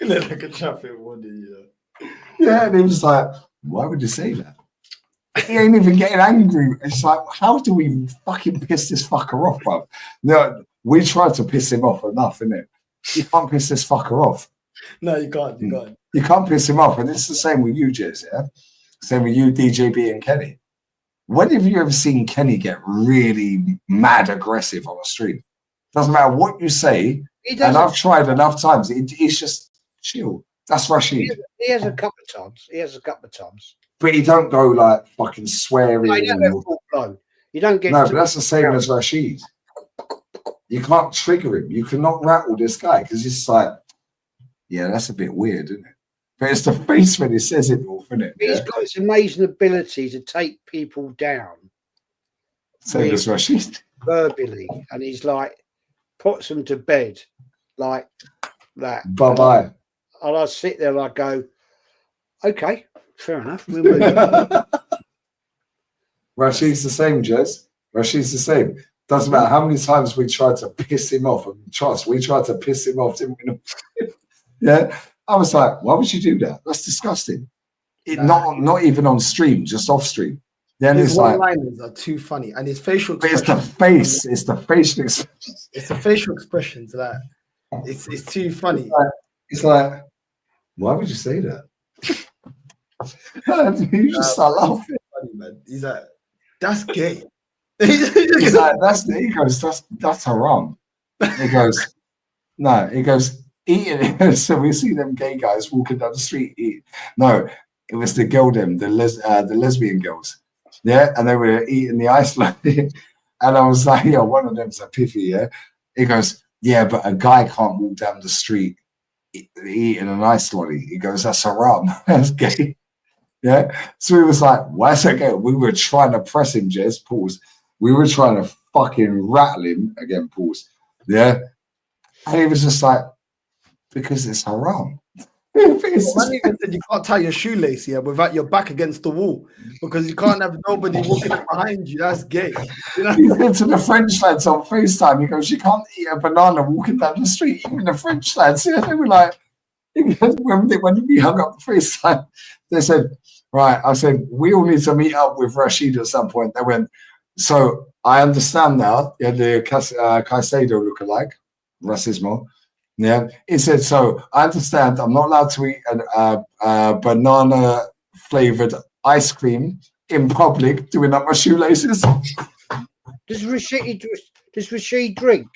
Speaker 7: He looks like a traffic warden, yeah.
Speaker 11: Yeah, and he was like, why would you say that? He ain't even getting angry. It's like, how do we fucking piss this fucker off, bro? No, we tried to piss him off enough, innit? You can't piss this fucker off.
Speaker 7: No, you can't. You can't.
Speaker 11: You can't piss him off. And it's the same with you, Jez, yeah? Same with you, DJB and Kenny. When have you ever seen Kenny get really mad aggressive on a stream? Doesn't matter what you say. And I've tried enough times. He's just chill. That's Rashid.
Speaker 8: He has a couple of times.
Speaker 11: But he don't go like fucking swearing.
Speaker 8: No, you don't get full blown. You don't get.
Speaker 11: No, but that's the same as Rashid. You can't trigger him. You cannot rattle this guy because it's like, yeah, that's a bit weird, isn't it? But it's the face when he says it, isn't it?
Speaker 8: He's got this amazing ability to take people down.
Speaker 11: Same as Rashid.
Speaker 8: Verbally. And he's like, puts them to bed like that.
Speaker 11: Bye-bye.
Speaker 8: And I sit there and I go, okay, fair enough. We'll move on.
Speaker 11: Rashid's the same, Jez. Rashid's the same. Doesn't matter how many times we tried to piss him off. And trust, we tried to piss him off, didn't we? Yeah. I was like, why would you do that? That's disgusting. Not even on stream, just off stream. Then
Speaker 7: his
Speaker 11: it's like
Speaker 7: one-liners are too funny, and his facial
Speaker 11: expressions.
Speaker 7: expressions.
Speaker 11: It's the face. It's the facial expressions.
Speaker 7: It's the facial expressions that it's too funny.
Speaker 11: It's like, why would you say that? You just start laughing.
Speaker 7: Funny, man. He's like, that's gay.
Speaker 11: He's like, he goes, that's haram. He goes, no, he goes, eating. So we see them gay guys walking down the street eat. No, it was the girl them, the lesbian girls. Yeah, and they were eating the ice lolly. And I was like, yeah, one of them's a piffy, yeah. He goes, yeah, but a guy can't walk down the street eating an ice lolly. He goes, that's haram. That's gay. Yeah. So he was like, why is that gay? We were trying to press him, Jez, pause. We were trying to fucking rattle him, again, pause. Yeah. And he was just like, because it's haram.
Speaker 7: Man even said you can't tie your shoelace here without your back against the wall because you can't have nobody walking up behind you. That's gay. You know?
Speaker 11: He said to the French lads on FaceTime, he goes, you can't eat a banana walking down the street. Even the French lads, yeah, they were like, when we hung up the FaceTime, they said, right, I said, we all need to meet up with Rashid at some point. They went, so I understand now, yeah, the Caicedo lookalike, racismo. Yeah, he said, so I understand I'm not allowed to eat a banana flavored ice cream in public doing up my shoelaces.
Speaker 8: Does Rashid drink?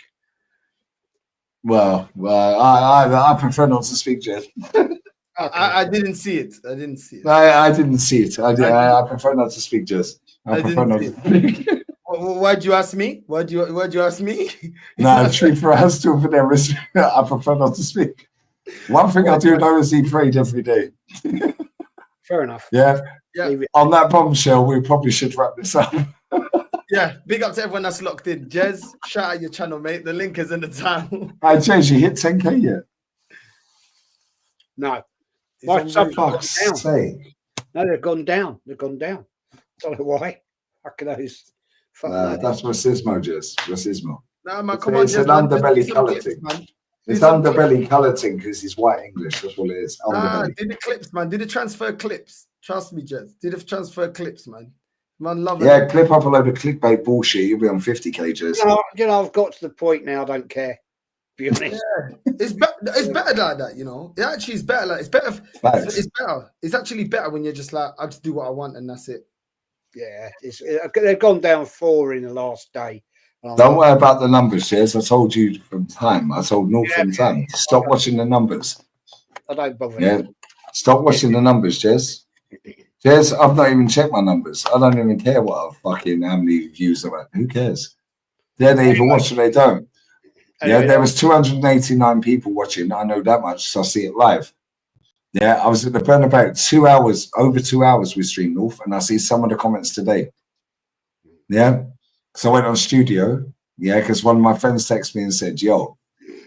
Speaker 11: Well, I prefer not to speak, Jed.
Speaker 7: I didn't see it. I didn't see it.
Speaker 11: I didn't see it. I prefer not to speak, Jez. I prefer not to speak.
Speaker 7: Why'd you ask me? Why'd you ask me?
Speaker 11: No, true for us to for them. I prefer not to speak. One thing I do know is he prayed every day.
Speaker 8: Fair enough.
Speaker 11: Yeah.
Speaker 7: Yeah.
Speaker 11: On that bombshell, we probably should wrap this up.
Speaker 7: Yeah, big up to everyone that's locked in. Jez, shout out your channel, mate. The link is in the title.
Speaker 11: Hey, Jez, you hit 10K yet?
Speaker 8: No.
Speaker 7: It's
Speaker 8: My
Speaker 7: on
Speaker 8: subs
Speaker 7: route.
Speaker 8: have
Speaker 11: Fuck's
Speaker 8: gone down.
Speaker 11: sake.
Speaker 8: No, they've gone down. They've gone down. Don't know why. Fuck those. Fuck that.
Speaker 11: That's racismo, Jez. Racismo.
Speaker 7: Nah, man, come on,
Speaker 11: It's
Speaker 7: Jez,
Speaker 11: an
Speaker 7: man. Just
Speaker 11: underbelly
Speaker 7: do some
Speaker 11: colour
Speaker 7: clips,
Speaker 11: thing.
Speaker 7: man.
Speaker 11: It's
Speaker 7: some
Speaker 11: underbelly colour thing because he's white English. That's what it is. Underbelly.
Speaker 7: do the clips, man. Do the transfer clips. Trust me, Jez. Do the transfer clips, man. Man, love it.
Speaker 11: Yeah, clip up a load of clickbait bullshit. You'll be on 50K, Jez.
Speaker 8: You know, I've got to the point now. I don't care. To be honest.
Speaker 7: Yeah, it's better like that, you know. It actually is better. Like it's better. It's better. It's actually better when you're just like, I just do what I want and that's it.
Speaker 8: Yeah, they've gone down 4 in the last day.
Speaker 11: Don't worry about the numbers, Jez. I told you from time. I told North from time. Stop watching the numbers.
Speaker 8: I don't bother.
Speaker 11: Yeah, stop watching the numbers, Jez. Jez, I've not even checked my numbers. I don't even care what how many views are at. Who cares? Yeah, they either watch or they don't. Yeah, there was 289 people watching. I know that much, so I see it live. Yeah, I was at the Bernabeu 2 hours, over 2 hours with Stream North, and I see some of the comments today. Yeah, so I went on studio. Yeah, because one of my friends texted me and said, "Yo,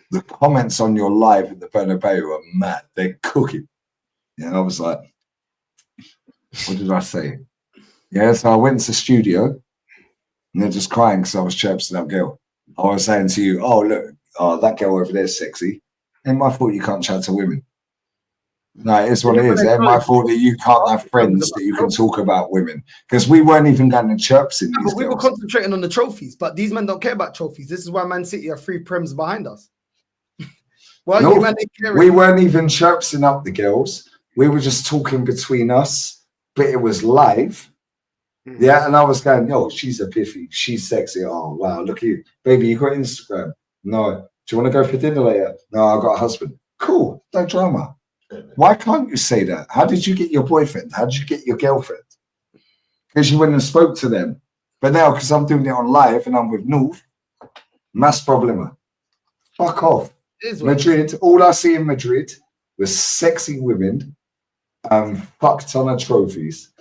Speaker 11: the comments on your live at the Bernabeu are mad. They're cooking." Yeah, I was like, "What did I say?" Yeah, so I went to studio, and they're just crying because I was chirping that girl. I was saying to you, "Oh look, that girl over there's sexy." Ain't my fault you can't chat to women. No, it's what it is. Ain't my fault that you can't have friends that you can talk about women because we weren't even going to chirps in these.
Speaker 7: But we were concentrating on the trophies, but these men don't care about trophies. This is why Man City are 3 Prems behind us. Well,
Speaker 11: No,
Speaker 7: you man ain't caring.
Speaker 11: we weren't even chirping up the girls. We were just talking between us, but it was live. Yeah, and I was going, "Yo, she's a piffy. She's sexy. Oh, wow, look at you. Baby, you got Instagram? No. Do you want to go for dinner later? No, I've got a husband. Cool, no drama. Why can't you say that? How did you get your boyfriend? How did you get your girlfriend? Because you went and spoke to them. But now, because I'm doing it on live and I'm with North, mass problema. Fuck off. Madrid, all I see in Madrid was sexy women fuck ton of trophies.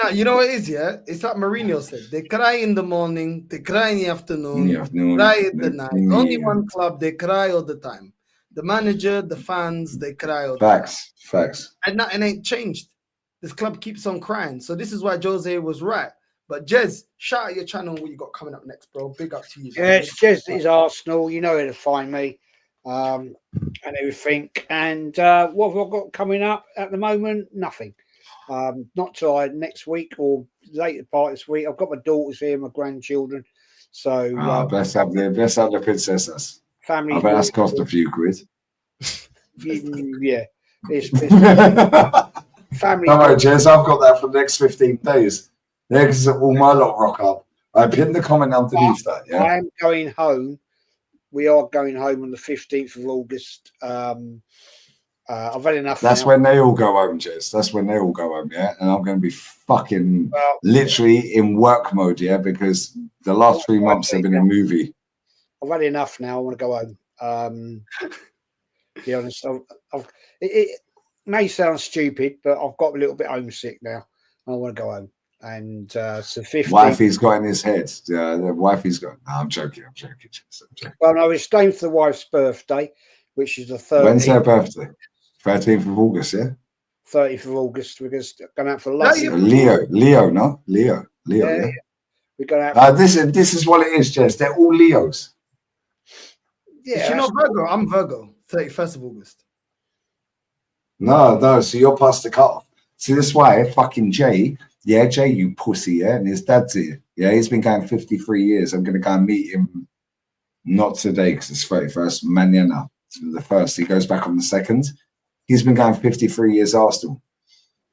Speaker 7: Now, you know what it is, yeah? It's like Mourinho said. They cry in the morning, they cry in the afternoon, cry at the night. Only one club, they cry all the time. The manager, the fans, they cry all the time.
Speaker 11: Facts.
Speaker 7: And nothing ain't changed. This club keeps on crying. So this is why Jose was right. But Jez, shout out your channel, what you got coming up next, bro. Big up to you.
Speaker 8: Yeah, it's Jez is Arsenal. You know where to find me and everything. And what have I got coming up at the moment? Nothing. Not till next week or later part of this week. I've got my daughters here, my grandchildren. So
Speaker 11: bless up the princesses.
Speaker 8: Family.
Speaker 11: I bet that's cost a few quid.
Speaker 8: Yeah. It's family.
Speaker 11: Don't worry, Jez, I've got that for the next 15 days. Yeah, because all my lot rock up. I pinned the comment underneath that. Yeah,
Speaker 8: I am going home. We are going home on the 15th of August. I've had enough.
Speaker 11: That's
Speaker 8: now.
Speaker 11: when they all go home, Jez. That's when they all go home, yeah. And I'm going to be fucking literally in work mode, yeah, because the last 3 months have been a movie.
Speaker 8: I've had enough now. I want to go home. To be honest, it may sound stupid, but I've got a little bit homesick now. I want to go home. And so 50.
Speaker 11: Wifey's got in his head. The wifey's got. No, I'm joking.
Speaker 8: Well, no, we're staying for the wife's birthday, which is the 13th.
Speaker 11: When's her birthday? 13th of August, yeah?
Speaker 8: 30th of August. We're going out for lunch.
Speaker 11: Leo. Yeah.
Speaker 8: We're going out.
Speaker 11: This is what it is, Jess. They're all Leos.
Speaker 7: Yeah, you're not Virgo. I'm Virgo. 31st of August.
Speaker 11: No. So you're past the cutoff. See, that's why fucking Jay. Yeah, Jay, you pussy. Yeah, and his dad's here. Yeah, he's been going 53 years. I'm going to go and meet him. Not today because it's 31st. Mañana. It's the 1st. He goes back on the 2nd. He's been going 53 years Arsenal.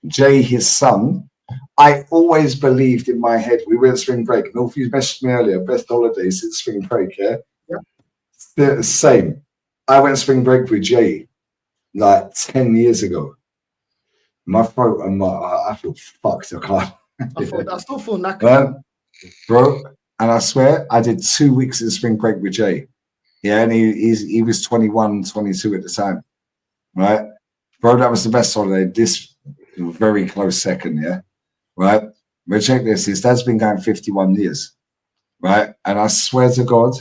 Speaker 11: Jay, his son. I always believed in my head. We went spring break. North, you messaged me earlier. Best holidays since spring break. Yeah. The same. I went spring break with Jay like 10 years ago. My throat and I feel fucked. I can't.
Speaker 7: I still feel knackered.
Speaker 11: Bro, and I swear I did 2 weeks in spring break with Jay. Yeah, and he was 21, 22 at the time. right? Bro, that was the best holiday. This very close second, yeah, right? But check this. His dad's been going 51 years, right? And I swear to God,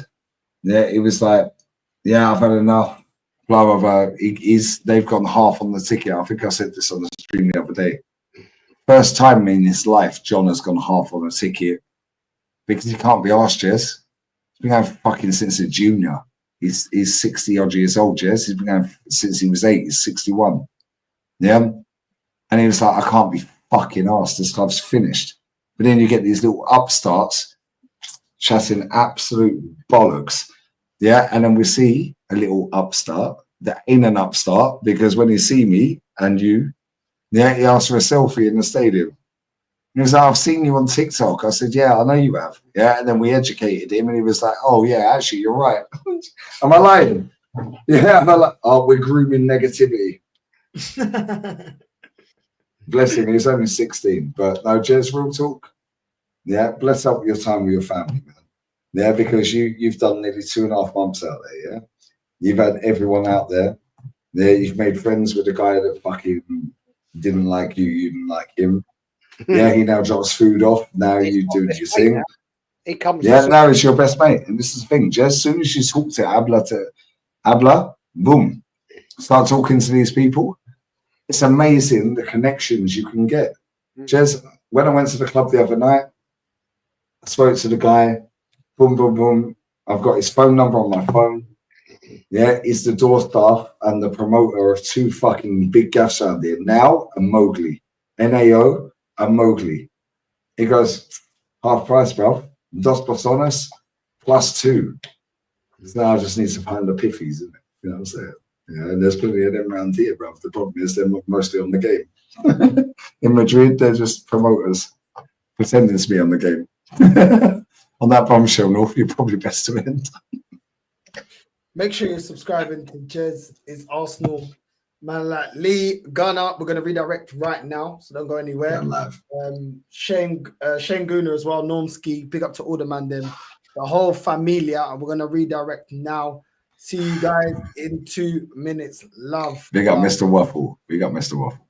Speaker 11: yeah, he was like, yeah, I've had enough. Blah blah blah. They've gone half on the ticket. I think I said this on the stream the other day. First time in his life, John has gone half on a ticket because he can't be asked, Jez. He's been going fucking since a junior. He's 60 odd years old, Jez. He's been going since he was 8. He's 61. Yeah. And he was like, I can't be fucking asked. This club's finished. But then you get these little upstarts chatting absolute bollocks. Yeah. And then we see a little upstart that ain't an upstart because when he see me and you, yeah, he asked for a selfie in the stadium. He was like, I've seen you on TikTok. I said, yeah, I know you have. Yeah. And then we educated him and he was like, oh, yeah, actually, you're right. Am I lying? Yeah. Am I like, oh, we're grooming negativity. Bless him. He's only 16. But no, Jez, real talk. Yeah. Bless up your time with your family, man. Yeah. Because you've done nearly 2.5 months out there. Yeah. You've had everyone out there. Yeah. You've made friends with the guy that fucking didn't like you. You didn't like him. Yeah, he now drops food off. Now you do your thing.
Speaker 8: He comes.
Speaker 11: Yeah, now he's your best mate. And this is the thing. Just as soon as you talk to Abla, boom, start talking to these people. It's amazing the connections you can get. Jez, when I went to the club the other night, I spoke to the guy. Boom, boom, boom. I've got his phone number on my phone. Yeah, he's the door staff and the promoter of 2 fucking big gaffs out there. Now and Mowgli. NAO and Mowgli. He goes, half price, bro. Dos personas +2. So now I just need to find the piffies, isn't it? You know what I'm saying? Yeah, and there's plenty of them around here, bro. The problem is they're mostly on the game. In Madrid, they're just promoters pretending to be on the game. On that bombshell, North, you're probably best to end.
Speaker 7: Make sure you're subscribing to Jez is Arsenal. Man, like Lee, Gunner, we're going to redirect right now, so don't go anywhere. Shane Gooner as well, Normski, big up to all the man them, the whole familia, and we're going to redirect now. See you guys in 2 minutes. Love.
Speaker 11: Big up Mr. Waffle. Big up Mr. Waffle.